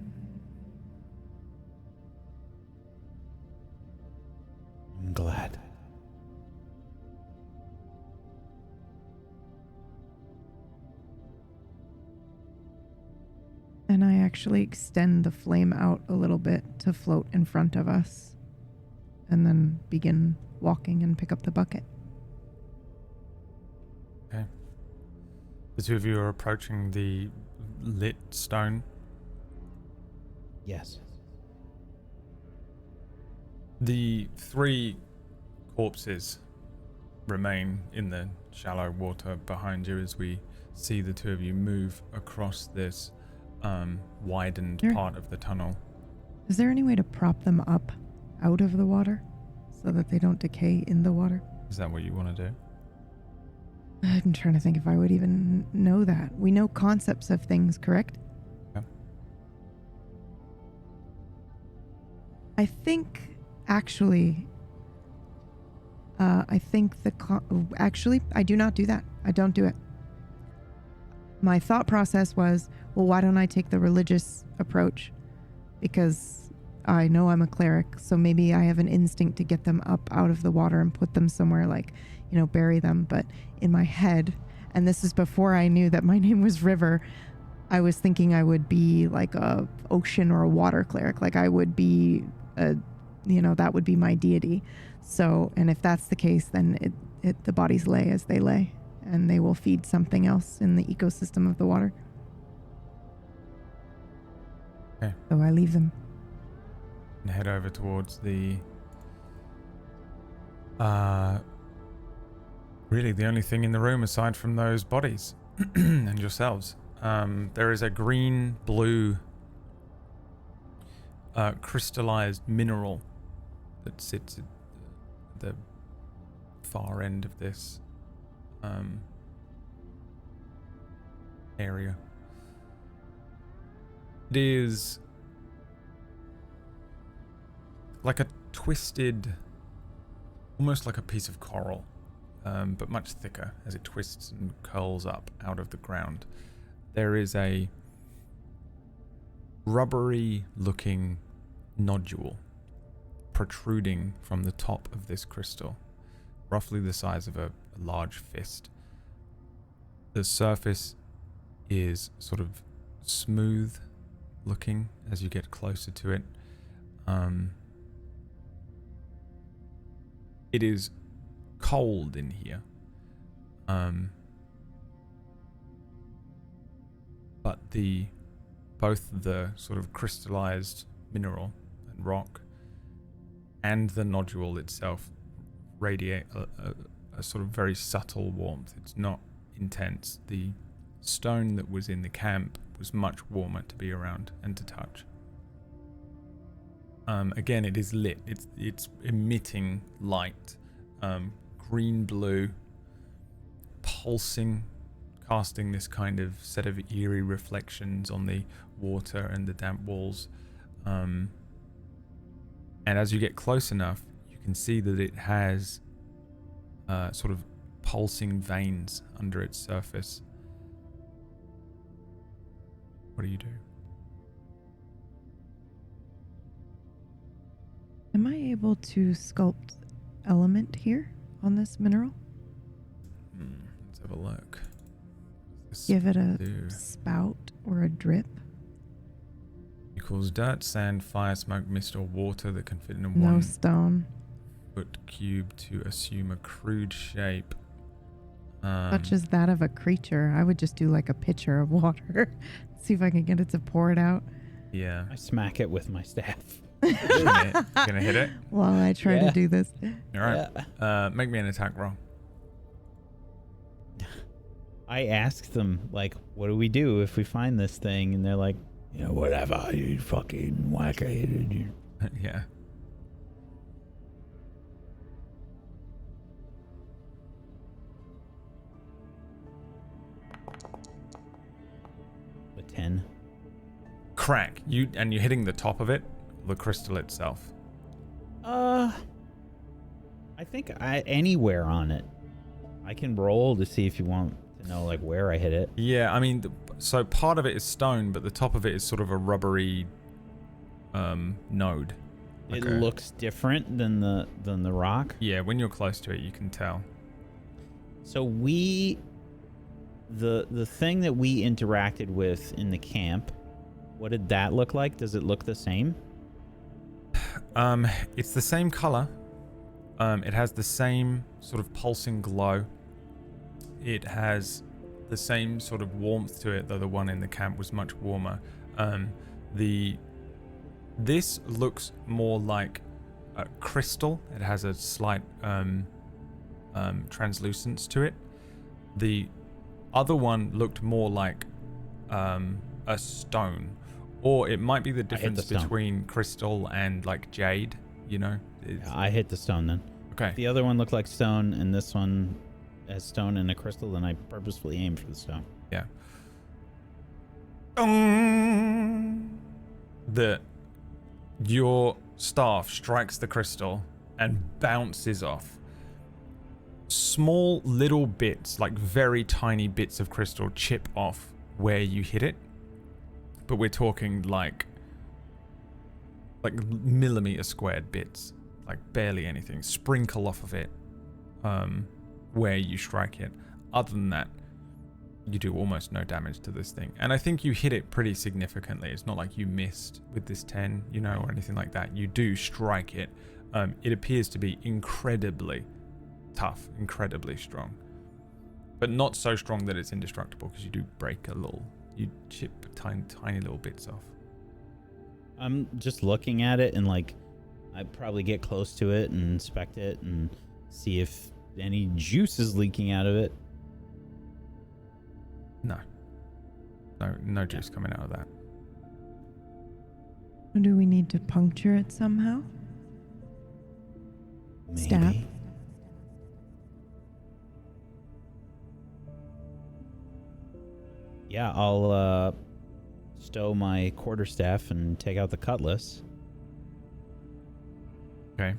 I'm glad. And I actually extend the flame out a little bit to float in front of us, and then begin walking and pick up the bucket. Okay. The two of you are approaching the lit stone. Yes. The three corpses remain in the shallow water behind you as we see the two of you move across this widened Sure. part of the tunnel. Is there any way to prop them up out of the water so that they don't decay in the water? Is that what you want to do? I'm trying to think if I would even know that. We know concepts of things, correct? Yeah. I think, actually, actually, I do not do that. I don't do it. My thought process was, well, why don't I take the religious approach? Because I know I'm a cleric, so maybe I have an instinct to get them up out of the water and put them somewhere, like, bury them. But in my head, and this is before I knew that my name was River, I was thinking I would be like a ocean or a water cleric. Like I would be that would be my deity. So, and if that's the case, then the bodies lay as they lay, and they will feed something else in the ecosystem of the water. Okay. So I leave them. And head over towards the really the only thing in the room aside from those bodies and yourselves. There is a green blue crystallized mineral that sits at the far end of this area. It is like a twisted, almost like a piece of coral, but much thicker as it twists and curls up out of the ground. There is a rubbery looking nodule protruding from the top of this crystal, roughly the size of a large fist. The surface is sort of smooth looking as you get closer to it. It is cold in here. But both the sort of crystallized mineral and rock and the nodule itself radiate a sort of very subtle warmth. It's not intense. The stone that was in the camp was much warmer to be around and to touch. Again, it is lit. It's emitting light, green blue, pulsing, casting this kind of set of eerie reflections on the water and the damp walls. And as you get close enough, you can see that it has sort of pulsing veins under its surface. What do you do? Am I able to sculpt element here on this mineral? Let's have a look. Give it a spout or a drip? Equals dirt, sand, fire, smoke, mist, or water that can fit in No one stone. foot cube to assume a crude shape. Such as that of a creature. I would just do like a pitcher of water. See if I can get it to pour it out. Yeah. I smack it with my staff. Gonna hit it? While I try to do this. All right. Yeah. Make me an attack roll. I asked them, like, what do we do if we find this thing? And they're like, whatever, you fucking whack it. Yeah. A 10. Crack. You're hitting the top of it, the crystal itself. I think anywhere on it. I can roll to see if you want to know, like, where I hit it. Yeah, I mean, so part of it is stone, but the top of it is sort of a rubbery node. It looks different than the rock. Yeah, when you're close to it, you can tell. So the thing that we interacted with in the camp, what did that look like? Does it look the same? It's the same color. It has the same sort of pulsing glow. It has the same sort of warmth to it, though the one in the camp was much warmer. This looks more like a crystal. It has a slight translucence to it. The other one looked more like a stone, or it might be the difference between crystal and like jade. I hit the stone then. Okay. The other one looked like stone, and this one has stone and a crystal, and I purposefully aimed for the stone. Yeah. Your staff strikes the crystal and bounces off. Small little bits, like very tiny bits of crystal, chip off where you hit it. But we're talking like millimeter squared bits, like barely anything, sprinkle off of it where you strike it. Other than that, you do almost no damage to this thing. And I think you hit it pretty significantly. It's not like you missed with this 10, you know, or anything like that. You do strike it. It appears to be incredibly tough, incredibly strong. But not so strong that it's indestructible, because you do break a little. You chip tiny little bits off. I'm just looking at it, and like, I'd probably get close to it and inspect it and see if any juice is leaking out of it. No juice coming out of that. Do we need to puncture it somehow? Maybe. Stab? Yeah, I'll stow my quarterstaff and take out the cutlass. Okay.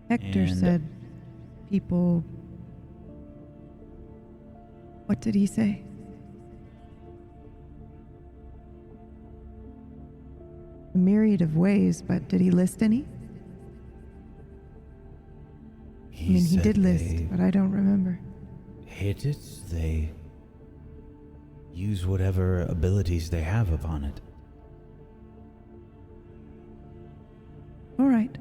Hector And- said people... What did he say? A myriad of ways, but did he list any? I mean, he said did list, they but I don't remember. hate it. They use whatever abilities they have upon it. All right.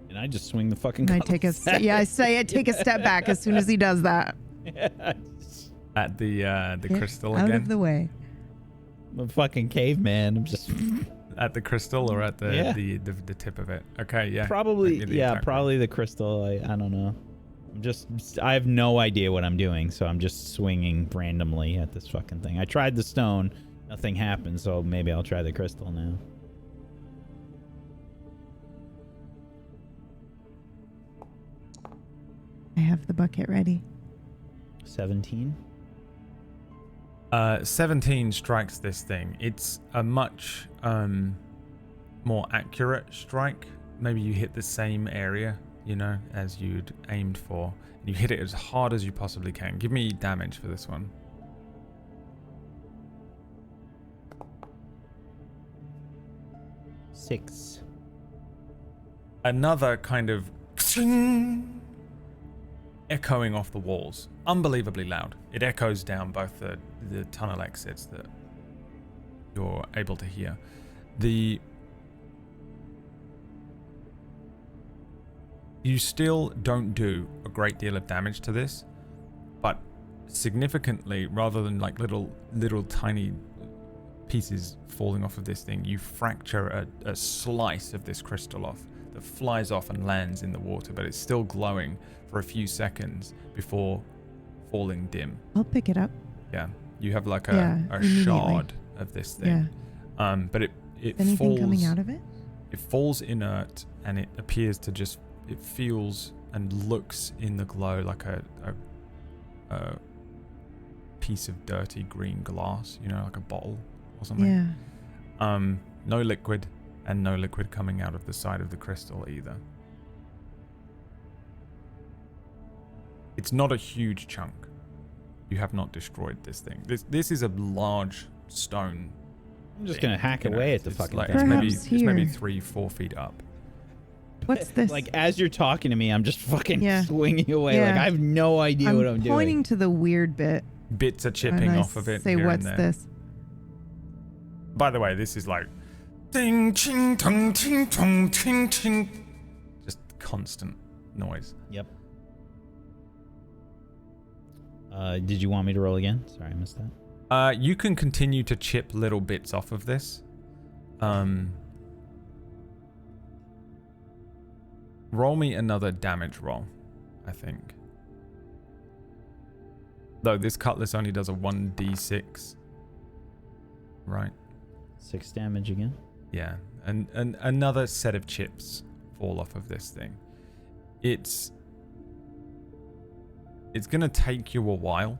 And I just swing the fucking And I cutlass. take a I say I take a step back as soon as he does that. At the Get crystal out again. of the way. I'm a fucking caveman. I'm just At the crystal or at the, Yeah. the tip of it? Okay, yeah. probably Make me the attack roll. probably the crystal. I don't know. I have no idea what I'm doing, so I'm just swinging randomly at this fucking thing. I tried the stone, nothing happened, so maybe I'll try the crystal now. I have the bucket ready. 17. 17 strikes this thing. It's a much more accurate strike. Maybe you hit the same area, you know, as you'd aimed for. You hit it as hard as you possibly can. Give me damage for this one. Six. Another kind of echoing off the walls. Unbelievably loud. It echoes down both the tunnel exits that you're able to hear. You still don't do a great deal of damage to this, but significantly, rather than like little tiny pieces falling off of this thing, you fracture a slice of this crystal off that flies off and lands in the water, but it's still glowing for a few seconds before falling dim. I'll pick it up. Yeah, you have like Yeah, a immediately. shard of this thing. Yeah. But it Anything falls. coming out of it? It falls inert, and it appears to just. It feels and looks in the glow like a piece of dirty green glass, you know, like a bottle or something. Yeah. No liquid, and no liquid coming out of the side of the crystal either. It's not a huge chunk. You have not destroyed this thing. This is a large stone. I'm just thing, gonna hack you know. away at the It's fucking like, thing. Perhaps it's maybe here. 3-4 feet up. What's this? Like, as you're talking to me, I'm just fucking Yeah. swinging away. Yeah. Like, I have no idea what I'm pointing doing. to the weird bit. Bits are chipping and I off of it. say, here what's and there. this? By the way, this is like ding ching tong ching tong ching ching. Just constant noise. Yep. Did you want me to roll again? Sorry, I missed that. You can continue to chip little bits off of this. Roll me another damage roll, I think. Though this cutlass only does a 1d6. Right. 6 damage again. Yeah, and another set of chips fall off of this thing. It's gonna take you a while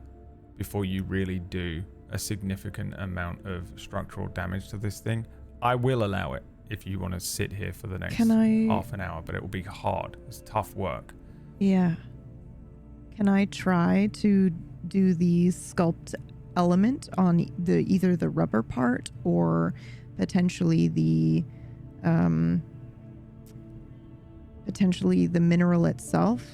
before you really do a significant amount of structural damage to this thing. I will allow it if you want to sit here for the next Can I- half an hour, but it will be hard. It's tough work. Yeah. Can I try to do the sculpt element on either the rubber part or potentially the mineral itself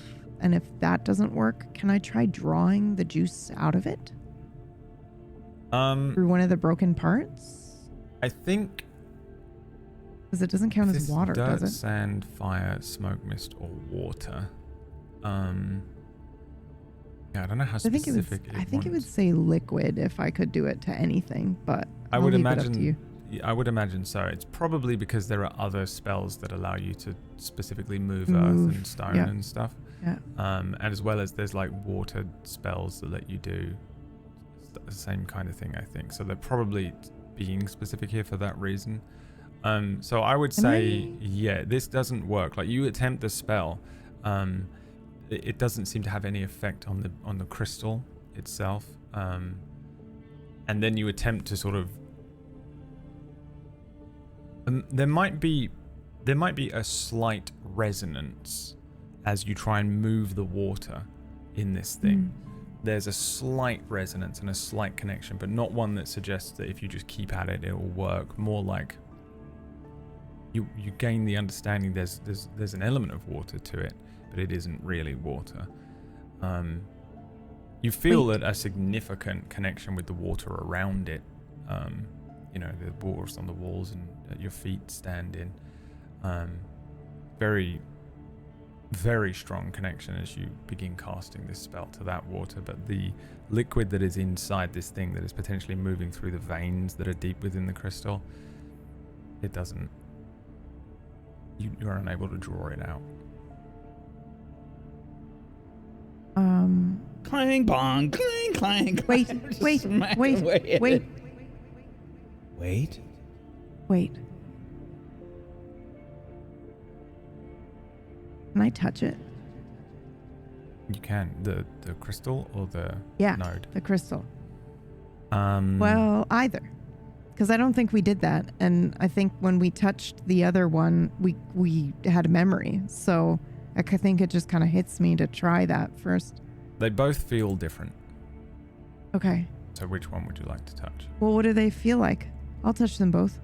And if that doesn't work, can I try drawing the juice out of it through one of the broken parts? I think Because it doesn't count as this water, dirt, does it? sand, fire, smoke, mist, or water. Yeah, I don't know how specific I think it would say liquid if I could do it to anything, but I would I'll leave it up to you. imagine. I would imagine so. It's probably because there are other spells that allow you to specifically move earth and stone yeah. and stuff. Yeah. And as well as there's like water spells that let you do the same kind of thing, I think. So they're probably being specific here for that reason. So I would say, yeah, this doesn't work. Like you attempt the spell, it doesn't seem to have any effect on the crystal itself. And then you attempt to sort of. There might be a slight resonance as you try and move the water in this thing. There's a slight resonance and a slight connection, but not one that suggests that if you just keep at it, it will work. More like you gain the understanding there's an element of water to it, but it isn't really water. You feel a significant connection with the water around it. The waters on the walls and that your feet stand in. Very, very strong connection as you begin casting this spell to that water, but the liquid that is inside this thing that is potentially moving through the veins that are deep within the crystal, it doesn't. You're unable to draw it out. Clang bong, clang clang. Wait. Can I touch it? You can. The crystal or the node? The crystal. Um, Well, either. Because I don't think we did that. And I think when we touched the other one, we had a memory. So I think it just kind of hits me to try that first. They both feel different. Okay. So which one would you like to touch? Well, what do they feel like? I'll touch them both.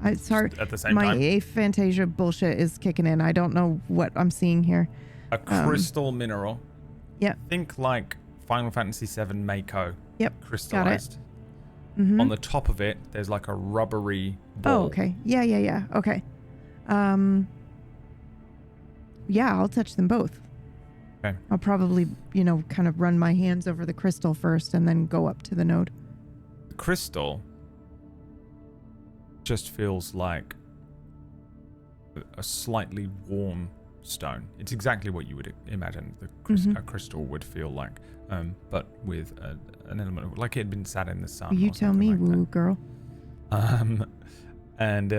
It's hard. At the same My time? aphantasia bullshit is kicking in. I don't know what I'm seeing here. A crystal mineral. Yep. Think like Final Fantasy VII Mako. Yep. Crystallized. Mm-hmm. On the top of it, there's like a rubbery ball. Oh, okay. Yeah. Okay. Yeah, I'll touch them both. Okay. I'll probably, kind of run my hands over the crystal first and then go up to the node. The crystal just feels like a slightly warm stone. It's exactly what you would imagine a crystal would feel like, but with an element of like it had been sat in the sun. You tell me, like woo girl. And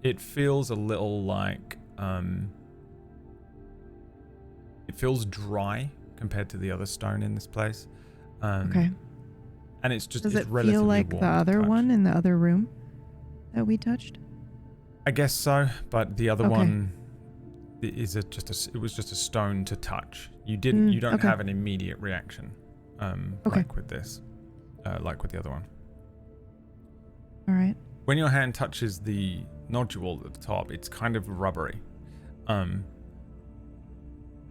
it feels a little like it feels dry compared to the other stone in this place. Okay. And it's just Does it's it relatively feel like warm the to other touch. one in the other room that we touched? I guess so, but the other Okay. one it was just a stone to touch. You don't okay. have an immediate reaction, like with this, like with the other one. All right. When your hand touches the nodule at the top, it's kind of rubbery.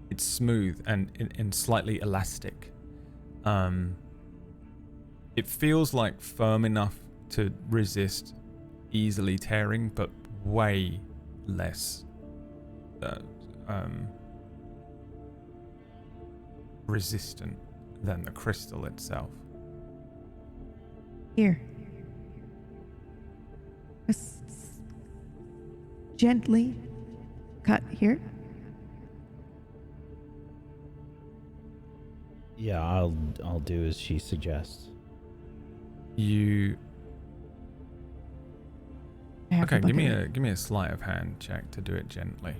It's smooth and slightly elastic. It feels like firm enough to resist easily tearing, but way less resistant than the crystal itself. Here. Just gently cut here. Yeah, I'll do as she suggests. You I have okay? the Give bucket. me a sleight of hand check to do it gently.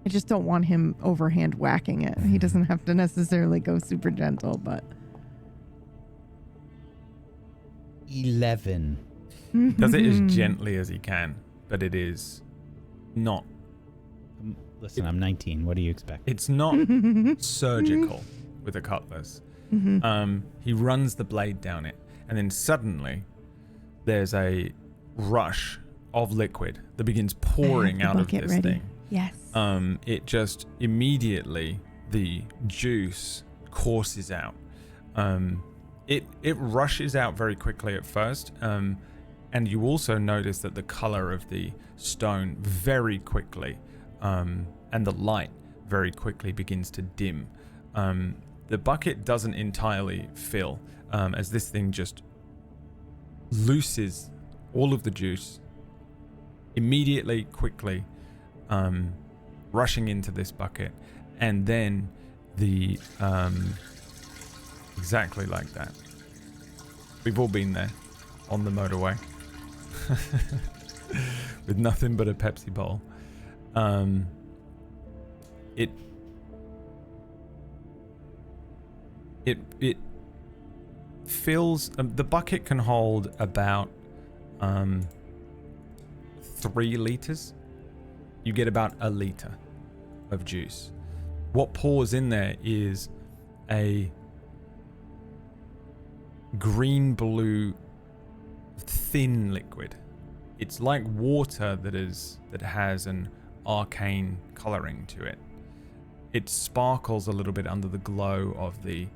I just don't want him overhand whacking it. He doesn't have to necessarily go super gentle, but 11. Does it as gently as he can, but it is not. Listen, I'm 19. What do you expect? It's not surgical with a cutlass. He runs the blade down it, and then suddenly there's a rush of liquid that begins pouring the out of bucket this ready. thing. Yes. It just immediately, the juice courses out. It rushes out very quickly at first, and you also notice that the color of the stone very quickly, and the light very quickly begins to dim. The bucket doesn't entirely fill, as this thing just looses all of the juice immediately, quickly, rushing into this bucket, and then the exactly like that. We've all been there on the motorway with nothing but a Pepsi bowl. It fills. The bucket can hold about 3 liters. You get about a liter of juice. What pours in there is a green-blue thin liquid. It's like water that has an arcane coloring to it. It sparkles a little bit under the glow of the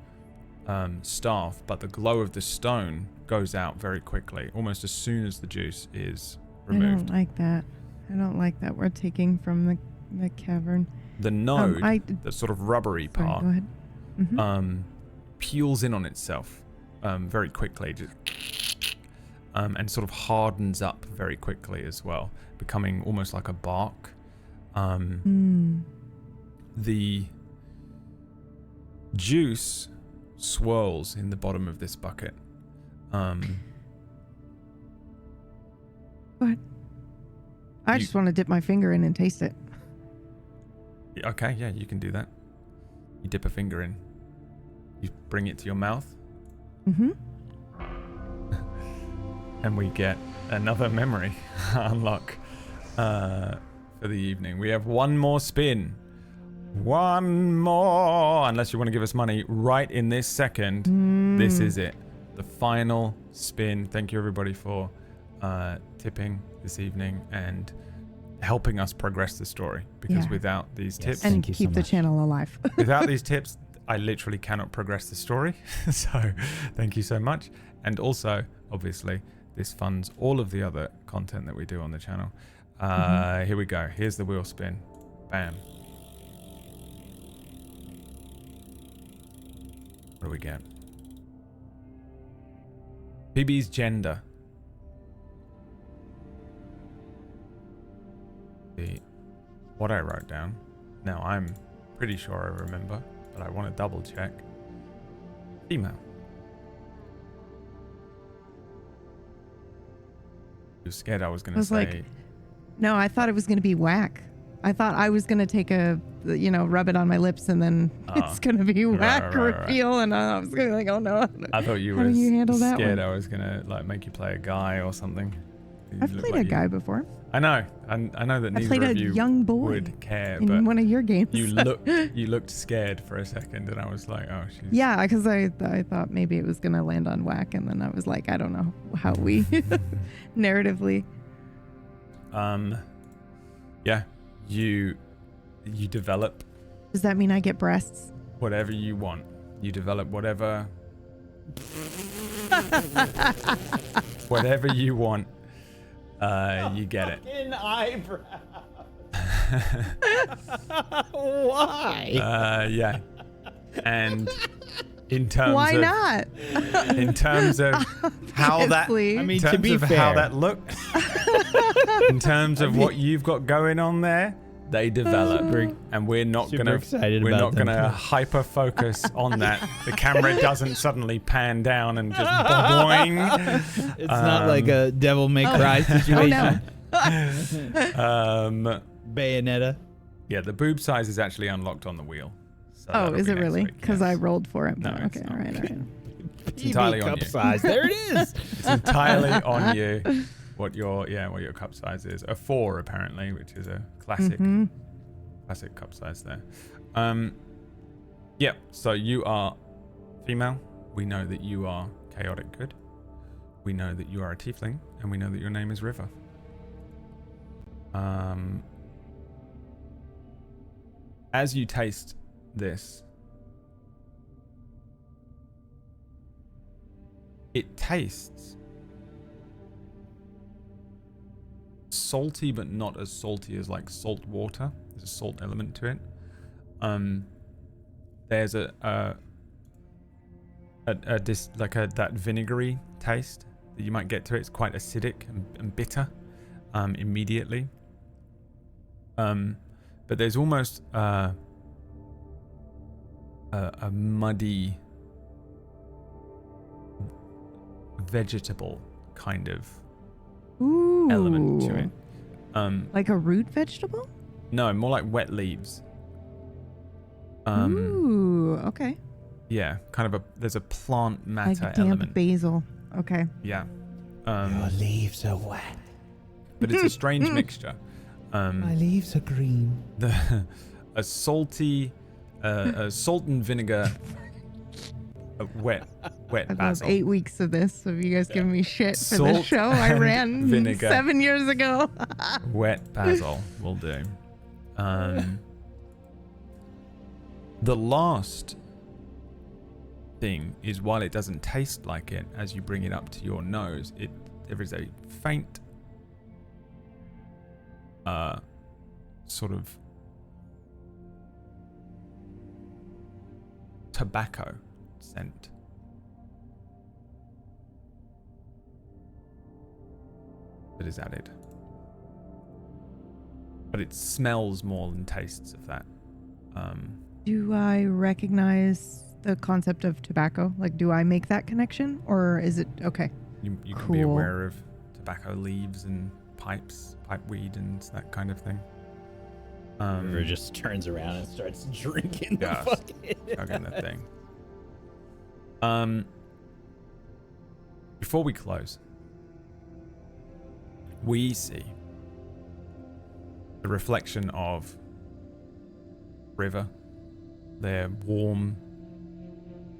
staff, but the glow of the stone goes out very quickly, almost as soon as the juice is removed. I don't like that. I don't like that we're taking from the cavern. The node, the sort of rubbery part, go ahead. Mm-hmm. Peels in on itself very quickly, just, and sort of hardens up very quickly as well, becoming almost like a bark. The juice swirls in the bottom of this bucket. What? I just want to dip my finger in and taste it. Okay, yeah, you can do that. You dip a finger in. You bring it to your mouth. Mm-hmm. And we get another memory unlock for the evening. We have one more spin. One more. Unless you want to give us money right in this second. This is it. The final spin. Thank you, everybody, for tipping this evening and helping us progress the story. Because without these tips... And keep the channel alive. Without these tips, I literally cannot progress the story. So thank you so much. And also, obviously, this funds all of the other content that we do on the channel. Here we go. Here's the wheel spin. Bam. What do we get? Phoebe's gender. What I wrote down. Now, I'm pretty sure I remember, but I want to double check. Female. You're scared I was going to say... Like, no, I thought it was going to be whack. I thought I was going to take rub it on my lips and then it's going to be whack reveal. And I was going to be like, oh no. I thought you were scared I was going to make you play a guy or something. I've played a guy before. I know. I know that neither of you young boy would care, in but one of your games. You looked scared for a second, and I was like, oh, she's... Yeah, because I thought maybe it was going to land on whack, and then I was like, I don't know how we narratively. Yeah, you develop. Does that mean I get breasts? Whatever you want. You develop whatever you want. You get it. Fucking eyebrow. Why? Yeah. And in terms why of not? In terms of how that to be fair, how that looks. In terms of what you've got going on there, they develop, and we're not gonna hyper focus on that. The camera doesn't suddenly pan down and just boing. It's not like a Devil May Cry situation. Bayonetta. Yeah, the boob size is actually unlocked on the wheel. So is it really? Because yes. I rolled for it. No, okay, all right. It's entirely on you. Size. There it is. It's entirely on you. What your cup size is. A 4 apparently, which is a classic cup size there. Yeah, so you are female. We know that you are chaotic good. We know that you are a tiefling, and we know that your name is River. as you taste this, it tastes salty, but not as salty as like salt water. There's a salt element to it. There's that vinegary taste that you might get to it. It's quite acidic and bitter immediately. But there's almost a muddy, vegetable kind of element to it. Like a root vegetable? No, more like wet leaves. Ooh, okay. Yeah, kind of there's a plant matter like damp element. basil. Okay. Yeah. Your leaves are wet. But it's a strange mixture. My leaves are green. A salty, salt and vinegar, wet I basil. love 8 weeks of this of you guys giving me shit for Salt this show I and ran vinegar. 7 years ago. Wet basil will do. The last thing is, while it doesn't taste like it, as you bring it up to your nose, there is a faint sort of tobacco scent. That is added. But it smells more than tastes of that. Do I recognize the concept of tobacco? Like, do I make that connection? Or is it... Okay. You can Cool. be aware of tobacco leaves and pipes, pipe weed and that kind of thing. River just turns around and starts drinking the Yeah, fucking... chugging the thing. Before we close, we see the reflection of river, their warm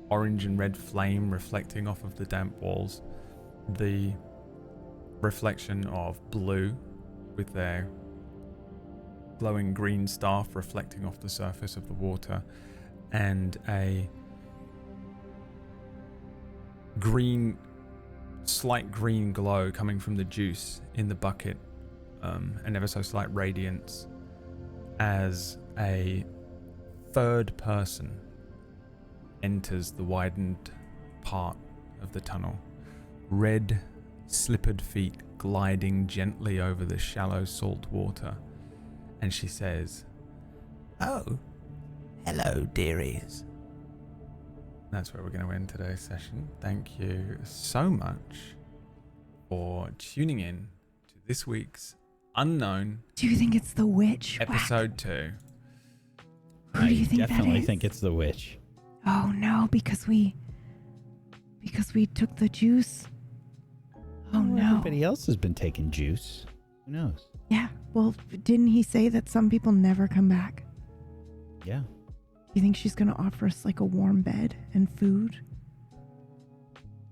orange and red flame reflecting off of the damp walls, the reflection of blue with their glowing green staff reflecting off the surface of the water, and a green, slight green glow coming from the juice in the bucket, an ever so slight radiance, as a third person enters the widened part of the tunnel. Red, slippered feet gliding gently over the shallow salt water. And she says, "Oh, hello, dearies." That's where we're going to end today's session. Thank you so much for tuning in to this week's Unknown Do you think it's the witch? episode 2. Who do you think I definitely that is? think it's the witch. Oh no, because we took the juice. Oh no. Everybody else has been taking juice. Who knows? Yeah. Well, didn't he say that some people never come back? Yeah. Do you think she's gonna offer us like a warm bed and food?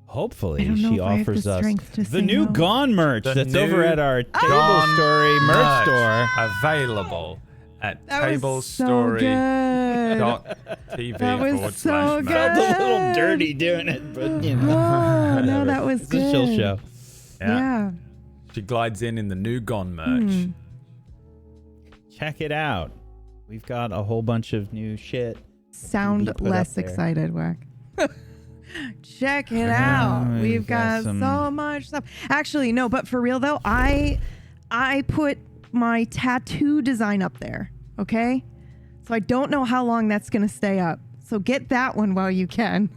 Hopefully I don't know she if I have offers the us strength to the say new no. Gone merch The that's new over at our Gone Tablestory merch store. Available at That was so tablestory.tv. That was so /merch. good. Felt a little dirty doing it, but you know. Oh, no, whatever. that was It's a chill good. show. Yeah. She glides in the new Gone merch. Check it out. We've got a whole bunch of new shit. Sound Be put less up there. excited, Wack. Check it out. We've got some- so much stuff. Actually, no, but for real though, I put my tattoo design up there. Okay. So I don't know how long that's going to stay up. So get that one while you can.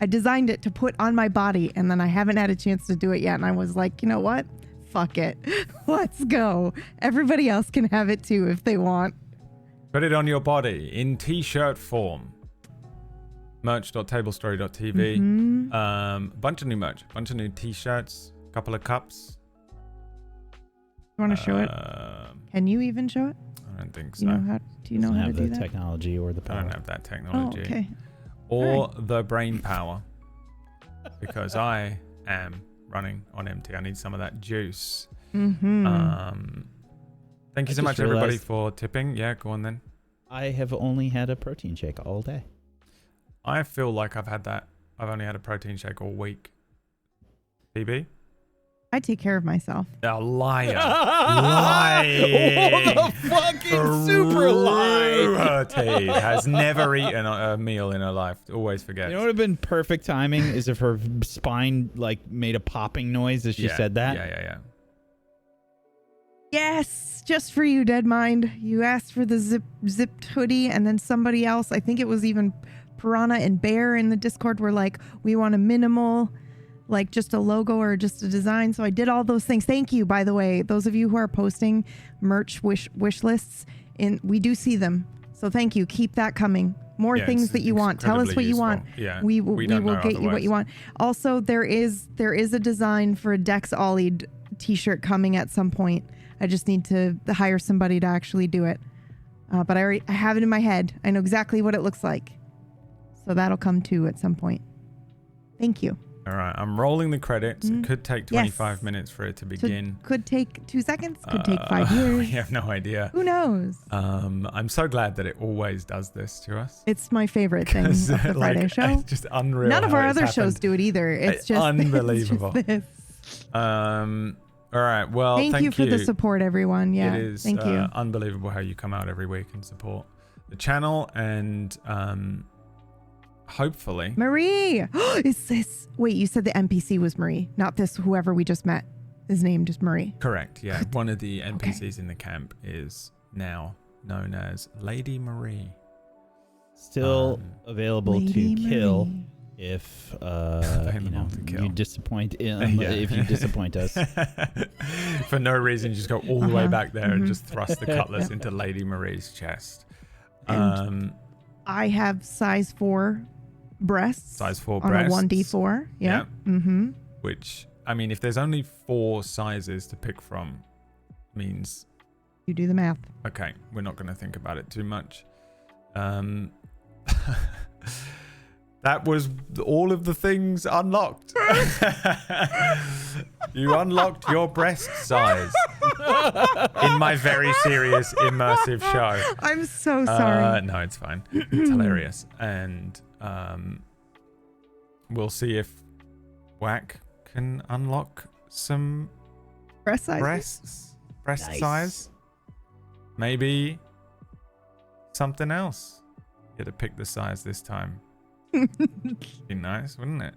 I designed it to put on my body and then I haven't had a chance to do it yet. And I was like, you know what? Fuck it. Let's go. Everybody else can have it too if they want. Put it on your body in t-shirt form. Merch.tablestory.tv. Mm-hmm. Bunch of new merch. Bunch of new t-shirts. Couple of cups. You want to show it? Can you even show it? I don't think You so. know how? Do you know Doesn't how to have do the that? technology or the I power. don't have that Oh, technology. okay. Or the brain power. Because I am running on empty. I need some of that juice. Mm-hmm. Thank you I so much, just everybody, realized- for tipping. Yeah, go on then. I have only had a protein shake all day. I feel like I've only had a protein shake all week. BB? I take care of myself. A liar. Lying. Oh, the fucking super lie. Tea has never eaten a meal in her life. Always forgets. You know what would have been perfect timing is if her spine like made a popping noise as she said that. Yeah. Yes, just for you, Dead Mind. You asked for the zipped hoodie, and then somebody else, I think it was even Piranha and Bear in the Discord, were like, we want a minimal, like just a logo or just a design. So I did all those things. Thank you, by the way. Those of you who are posting merch wish lists, we do see them. So thank you. Keep that coming. More things that you want. Tell us what you want. Yeah, we will get you what you want. Also, there is a design for a Dex Ollied t-shirt coming at some point. I just need to hire somebody to actually do it. But I have it in my head. I know exactly what it looks like. So that'll come too at some point. Thank you. All right, I'm rolling the credits. It could take 25 minutes for it to begin. So could take 2 seconds. Could take 5 years. I have no idea. Who knows? I'm so glad that it always does this to us. It's my favorite thing of the Friday show. It's just unreal. None of our other shows do it either. It's just unbelievable. It's just this. All right. Well, thank you for the support, everyone. Yeah, it is thank you. Unbelievable how you come out every week and support the channel, and hopefully Marie. Is this? Wait, you said the NPC was Marie, not this whoever we just met. His name just Marie. Correct. Yeah, one of the NPCs in the camp is now known as Lady Marie. Still available Lady to kill Marie. if you disappoint if you disappoint us. For no reason, you just go all the way back there and just thrust the cutlass into Lady Marie's chest. I have size 4 breasts. Size 4 on breasts. a 1d4. Yeah. Mm-hmm. Which, I mean, if there's only 4 sizes to pick from, means... You do the math. Okay, we're not going to think about it too much. That was all of the things unlocked. You unlocked your breast size in my very serious immersive show. I'm so sorry. No, it's fine. It's hilarious. And we'll see if Wack can unlock some breast size. Breast Nice. size. Maybe something else. You had to pick the size this time. Be nice, wouldn't it?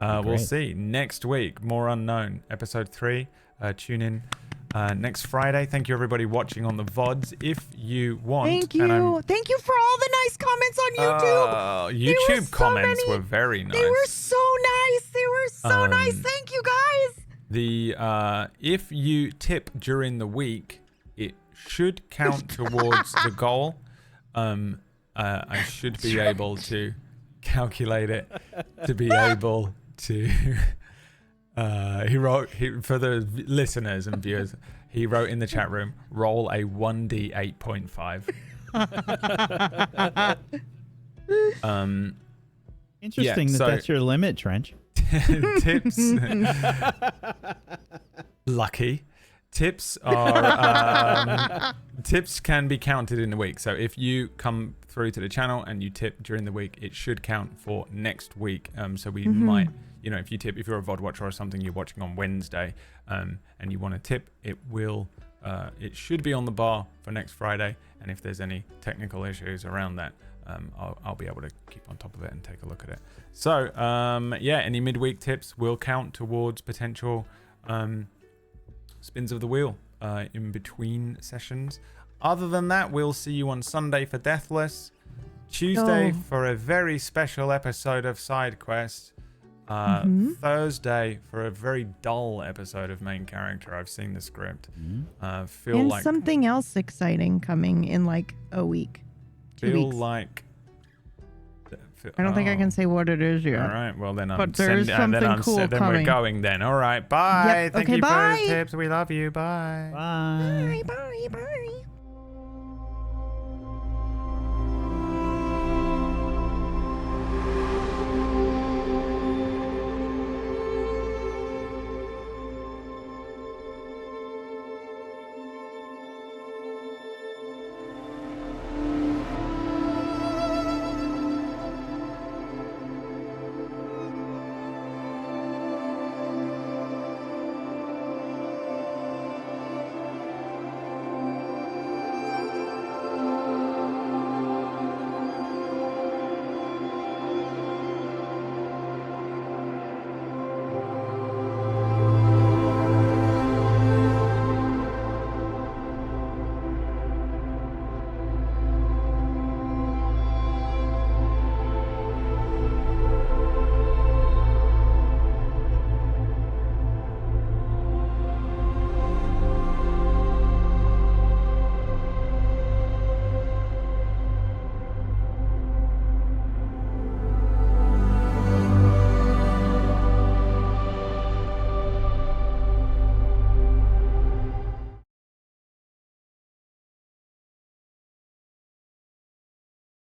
We'll see. Next week, more unknown. Episode 3. Tune in next Friday. Thank you, everybody watching on the VODs. If you want. Thank you. Thank you for all the nice comments on YouTube. YouTube comments were very nice. They were so nice. They were so nice. Thank you, guys. If you tip during the week, it should count towards the goal. I should be able to calculate it to be able to he wrote for the listeners and viewers, he wrote in the chat room, roll a 1d 8.5. Interesting that's your limit, Trench. Tips lucky tips are tips can be counted in the week. So if you come through to the channel and you tip during the week, it should count for next week. So we might, if you tip, if you're a VOD watcher or something, you're watching on Wednesday, and you want to tip, it will it should be on the bar for next Friday. And if there's any technical issues around that, I'll be able to keep on top of it and take a look at it. So any midweek tips will count towards potential spins of the wheel in between sessions. Other than that, we'll see you on Sunday for Deathless, Tuesday for a very special episode of Side Quest, Thursday for a very dull episode of Main Character. I've seen the script. And like something else exciting coming in like a week. 2 weeks. I don't think I can say what it is yet. All right, well then But there's something cool then coming. we're going then. All right, bye. Yep. Thank Okay, you bye. for the tips. We love you. Bye. Bye. Bye, bye, bye.